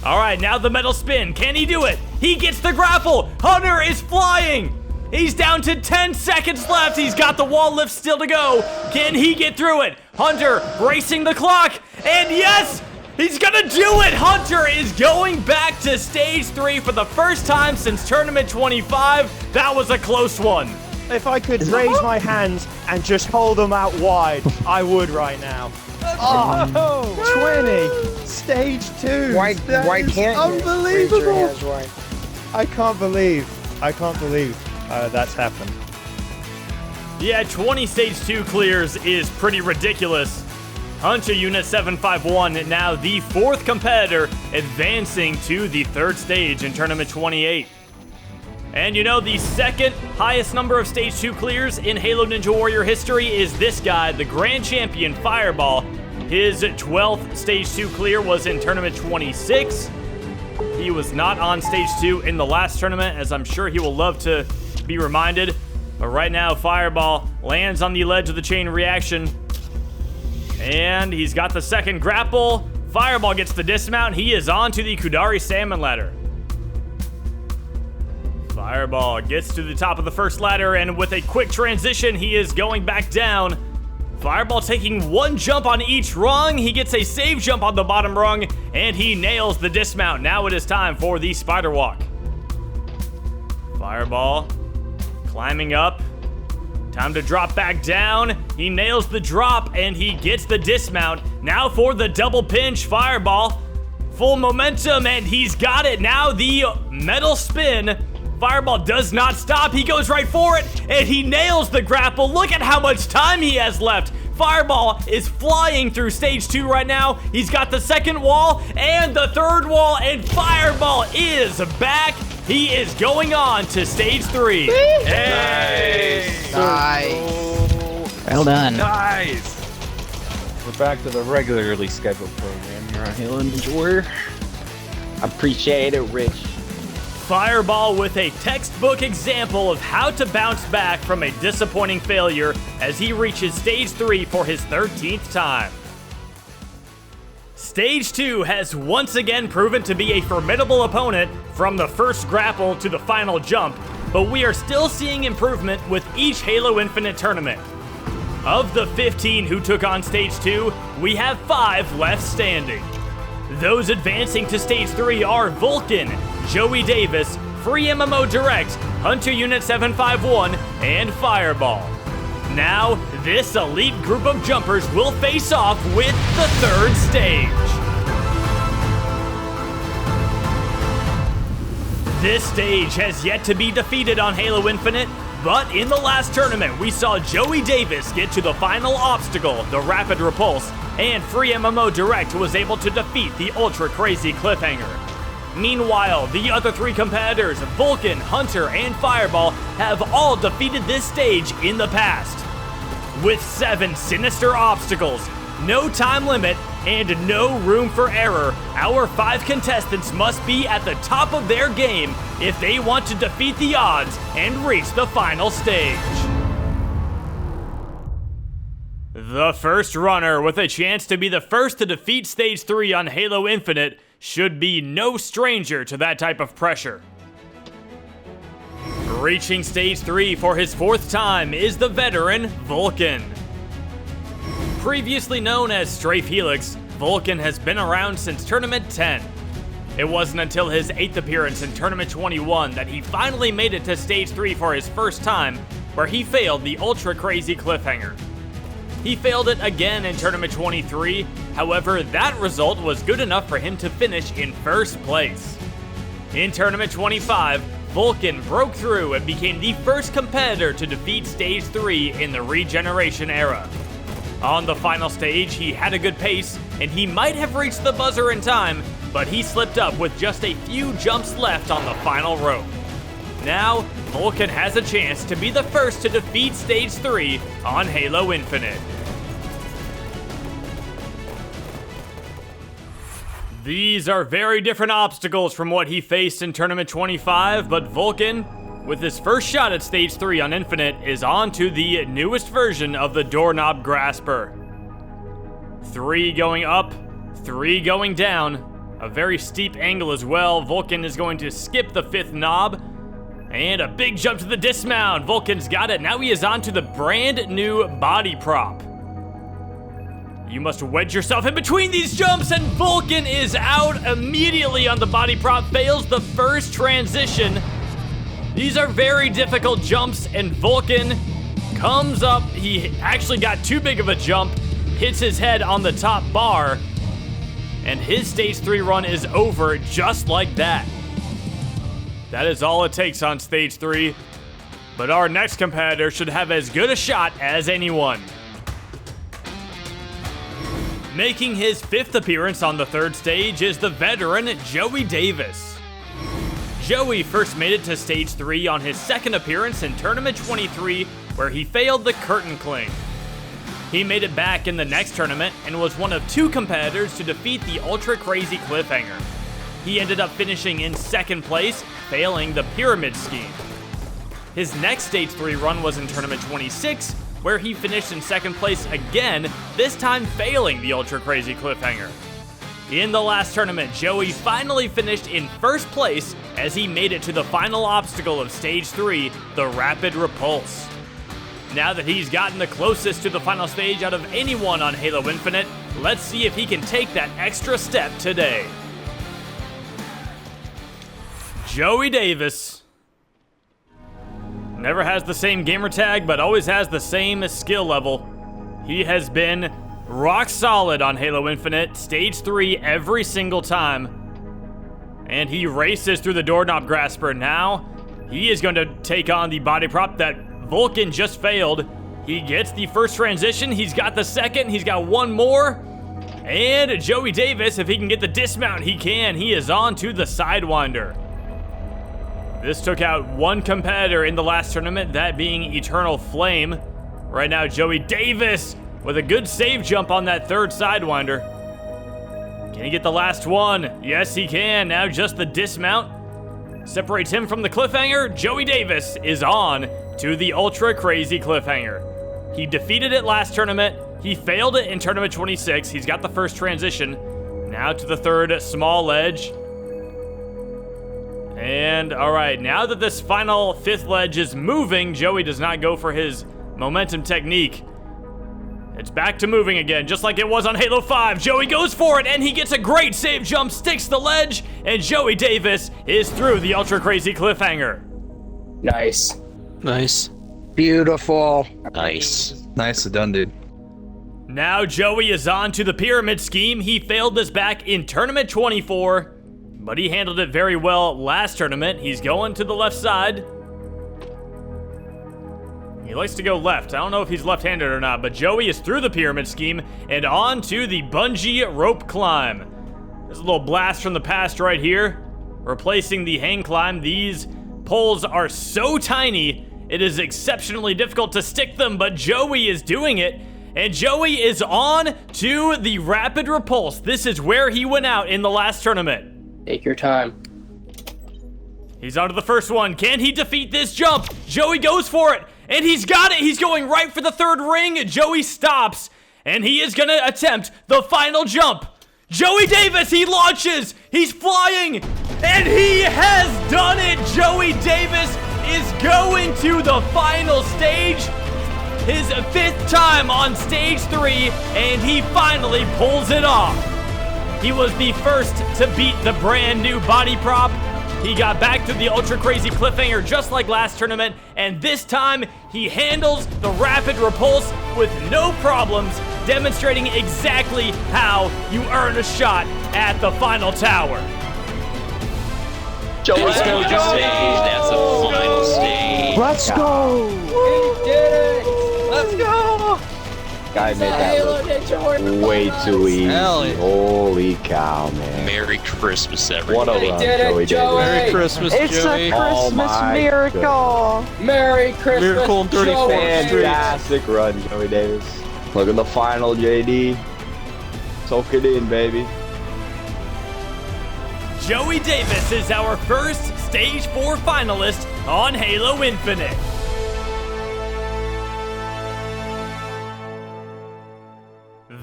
All right, now the metal spin. Can he do it? He gets the grapple. Hunter is flying. He's down to 10 seconds left. He's got the wall lift still to go. Can he get through it? Hunter racing the clock, and yes! He's gonna do it! Hunter is going back to stage 3 for the first time since tournament 25. That was a close one. If I could raise my hands and just hold them out wide, I would right now. Oh, 20! Stage 2! Why can't unbelievable! I can't believe that's happened. Yeah, 20 stage 2 clears is pretty ridiculous. Hunter Unit 751, now the 4th competitor, advancing to the 3rd stage in Tournament 28. And you know, the second highest number of Stage 2 clears in Halo Ninja Warrior history is this guy, the Grand Champion, Fireball. His 12th Stage 2 clear was in Tournament 26. He was not on Stage 2 in the last tournament, as I'm sure he will love to be reminded. But right now, Fireball lands on the ledge of the chain reaction. And he's got the second grapple. Fireball gets the dismount. He is on to the Kudari Salmon ladder. Fireball gets to the top of the first ladder, and with a quick transition, he is going back down. Fireball taking one jump on each rung. He gets a save jump on the bottom rung, and he nails the dismount. Now it is time for the spider walk. Fireball climbing up. Time to drop back down. He nails the drop, and he gets the dismount. Now for the double pinch. Fireball, full momentum, and he's got it. Now the metal spin. Fireball does not stop. He goes right for it, and he nails the grapple. Look at how much time he has left. Fireball is flying through stage 2 right now. He's got the second wall and the third wall, and Fireball is back. He is going on to stage 3. Hey! Nice. Well done. Nice. We're back to the regularly scheduled program here on Halo Ninja Warrior. Appreciate it, Rich. Fireball with a textbook example of how to bounce back from a disappointing failure as he reaches stage 3 for his 13th time. Stage 2 has once again proven to be a formidable opponent from the first grapple to the final jump, but we are still seeing improvement with each Halo Infinite tournament. Of the 15 who took on Stage 2, we have 5 left standing. Those advancing to Stage 3 are Vulcan, Joey Davis, Free MMO Direct, Hunter Unit 751, and Fireball. Now, this elite group of jumpers will face off with the 3rd stage. This stage has yet to be defeated on Halo Infinite, but in the last tournament, we saw Joey Davis get to the final obstacle, the Rapid Repulse, and Free MMO Direct was able to defeat the Ultra Crazy Cliffhanger. Meanwhile, the other 3 competitors, Vulcan, Hunter, and Fireball, have all defeated this stage in the past. With 7 sinister obstacles, no time limit, and no room for error, our 5 contestants must be at the top of their game if they want to defeat the odds and reach the final stage. The first runner with a chance to be the first to defeat Stage 3 on Halo Infinite should be no stranger to that type of pressure. Reaching Stage 3 for his 4th time is the veteran Vulcan. Previously known as Strafe Helix, Vulcan has been around since Tournament 10. It wasn't until his 8th appearance in Tournament 21 that he finally made it to Stage 3 for his first time, where he failed the Ultra Crazy Cliffhanger. He failed it again in Tournament 23, however, that result was good enough for him to finish in 1st place. In Tournament 25, Vulcan broke through and became the first competitor to defeat Stage 3 in the Regeneration era. On the final stage, he had a good pace, and he might have reached the buzzer in time, but he slipped up with just a few jumps left on the final rope. Now, Vulcan has a chance to be the first to defeat Stage 3 on Halo Infinite. These are very different obstacles from what he faced in Tournament 25, but Vulcan, with his first shot at Stage 3 on Infinite, is on to the newest version of the Doorknob Grasper. 3 going up, 3 going down. A very steep angle as well. Vulcan is going to skip the 5th knob. And a big jump to the dismount. Vulcan's got it. Now he is on to the brand new body prop. You must wedge yourself in between these jumps, and Vulcan is out immediately on the body prop. Fails the first transition. These are very difficult jumps, and Vulcan comes up. He actually got too big of a jump. Hits his head on the top bar. And his Stage 3 run is over just like that. That is all it takes on Stage 3. But our next competitor should have as good a shot as anyone. Making his 5th appearance on the 3rd stage is the veteran Joey Davis. Joey first made it to Stage 3 on his 2nd appearance in Tournament 23, where he failed the curtain cling. He made it back in the next tournament and was one of 2 competitors to defeat the ultra crazy cliffhanger. He ended up finishing in 2nd place, failing the pyramid scheme. His next Stage 3 run was in Tournament 26, where he finished in 2nd place again, this time failing the ultra crazy cliffhanger. In the last tournament, Joey finally finished in 1st place as he made it to the final obstacle of Stage 3, the Rapid Repulse. Now that he's gotten the closest to the final stage out of anyone on Halo Infinite, let's see if he can take that extra step today. Joey Davis. Never has the same gamer tag, but always has the same skill level. He has been rock solid on Halo Infinite, Stage 3 every single time. And he races through the Doorknob Grasper now. He is going to take on the body prop that Vulcan just failed. He gets the first transition, he's got the 2nd, he's got 1 more. And Joey Davis, if he can get the dismount, he can. He is on to the Sidewinder. This took out 1 competitor in the last tournament, that being Eternal Flame. Right now, Joey Davis with a good save jump on that 3rd Sidewinder. Can he get the last one? Yes, he can. Now just the dismount separates him from the cliffhanger. Joey Davis is on to the ultra crazy cliffhanger. He defeated it last tournament. He failed it in Tournament 26. He's got the first transition. Now to the 3rd small ledge. And all right, now that this final 5th ledge is moving, Joey does not go for his momentum technique. It's back to moving again, just like it was on Halo 5. Joey goes for it, and he gets a great save jump, sticks the ledge, and Joey Davis is through the ultra crazy cliffhanger. Nice. Nice. Beautiful. Nice. Nicely done, dude. Now Joey is on to the pyramid scheme. He failed this back in Tournament 24, but he handled it very well last tournament. He's going to the left side. He likes to go left. I don't know if he's left-handed or not, but Joey is through the pyramid scheme and on to the bungee rope climb. There's a little blast from the past right here, replacing the hang climb. These poles are so tiny, it is exceptionally difficult to stick them, but Joey is doing it. And Joey is on to the Rapid Repulse. This is where he went out in the last tournament. Take your time. He's on to the first one. Can he defeat this jump? Joey goes for it, and he's got it. He's going right for the 3rd ring. Joey stops, and he is going to attempt the final jump. Joey Davis, he launches. He's flying, and he has done it. Joey Davis is going to the final stage. His 5th time on Stage 3, and he finally pulls it off. He was the first to beat the brand new body prop. He got back to the ultra crazy cliffhanger just like last tournament, and this time he handles the Rapid Repulse with no problems, demonstrating exactly how you earn a shot at the final tower. Let's go, Joey. That's the final stage. Let's go! We did it! Let's go! Guy made that look way too easy. Holy cow, man. Merry Christmas, everybody. What a run, Joey Davis. Merry Christmas, It's Joey. a Christmas miracle! Merry Christmas, Miracle on 34th Street. Fantastic run, Joey Davis. Look at the final, JD. Soak it in, baby. Joey Davis is our first Stage 4 finalist on Halo Infinite.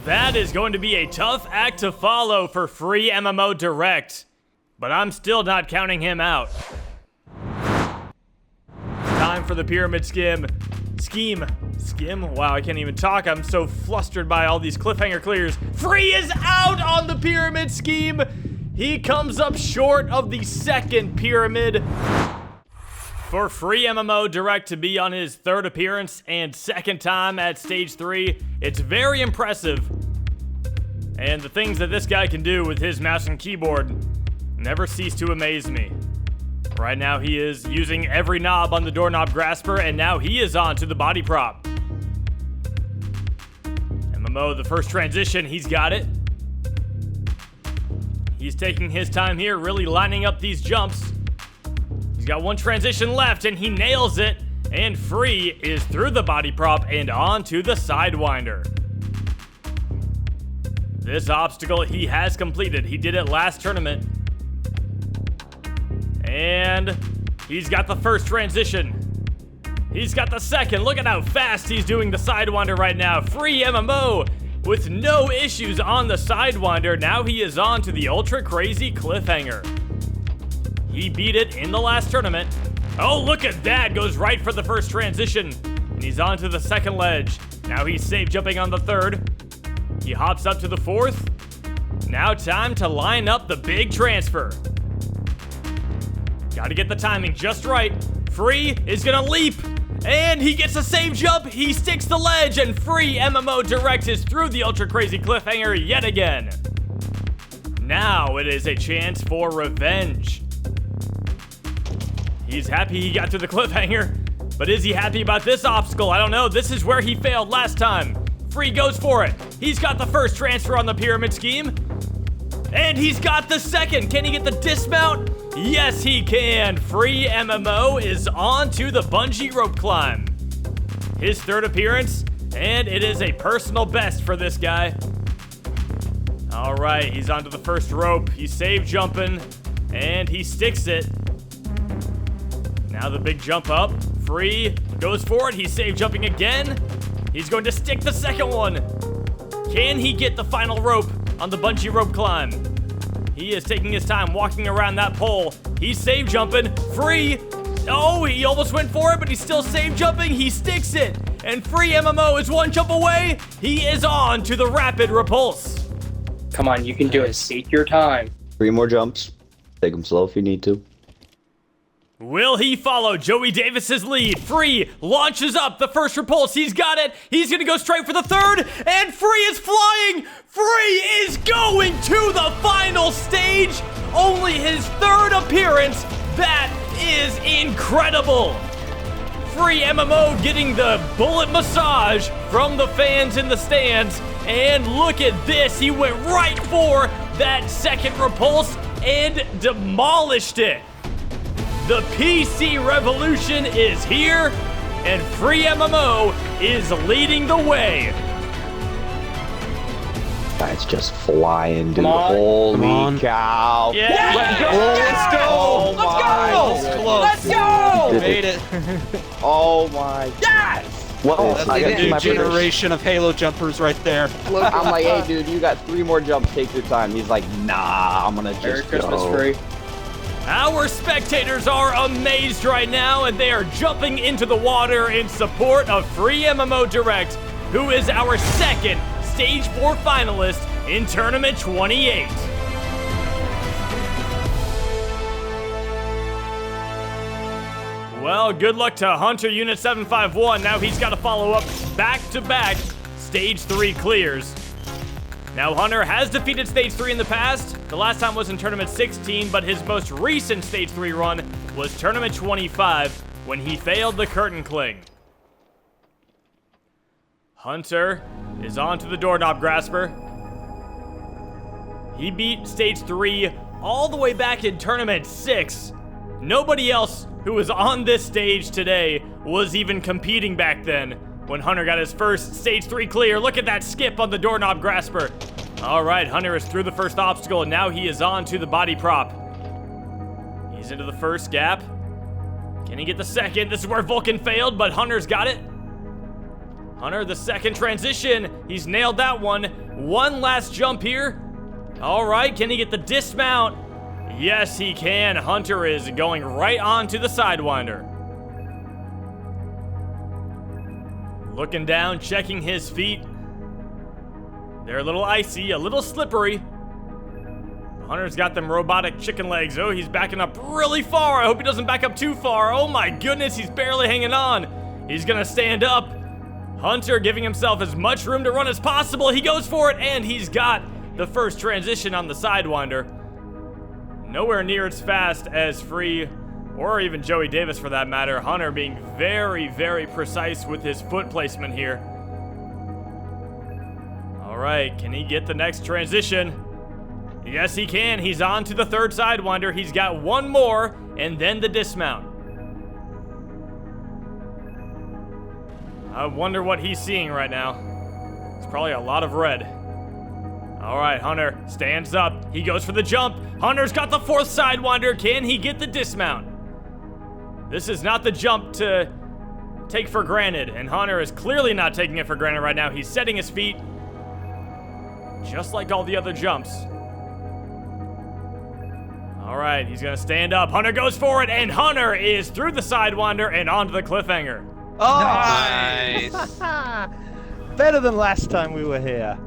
That is going to be a tough act to follow for free MMO Direct, but I'm still not counting him out. Time for the pyramid scheme. Wow, I can't even talk. I'm so flustered by all these cliffhanger clears. Free is out on the pyramid scheme. He comes up short of the second pyramid. For free MMO Direct to be on his third appearance and second time at Stage 3, it's very impressive. And the things that this guy can do with his mouse and keyboard never cease to amaze me. Right now he is using every knob on the doorknob grasper, and now he is on to the body prop. MMO, the first transition, he's got it. He's taking his time here, really lining up these jumps. He's got one transition left, and he nails it. And Free is through the body prop and onto the Sidewinder. This obstacle he has completed. He did it last tournament. And he's got the first transition. He's got the second. Look at how fast he's doing the Sidewinder right now. Free MMO with no issues on the Sidewinder. Now he is on to the ultra crazy cliffhanger. He beat it in the last tournament. Oh, look at that. Goes right for the first transition. And he's on to the second ledge. Now he's safe jumping on the third. He hops up to the fourth. Now time to line up the big transfer. Gotta get the timing just right. Free is gonna leap. And he gets a safe jump. He sticks the ledge. And Free MMO Direct is through the ultra crazy cliffhanger yet again. Now it is a chance for revenge. He's happy he got through the cliffhanger, but is he happy about this obstacle? I don't know. This is where he failed last time. Free goes for it. He's got the first transfer on the pyramid scheme, and he's got the second. Can he get the dismount? Yes, he can. Free MMO is on to the bungee rope climb. His third appearance, and it is a personal best for this guy. All right, he's onto the first rope. He's safe jumping, and he sticks it. Now the big jump up. Free goes for it. He's safe jumping again. He's going to stick the second one. Can he get the final rope on the bungee rope climb? He is taking his time walking around that pole. He's safe jumping. Free. Oh, he almost went for it, but he's still safe jumping. He sticks it. And Free MMO is one jump away. He is on to the rapid repulse. Come on, you can do it. Take your time. 3 more jumps. Take them slow if you need to. Will he follow Joey Davis's lead? Free launches up the first repulse. He's got it. He's going to go straight for the third. And Free is flying. Free is going to the final stage. Only his third appearance. That is incredible. Free MMO getting the bullet massage from the fans in the stands. And look at this. He went right for that second repulse and demolished it. The PC revolution is here, and Free MMO is leading the way. That's just flying, dude. Holy cow. Yeah. Let's go. Let's go. Let's go. Made it. Oh my. Yes. Well, that's like a new generation of Halo jumpers right there. I'm like, hey, dude, you got 3 more jumps. Take your time. He's like, nah, I'm gonna just Merry Christmas, go. Free. Our spectators are amazed right now, and they are jumping into the water in support of Free MMO Direct, who is our second Stage 4 finalist in Tournament 28. Well, good luck to Hunter Unit 751. Now he's got to follow up back-to-back Stage 3 clears. Now, Hunter has defeated Stage 3 in the past. The last time was in Tournament 16, but his most recent Stage 3 run was Tournament 25, when he failed the Curtain Cling. Hunter is on to the Doorknob Grasper. He beat Stage 3 all the way back in Tournament 6. Nobody else who was on this stage today was even competing back then when Hunter got his first Stage 3 clear. Look at that skip on the Doorknob Grasper. All right, Hunter is through the first obstacle, and now he is on to the body prop. He's into the first gap. Can he get the second? This is where Vulcan failed, but Hunter's got it. Hunter, the second transition. He's nailed that one. One last jump here. All right, can he get the dismount? Yes, he can. Hunter is going right on to the Sidewinder. Looking down, checking his feet. They're a little icy, a little slippery. Hunter's got them robotic chicken legs. Oh, he's backing up really far. I hope he doesn't back up too far. Oh my goodness, he's barely hanging on. He's gonna stand up. Hunter giving himself as much room to run as possible. He goes for it, and he's got the first transition on the Sidewinder. Nowhere near as fast as Free, or even Joey Davis for that matter. Hunter being very, very precise with his foot placement here. All right, can he get the next transition? Yes, he can. He's on to the third Sidewinder. He's got one more, and then the dismount. I wonder what he's seeing right now. It's probably a lot of red. All right, Hunter stands up. He goes for the jump. Hunter's got the fourth Sidewinder. Can he get the dismount? This is not the jump to take for granted, and Hunter is clearly not taking it for granted right now. He's setting his feet just like all the other jumps. All right, he's gonna stand up. Hunter goes for it, and Hunter is through the Sidewinder and onto the cliffhanger. Oh, nice. Better than last time we were here.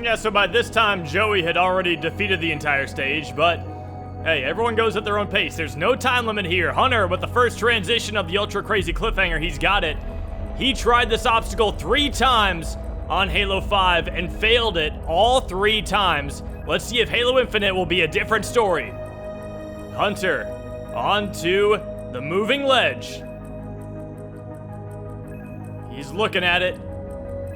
Yeah, so by this time, Joey had already defeated the entire stage, but hey, everyone goes at their own pace. There's no time limit here. Hunter, with the first transition of the ultra crazy cliffhanger, he's got it. He tried this obstacle 3 times on Halo 5 and failed it all 3 times. Let's see if Halo Infinite will be a different story. Hunter, onto the moving ledge. He's looking at it.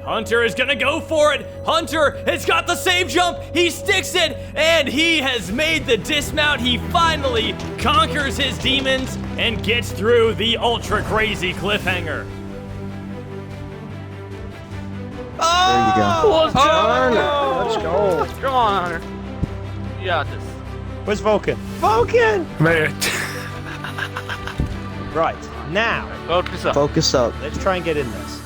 Hunter is gonna go for it. Hunter has got the save jump. He sticks it, and he has made the dismount. He finally conquers his demons and gets through the ultra crazy cliffhanger. There you go. Let's go. Come on, Hunter. You got this. Where's Vulcan? Vulcan! Man. Right, now. Focus up. Focus up. Let's try and get in this.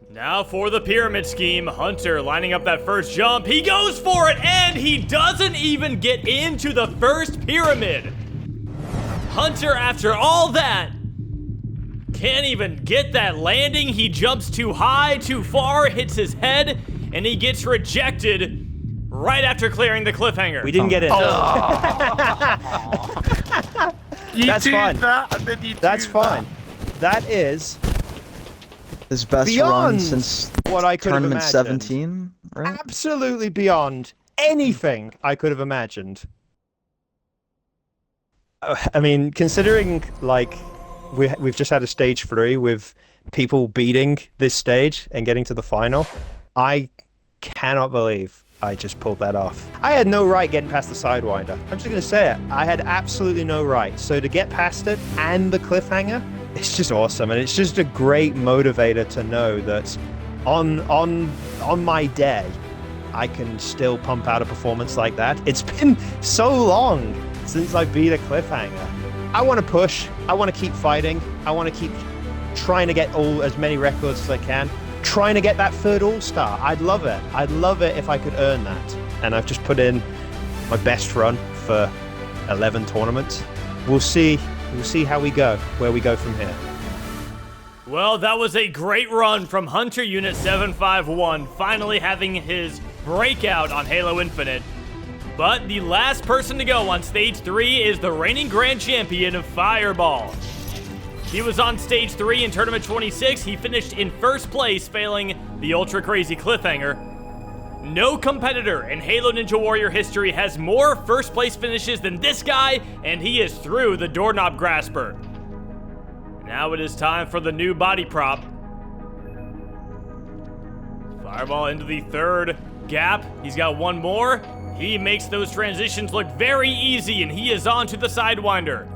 Now for the pyramid scheme. Hunter lining up that first jump. He goes for it, and he doesn't even get into the first pyramid. Hunter, after all that, can't even get that landing. He jumps too high, too far, hits his head, and he gets rejected right after clearing the cliffhanger. We didn't get in. That's fine. That's fine. That is his best run since what I could tournament have 17, right? Absolutely beyond anything I could have imagined. I mean, considering like we've just had a stage 3 with people beating this stage and getting to the final, I cannot believe I just pulled that off. I had no right getting past the Sidewinder. I'm just gonna say it. I had absolutely no right. So to get past it and the cliffhanger, it's just awesome, and it's just a great motivator to know that on my day, I can still pump out a performance like that. It's been so long since I beat a cliffhanger. I want to push. I want to keep fighting. I want to keep trying to get as many records as I can. Trying to get that 3rd All-Star. I'd love it. I'd love it if I could earn that. And I've just put in my best run for 11 tournaments. We'll see how we go, where we go from here. Well, that was a great run from Hunter Unit 751, finally having his breakout on Halo Infinite. But the last person to go on Stage 3 is the reigning Grand Champion of Fireball. He was on Stage 3 in Tournament 26. He finished in first place, failing the ultra crazy cliffhanger. No competitor in Halo Ninja Warrior history has more first place finishes than this guy, and he is through the doorknob grasper. Now it is time for the new body prop. Fireball into the 3rd gap. He's got one more. He makes those transitions look very easy, and he is on to the Sidewinder.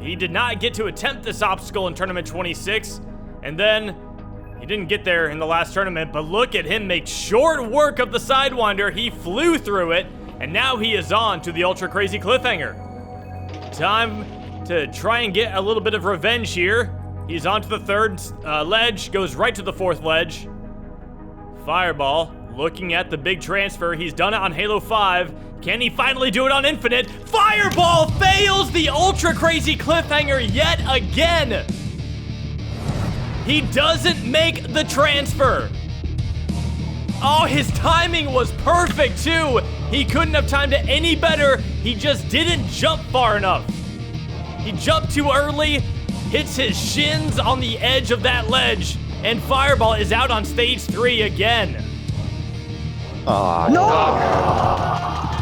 He did not get to attempt this obstacle in Tournament 26, and then he didn't get there in the last tournament, but look at him make short work of the Sidewinder. He flew through it, and now he is on to the ultra crazy cliffhanger. Time to try and get a little bit of revenge here. He's on to the third ledge, goes right to the fourth ledge. Fireball, looking at the big transfer. He's done it on Halo 5. Can he finally do it on Infinite? Fireball fails the ultra crazy cliffhanger yet again. He doesn't make the transfer. Oh, his timing was perfect too. He couldn't have timed it any better. He just didn't jump far enough. He jumped too early, hits his shins on the edge of that ledge, and Fireball is out on stage 3 again. Oh, no!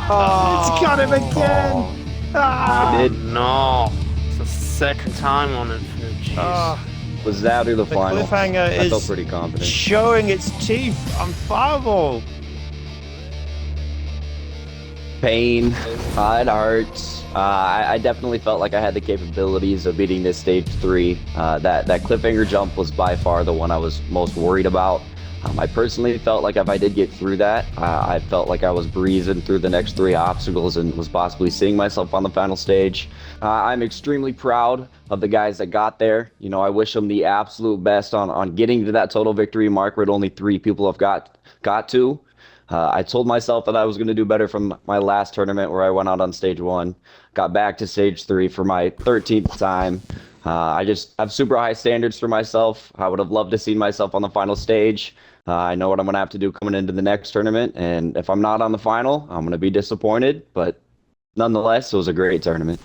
It's got him again! I did. No. It's the second time on Infinite. Jeez. Was that the final? Cliffhanger I felt is pretty confident. showing its teeth on Fireball. Pain. It hurts. I definitely felt like I had the capabilities of beating this stage 3. That cliffhanger jump was by far the one I was most worried about. I personally felt like if I did get through that, I felt like I was breezing through the next 3 obstacles and was possibly seeing myself on the final stage. I'm extremely proud of the guys that got there. You know, I wish them the absolute best on getting to that total victory mark where only 3 people have got to. I told myself that I was going to do better from my last tournament where I went out on stage 1, got back to stage 3 for my 13th time. I just have super high standards for myself. I would have loved to see myself on the final stage. I know what I'm going to have to do coming into the next tournament, and if I'm not on the final, I'm going to be disappointed, but nonetheless, it was a great tournament.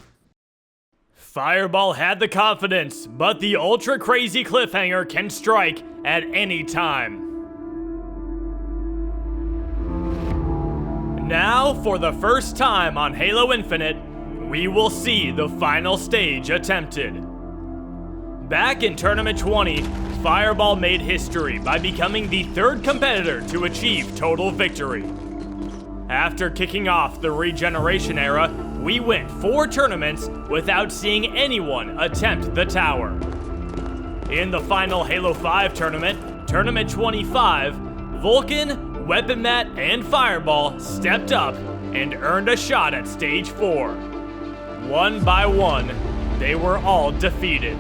Fireball had the confidence, but the ultra crazy cliffhanger can strike at any time. Now, for the first time on Halo Infinite, we will see the final stage attempted. Back in Tournament 20, Fireball made history by becoming the 3rd competitor to achieve total victory. After kicking off the regeneration era, we went 4 tournaments without seeing anyone attempt the tower. In the final Halo 5 tournament, Tournament 25, Vulcan, Weapon Mat, and Fireball stepped up and earned a shot at stage 4. One by one, they were all defeated.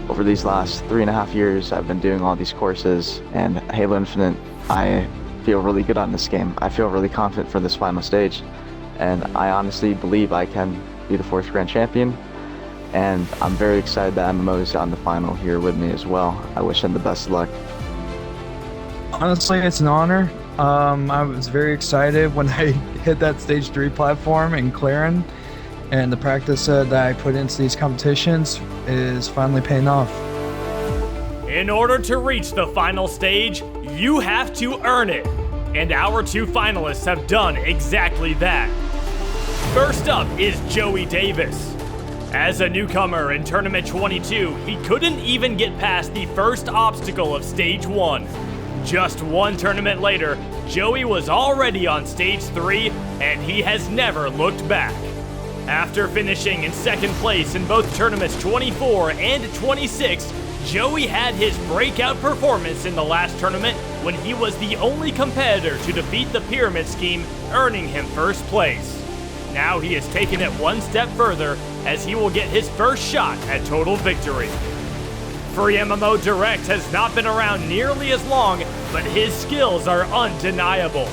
Over these last 3.5 years, I've been doing all these courses, and Halo Infinite, I feel really good on this game. I feel really confident for this final stage, and I honestly believe I can be the 4th Grand Champion, and I'm very excited that MMO is on the final here with me as well. I wish them the best of luck. Honestly, it's an honor. I was very excited when I hit that stage 3 platform in clearing, and the practice that I put into these competitions is finally paying off. In order to reach the final stage, you have to earn it, and our 2 finalists have done exactly that. First up is Joey Davis. As a newcomer in Tournament 22, he couldn't even get past the first obstacle of Stage 1. Just 1 tournament later, Joey was already on Stage 3, and he has never looked back. After finishing in 2nd place in both Tournaments 24 and 26, Joey had his breakout performance in the last tournament when he was the only competitor to defeat the Pyramid Scheme, earning him 1st place. Now he has taken it 1 step further as he will get his first shot at total victory. Free MMO Direct has not been around nearly as long, but his skills are undeniable.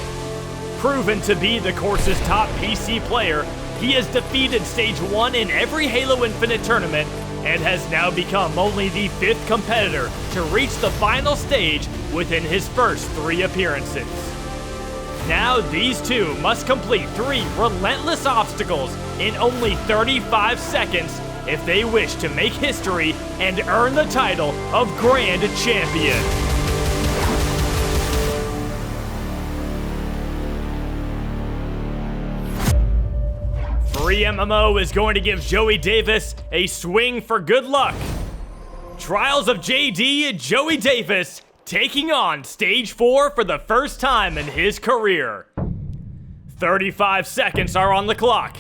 Proven to be the course's top PC player, he has defeated Stage 1 in every Halo Infinite tournament and has now become only the 5th competitor to reach the final stage within his first 3 appearances. Now these 2 must complete 3 relentless obstacles in only 35 seconds if they wish to make history and earn the title of Grand Champion. Free MMO is going to give Joey Davis a swing for good luck. Trials of JD, Joey Davis taking on Stage 4 for the first time in his career. 35 seconds are on the clock.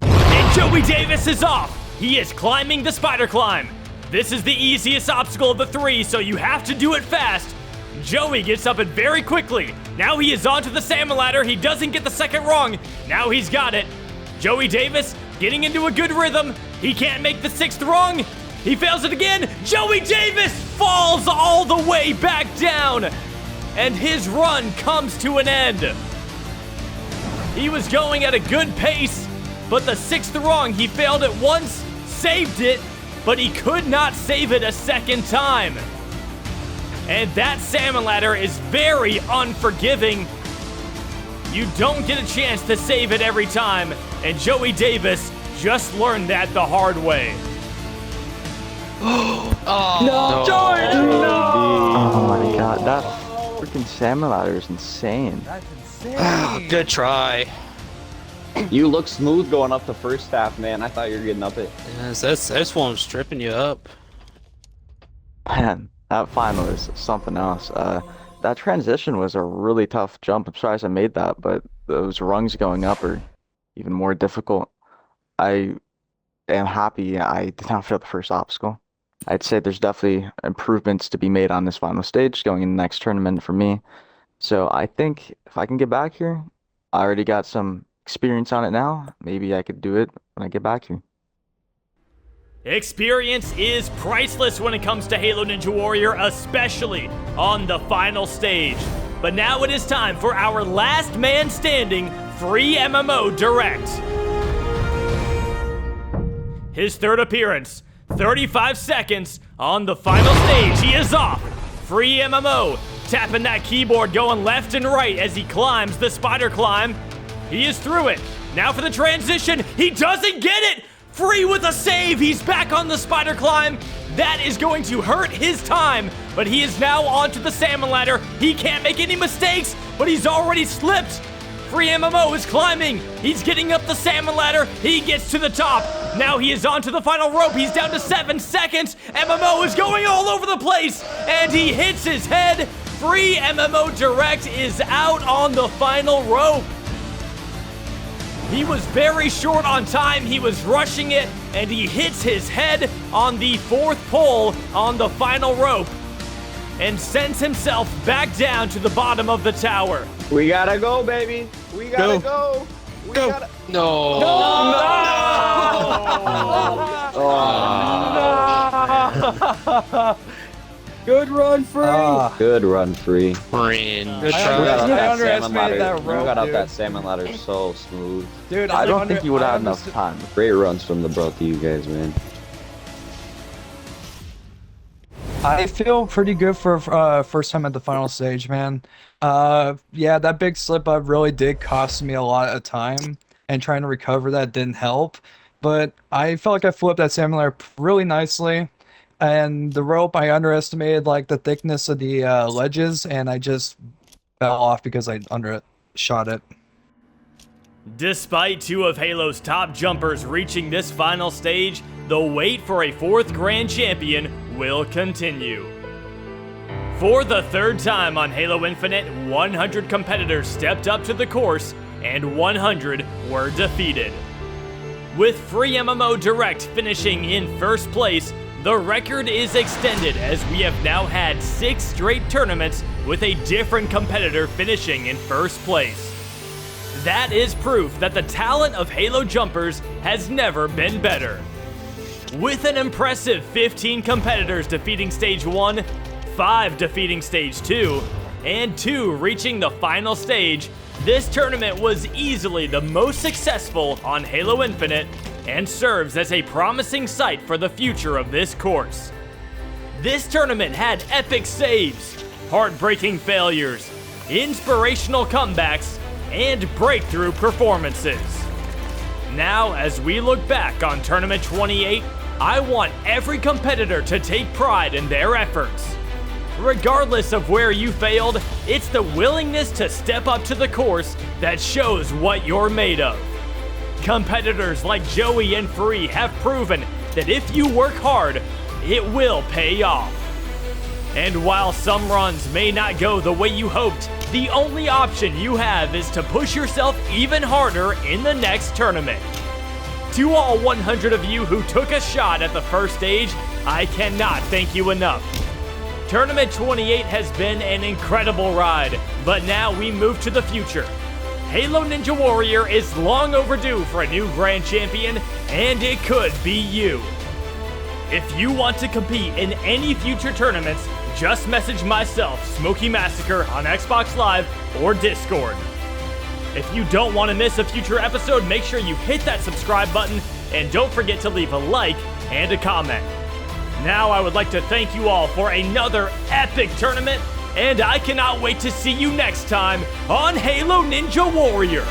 And Joey Davis is off. He is climbing the spider climb. This is the easiest obstacle of the 3, so you have to do it fast. Joey gets up it very quickly. Now he is onto the salmon ladder. He doesn't get the second wrong. Now he's got it. Joey Davis getting into a good rhythm. He can't make the sixth wrong. He fails it again. Joey Davis falls all the way back down. And his run comes to an end. He was going at a good pace, but the sixth wrong, he failed it once, saved it, but he could not save it a second time. And that salmon ladder is very unforgiving. You don't get a chance to save it every time, and Joey Davis just learned that the hard way. No, Jordan, no! Oh my god, that freaking salmon ladder is insane. Good try. You look smooth going up the first half, man. I thought you were getting up it. Yes, this one's stripping you up. Man, that final is something else. That transition was a really tough jump. I'm surprised I made that, but those rungs going up are even more difficult. I am happy I did not fail the first obstacle. I'd say there's definitely improvements to be made on this final stage going in the next tournament for me. So I think if I can get back here, I already got some experience on it now. Maybe I could do it when I get back here. Experience is priceless when it comes to Halo Ninja Warrior, especially on the final stage. But now it is time for our last man standing free MMO Direct. His third appearance, 35 seconds on the final stage. He is off. Free MMO, tapping that keyboard, going left and right as he climbs the spider climb. He is through it. Now for the transition. He doesn't get it. Free with a save. He's back on the spider climb. That is going to hurt his time, but he is now onto the salmon ladder. He can't make any mistakes, but he's already slipped. Free MMO is climbing. He's getting up the salmon ladder. He gets to the top. Now he is onto the final rope. He's down to 7 seconds. MMO is going all over the place, and he hits his head. Free MMO Direct is out on the final rope. He was very short on time. He was rushing it, and he hits his head on the 4th pole on the final rope and sends himself back down to the bottom of the tower. We gotta go, baby. We gotta go. We gotta... No. No. Good run, Free. Good run, Free. Good I underestimated that rope, You got up dude. that salmon ladder so smooth. Dude, I don't think you would have had enough time. Great runs from the both of you guys, man. I feel pretty good for first time at the final stage, man. Yeah, that big slip up really did cost me a lot of time, and trying to recover that didn't help. But I felt like I flipped that salmon ladder really nicely. And the rope, I underestimated like the thickness of the ledges, and I just fell off because I undershot it. Despite 2 of Halo's top jumpers reaching this final stage, the wait for a 4th grand champion will continue. For the 3rd time on Halo Infinite, 100 competitors stepped up to the course, and 100 were defeated. With free MMO Direct finishing in 1st place, the record is extended as we have now had 6 straight tournaments with a different competitor finishing in 1st place. That is proof that the talent of Halo jumpers has never been better. With an impressive 15 competitors defeating Stage 1, 5 defeating Stage 2, and 2 reaching the final stage, this tournament was easily the most successful on Halo Infinite and serves as a promising sight for the future of this course. This tournament had epic saves, heartbreaking failures, inspirational comebacks, and breakthrough performances. Now, as we look back on Tournament 28, I want every competitor to take pride in their efforts. Regardless of where you failed, it's the willingness to step up to the course that shows what you're made of. Competitors like Joey and Free have proven that if you work hard, it will pay off. And while some runs may not go the way you hoped, the only option you have is to push yourself even harder in the next tournament. To all 100 of you who took a shot at the first stage, I cannot thank you enough. Tournament 28 has been an incredible ride, but now we move to the future. Halo Ninja Warrior is long overdue for a new Grand Champion, and it could be you. If you want to compete in any future tournaments, just message myself, SMOKEY Massacre, on Xbox Live or Discord. If you don't want to miss a future episode, make sure you hit that subscribe button, and don't forget to leave a like and a comment. Now I would like to thank you all for another epic tournament, and I cannot wait to see you next time on Halo Ninja Warrior.